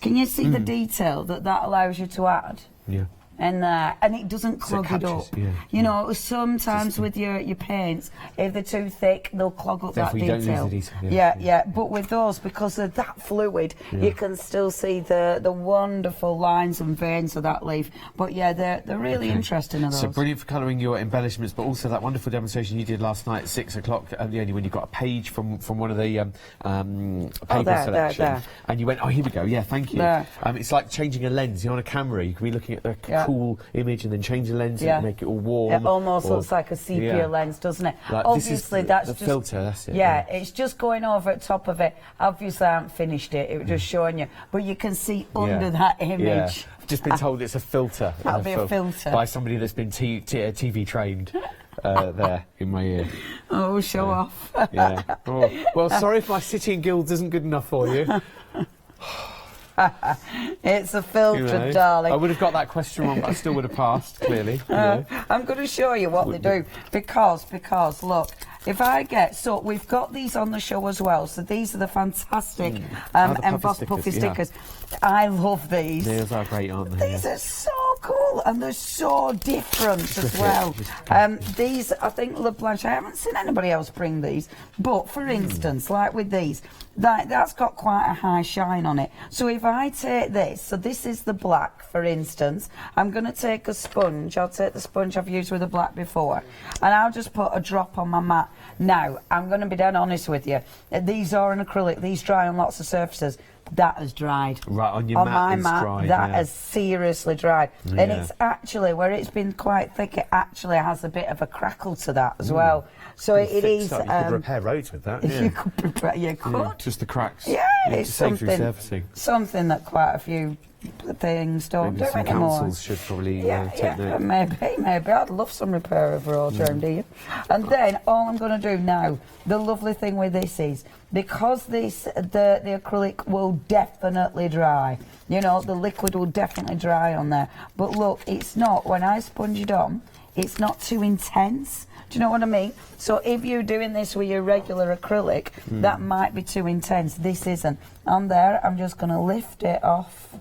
can you see the detail that allows you to add? Yeah. And it doesn't clog it up. Yeah. You know, sometimes with your paints, if they're too thick, they'll clog up that Therefore you detail. don't lose the detail. Yeah. But with those, because they're that fluid, you can still see the wonderful lines and veins of that leaf. But yeah, they're really interesting. Of those. So brilliant for colouring your embellishments, but also that wonderful demonstration you did last night at 6 o'clock, only when you got a page from one of the paper selection, and you went, oh, here we go. Yeah, thank you. It's like changing a lens. You're on a camera. You can be looking at the cool image and then change the lens and make it all warm. It almost looks like a sepia lens, doesn't it? Like, obviously, that's the just filter. That's it. Yeah, it's just going over at top of it. Obviously, I haven't finished it. It was just showing you, but you can see under that image. Yeah. I've just been told it's a filter. That'll be a filter by somebody that's been TV trained. There in my ear. Oh, show off. Yeah. Oh. Well, sorry if my sitting guild isn't good enough for you. It's a filter, darling. I would have got that question wrong, but I still would have passed, clearly. I'm going to show you what they do, because look, if I get, so we've got these on the show as well, so these are the fantastic embossed puffy stickers. I love these. These are great, aren't they? These are so cool, and they're so different as well. These, I think, Leblanche, I haven't seen anybody else bring these, but for instance, like with these, that's got quite a high shine on it. So if I take this, so this is the black, for instance, I'm going to take a sponge. I'll take the sponge I've used with the black before, and I'll just put a drop on my mat. Now, I'm going to be dead honest with you. These are an acrylic. These dry on lots of surfaces. That has dried. Right, on your my mat, dried, that has seriously dried. And it's actually, where it's been quite thick, it actually has a bit of a crackle to that as well. So it is... You could repair roads with that, You could. Just the cracks. Yeah, it's something that quite a few things don't do some anymore. Councils should probably take note. Maybe. I'd love some repair overalls around here. And then all I'm going to do now, the lovely thing with this is, because the acrylic will definitely dry. You know, the liquid will definitely dry on there. But look, it's not, when I sponge it on, it's not too intense. Do you know what I mean? So if you're doing this with your regular acrylic, that might be too intense. This isn't. On there, I'm just going to lift it off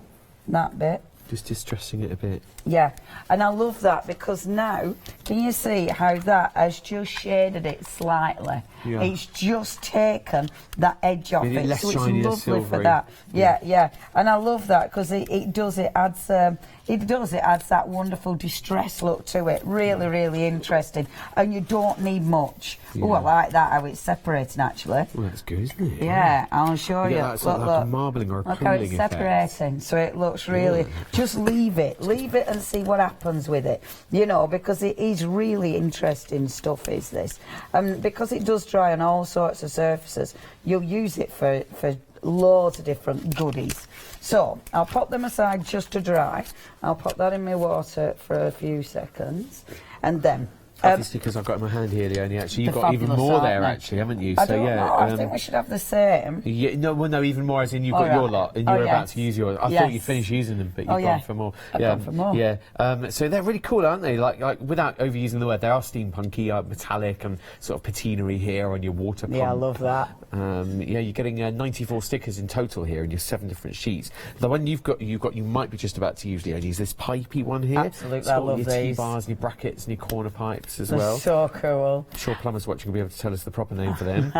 that bit. Just distressing it a bit. Yeah, and I love that, because now, can you see how that has just shaded it slightly? Yeah. It's just taken that edge off it, so it's lovely for that. Yeah. And I love that, because it adds that wonderful distress look to it. Really, really interesting. And you don't need much. Yeah. Oh, I like that, how it's separating, actually. Well, that's good, isn't it? Yeah, I'll show you. That sort of like a marbling or a look how it's separating, so it looks really... Just leave it and see what happens with it, you know, because it is really interesting stuff, is this. Because it does dry on all sorts of surfaces, you'll use it for loads of different goodies. So I'll pop them aside just to dry. I'll pop that in my water for a few seconds, and then obviously, because I've got in my hand here, Leonie, actually, you've got even more there, actually, haven't you? I don't know. I think we should have the same. Yeah, no, even more, as in you've got your lot, and you're about to use yours. I thought you'd finished using them, but you've gone for more. I've gone for more. Yeah. So they're really cool, aren't they? Like without overusing the word, they are steampunky, metallic, and sort of patina'y here on your water pump. Yeah, I love that. Yeah, you're getting 94 stickers in total here, in your 7 different sheets. The one you might be just about to use, Leonie, is this pipey one here. Absolutely, I love your these. T-bars and your brackets and your corner pipes. stamps as They're well. so cool. I'm sure plumbers watching will be able to tell us the proper name for them.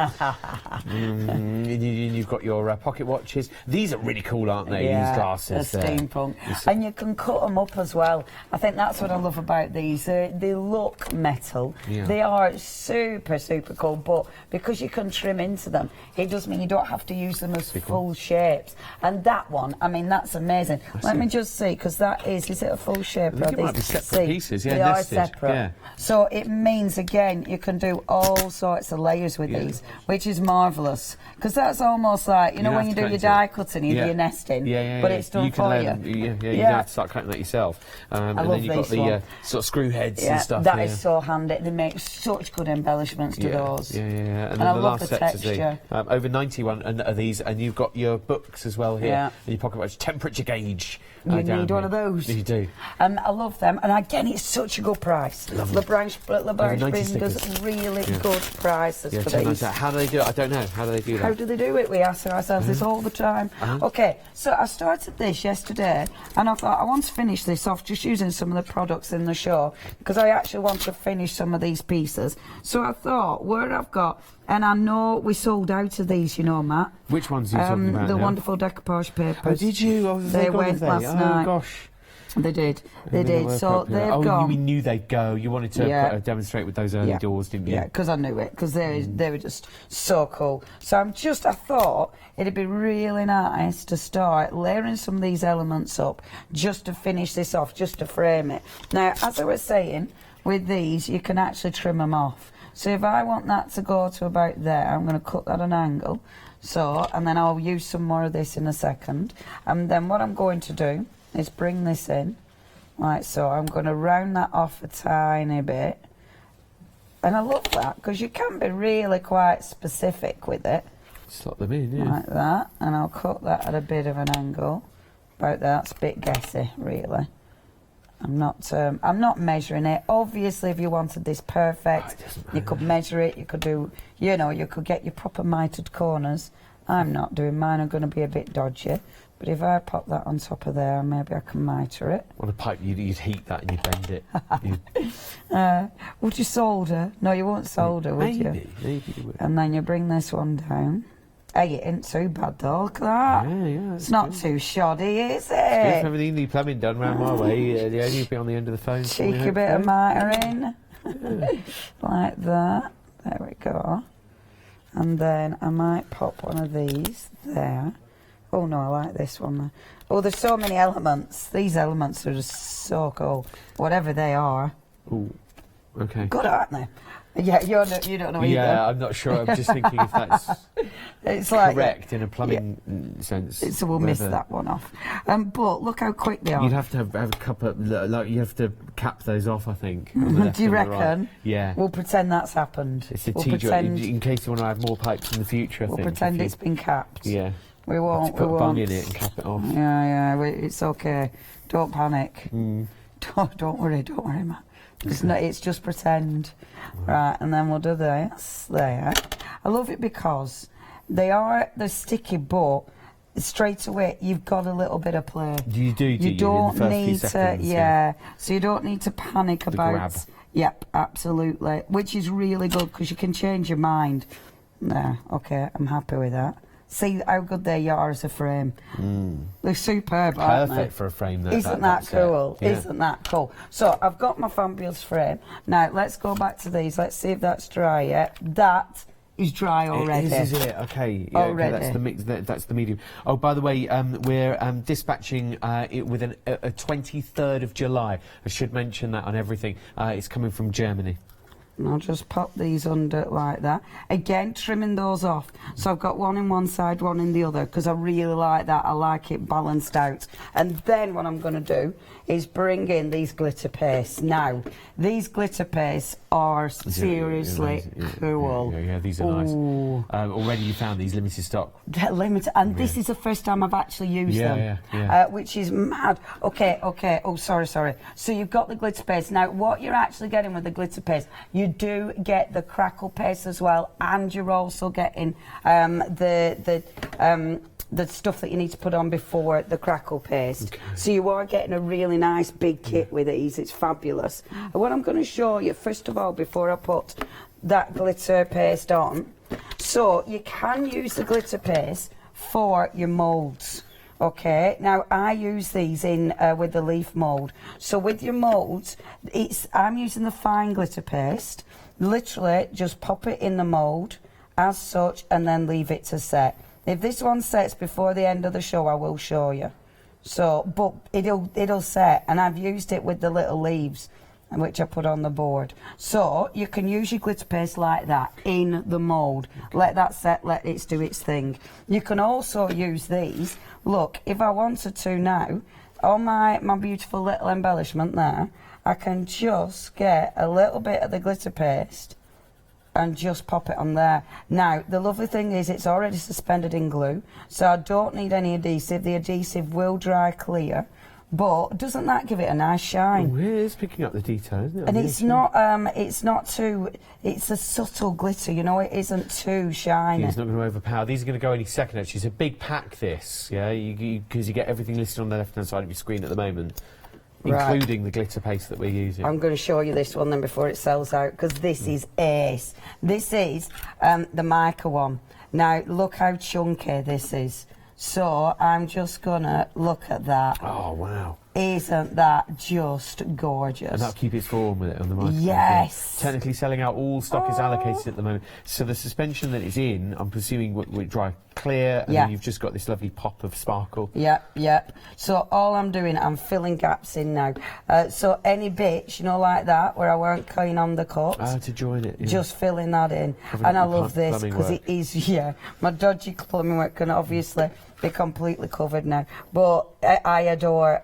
You've got your pocket watches. These are really cool, aren't they? Yeah, These glasses. they're steampunk. And you can cut them up as well. I think that's what I love about these. They look metal. Yeah. They are super, super cool, but because you can trim into them, it does mean you don't have to use them as full shapes. And that one, I mean, that's amazing. Let me just see, because that is it a full shape? I think it might be separate pieces, yeah, they nested. are separate. Yeah. So it means, again, you can do all sorts of layers with these, which is marvellous. Because that's almost like, you know, when you do your die cutting, you do your nesting, but it's done for you. You don't have to start cutting that yourself. And then you've got the sort of screw heads and stuff. That is so handy. They make such good embellishments to those. Yeah. And I then the love last the set is texture. over 91 of these, and you've got your books as well here. Yeah. And your pocket watch, temperature gauge. You need one of those. You do. I love them, and again, it's such a good price. LaBranche Bin does really good prices for these. How do they do it? I don't know. How do they do that? How do they do it? We ask ourselves this all the time. Okay, so I started this yesterday, and I thought I want to finish this off just using some of the products in the show, because I actually want to finish some of these pieces. So I thought, where I've got, and I know we sold out of these, you know, Matt. Which ones are you talking about the now? wonderful decoupage papers. Oh, did you? They went last night. Oh, gosh. They did. They did. So they've gone. Oh, you knew they'd go. You wanted to demonstrate with those early doors, didn't you? Yeah, because I knew it. Because they were just so cool. So I thought it'd be really nice to start layering some of these elements up just to finish this off, just to frame it. Now, as I was saying, with these, you can actually trim them off. So if I want that to go to about there, I'm going to cut that at an angle. So, and then I'll use some more of this in a second. And then what I'm going to do is bring this in, like so. I'm going to round that off a tiny bit. And I love that, because you can be really quite specific with it. Slot them in, yeah. Like that. And I'll cut that at a bit of an angle. About that. It's a bit guessy, really. I'm not measuring it. Obviously, if you wanted this perfect, you could measure it. You could do, you know, you could get your proper mitered corners. I'm not doing mine. Are going to be a bit dodgy. But if I pop that on top of there, maybe I can mitre it. On a pipe, you'd heat that and you'd bend it. Would you solder? No, you won't solder, would you? Maybe you would. And then you bring this one down. Hey, it ain't too bad though, look at that. Yeah, it's not too shoddy, is it? If everything need plumbing done round my way, you'd be on the end of the phone. Cheeky bit of mitering. Like that. There we go. And then I might pop one of these there. Oh no, I like this one there. Oh, there's so many elements. These elements are just so cool. Whatever they are. Ooh, okay. Good, aren't they? Yeah, you don't know either. Yeah, I'm not sure. I'm just thinking if that's it's like correct in a plumbing sense. So we'll miss that one off. But look how quick they are. You'd have to have a cup of, like, you have to cap those off, I think. Do you reckon? Right. Yeah. We'll pretend that's happened. It's a in case you want to have more pipes in the future, we'll pretend it's been capped. Yeah. We won't. Put a bung in it and cap it off. Yeah, it's okay. Don't panic. Don't worry, Matt. It's just pretend. Right, and then we'll do this there. I love it because they're sticky, but straight away you've got a little bit of play. You do. You don't in the first need few seconds, to. So you don't need to panic about. Grab. Yep, absolutely. Which is really good because you can change your mind. There. Okay, I'm happy with that. See how good they are as a frame. They're superb, aren't they? Perfect for a frame. Isn't that cool? Yeah. Isn't that cool? So I've got my fabulous frame. Now let's go back to these. Let's see if that's dry yet. That is dry already. It is it? Okay. Yeah, already. Okay, that's the mix. That's the medium. Oh, by the way, we're dispatching it with a 23rd of July. I should mention that on everything. It's coming from Germany. And I'll just pop these under like that. Again, trimming those off. So I've got one in one side, one in the other, because I really like that. I like it balanced out. And then what I'm going to do is bring in these glitter pastes. Now, these glitter pastes are seriously cool. Yeah, these are nice. Already you found these limited stock. Limited, and this is the first time I've actually used them, which is mad. Okay. Oh, sorry. So you've got the glitter paste. Now, what you're actually getting with the glitter paste, you do get the crackle paste as well, and you're also getting the stuff that you need to put on before the crackle paste. So you are getting a really nice big kit with these. It's fabulous. And what I'm going to show you, first of all, before I put that glitter paste on, so you can use the glitter paste for your moulds. Okay, now I use these in with the leaf mould. So with your moulds, I'm using the fine glitter paste. Literally, just pop it in the mould as such, and then leave it to set. If this one sets before the end of the show, I will show you. So, but it'll set, and I've used it with the little leaves, which I put on the board. So you can use your glitter paste like that in the mould. Let that set, let it do its thing. You can also use these. Look, if I wanted to now, on my beautiful little embellishment there, I can just get a little bit of the glitter paste and just pop it on there. Now, the lovely thing is it's already suspended in glue, so I don't need any adhesive. The adhesive will dry clear. But doesn't that give it a nice shine? Oh, it is picking up the detail, isn't it? And it's not too, it's a subtle glitter, you know, it isn't too shiny. It's not going to overpower. These are going to go any second, actually. It's a big pack, this, yeah, because you get everything listed on the left-hand side of your screen at the moment, including the glitter paste that we're using. I'm going to show you this one then before it sells out, because this is ace. This is the mica one. Now, look how chunky this is. So I'm just gonna look at that. Oh wow! Isn't that just gorgeous? And that'll keep its form with it on the microphone. Yes. Technically selling out. All stock is allocated at the moment. So the suspension that it's in, I'm presuming, will dry clear, and then you've just got this lovely pop of sparkle. Yep. So all I'm doing, I'm filling gaps in now. So any bits, you know, like that, where I weren't cutting on the cuts. To join it. Yeah. Just filling that in. And I love this because it is, my dodgy plumbing work can obviously be completely covered now, but I adore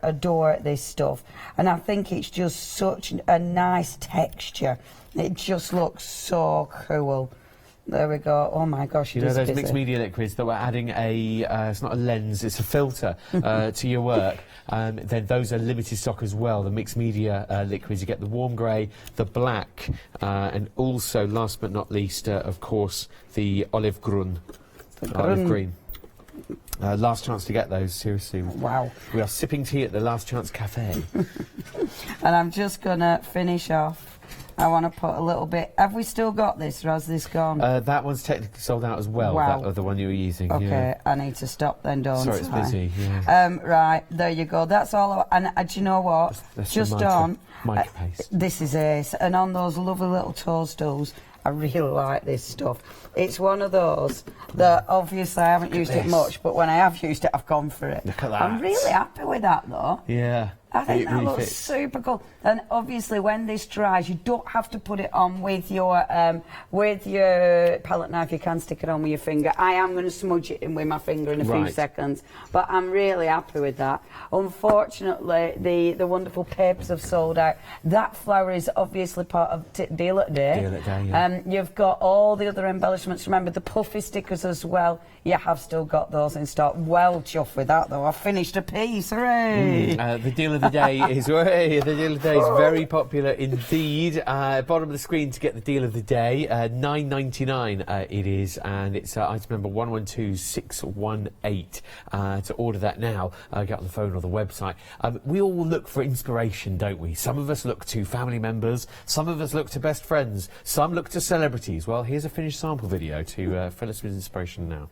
this stuff, and I think it's just such a nice texture. It just looks so cool. There we go. Oh my gosh, you know those mixed media liquids that we're adding it's not a lens, it's a filter to your work. Then those are limited stock as well. The mixed media liquids, you get the warm grey, the black, and also, last but not least, of course, the olive green. Olive green. Last chance to get those, seriously. Wow. We are sipping tea at the Last Chance Cafe. And I'm just going to finish off. I want to put a little bit... Have we still got this, or has this gone? That one's technically sold out as well, that other one you were using. Okay, I need to stop then, don't I? Sorry, it's busy. Yeah. Right, there you go. That's all. And do you know what? That's just on... mica paste. This is ace. And on those lovely little toadstools, I really like this stuff. It's one of those that obviously I haven't used it much, but when I have used it, I've gone for it. Look at that. I'm really happy with that, though. Yeah. I think that really looks super cool. And obviously, when this dries, you don't have to put it on with your palette knife. You can stick it on with your finger. I am going to smudge it in with my finger in a few seconds, but I'm really happy with that. Unfortunately, the wonderful papers have sold out. That flower is obviously part of Deal at Day. Deal at Day, yeah. You've got all the other embellishments. Remember the puffy stickers as well. You have still got those in stock. Well chuffed with that, though. I finished a piece. Hooray! The Deal of the Day is very popular indeed. Bottom of the screen to get the Deal of the Day. $9.99 it is, and it's item number 112618. To order that now, get on the phone or the website. We all look for inspiration, don't we? Some of us look to family members, some of us look to best friends, some look to celebrities. Well, here's a finished sample video to fill us with inspiration now.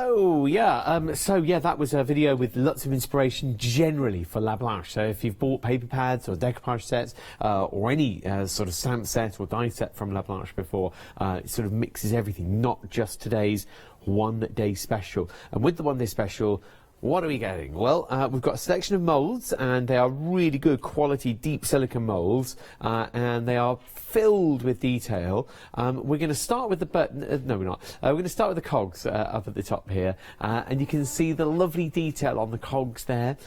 Hello, yeah. So yeah, that was a video with lots of inspiration generally for La Blanche. So if you've bought paper pads or decoupage sets or any sort of stamp set or die set from La Blanche before, it sort of mixes everything, not just today's one-day special. And with the one-day special, what are we getting? Well, we've got a selection of moulds, and they are really good quality deep silicone moulds, and they are filled with detail. We're going to start with the no, we're not. We're going to start with the cogs up at the top here, and you can see the lovely detail on the cogs there.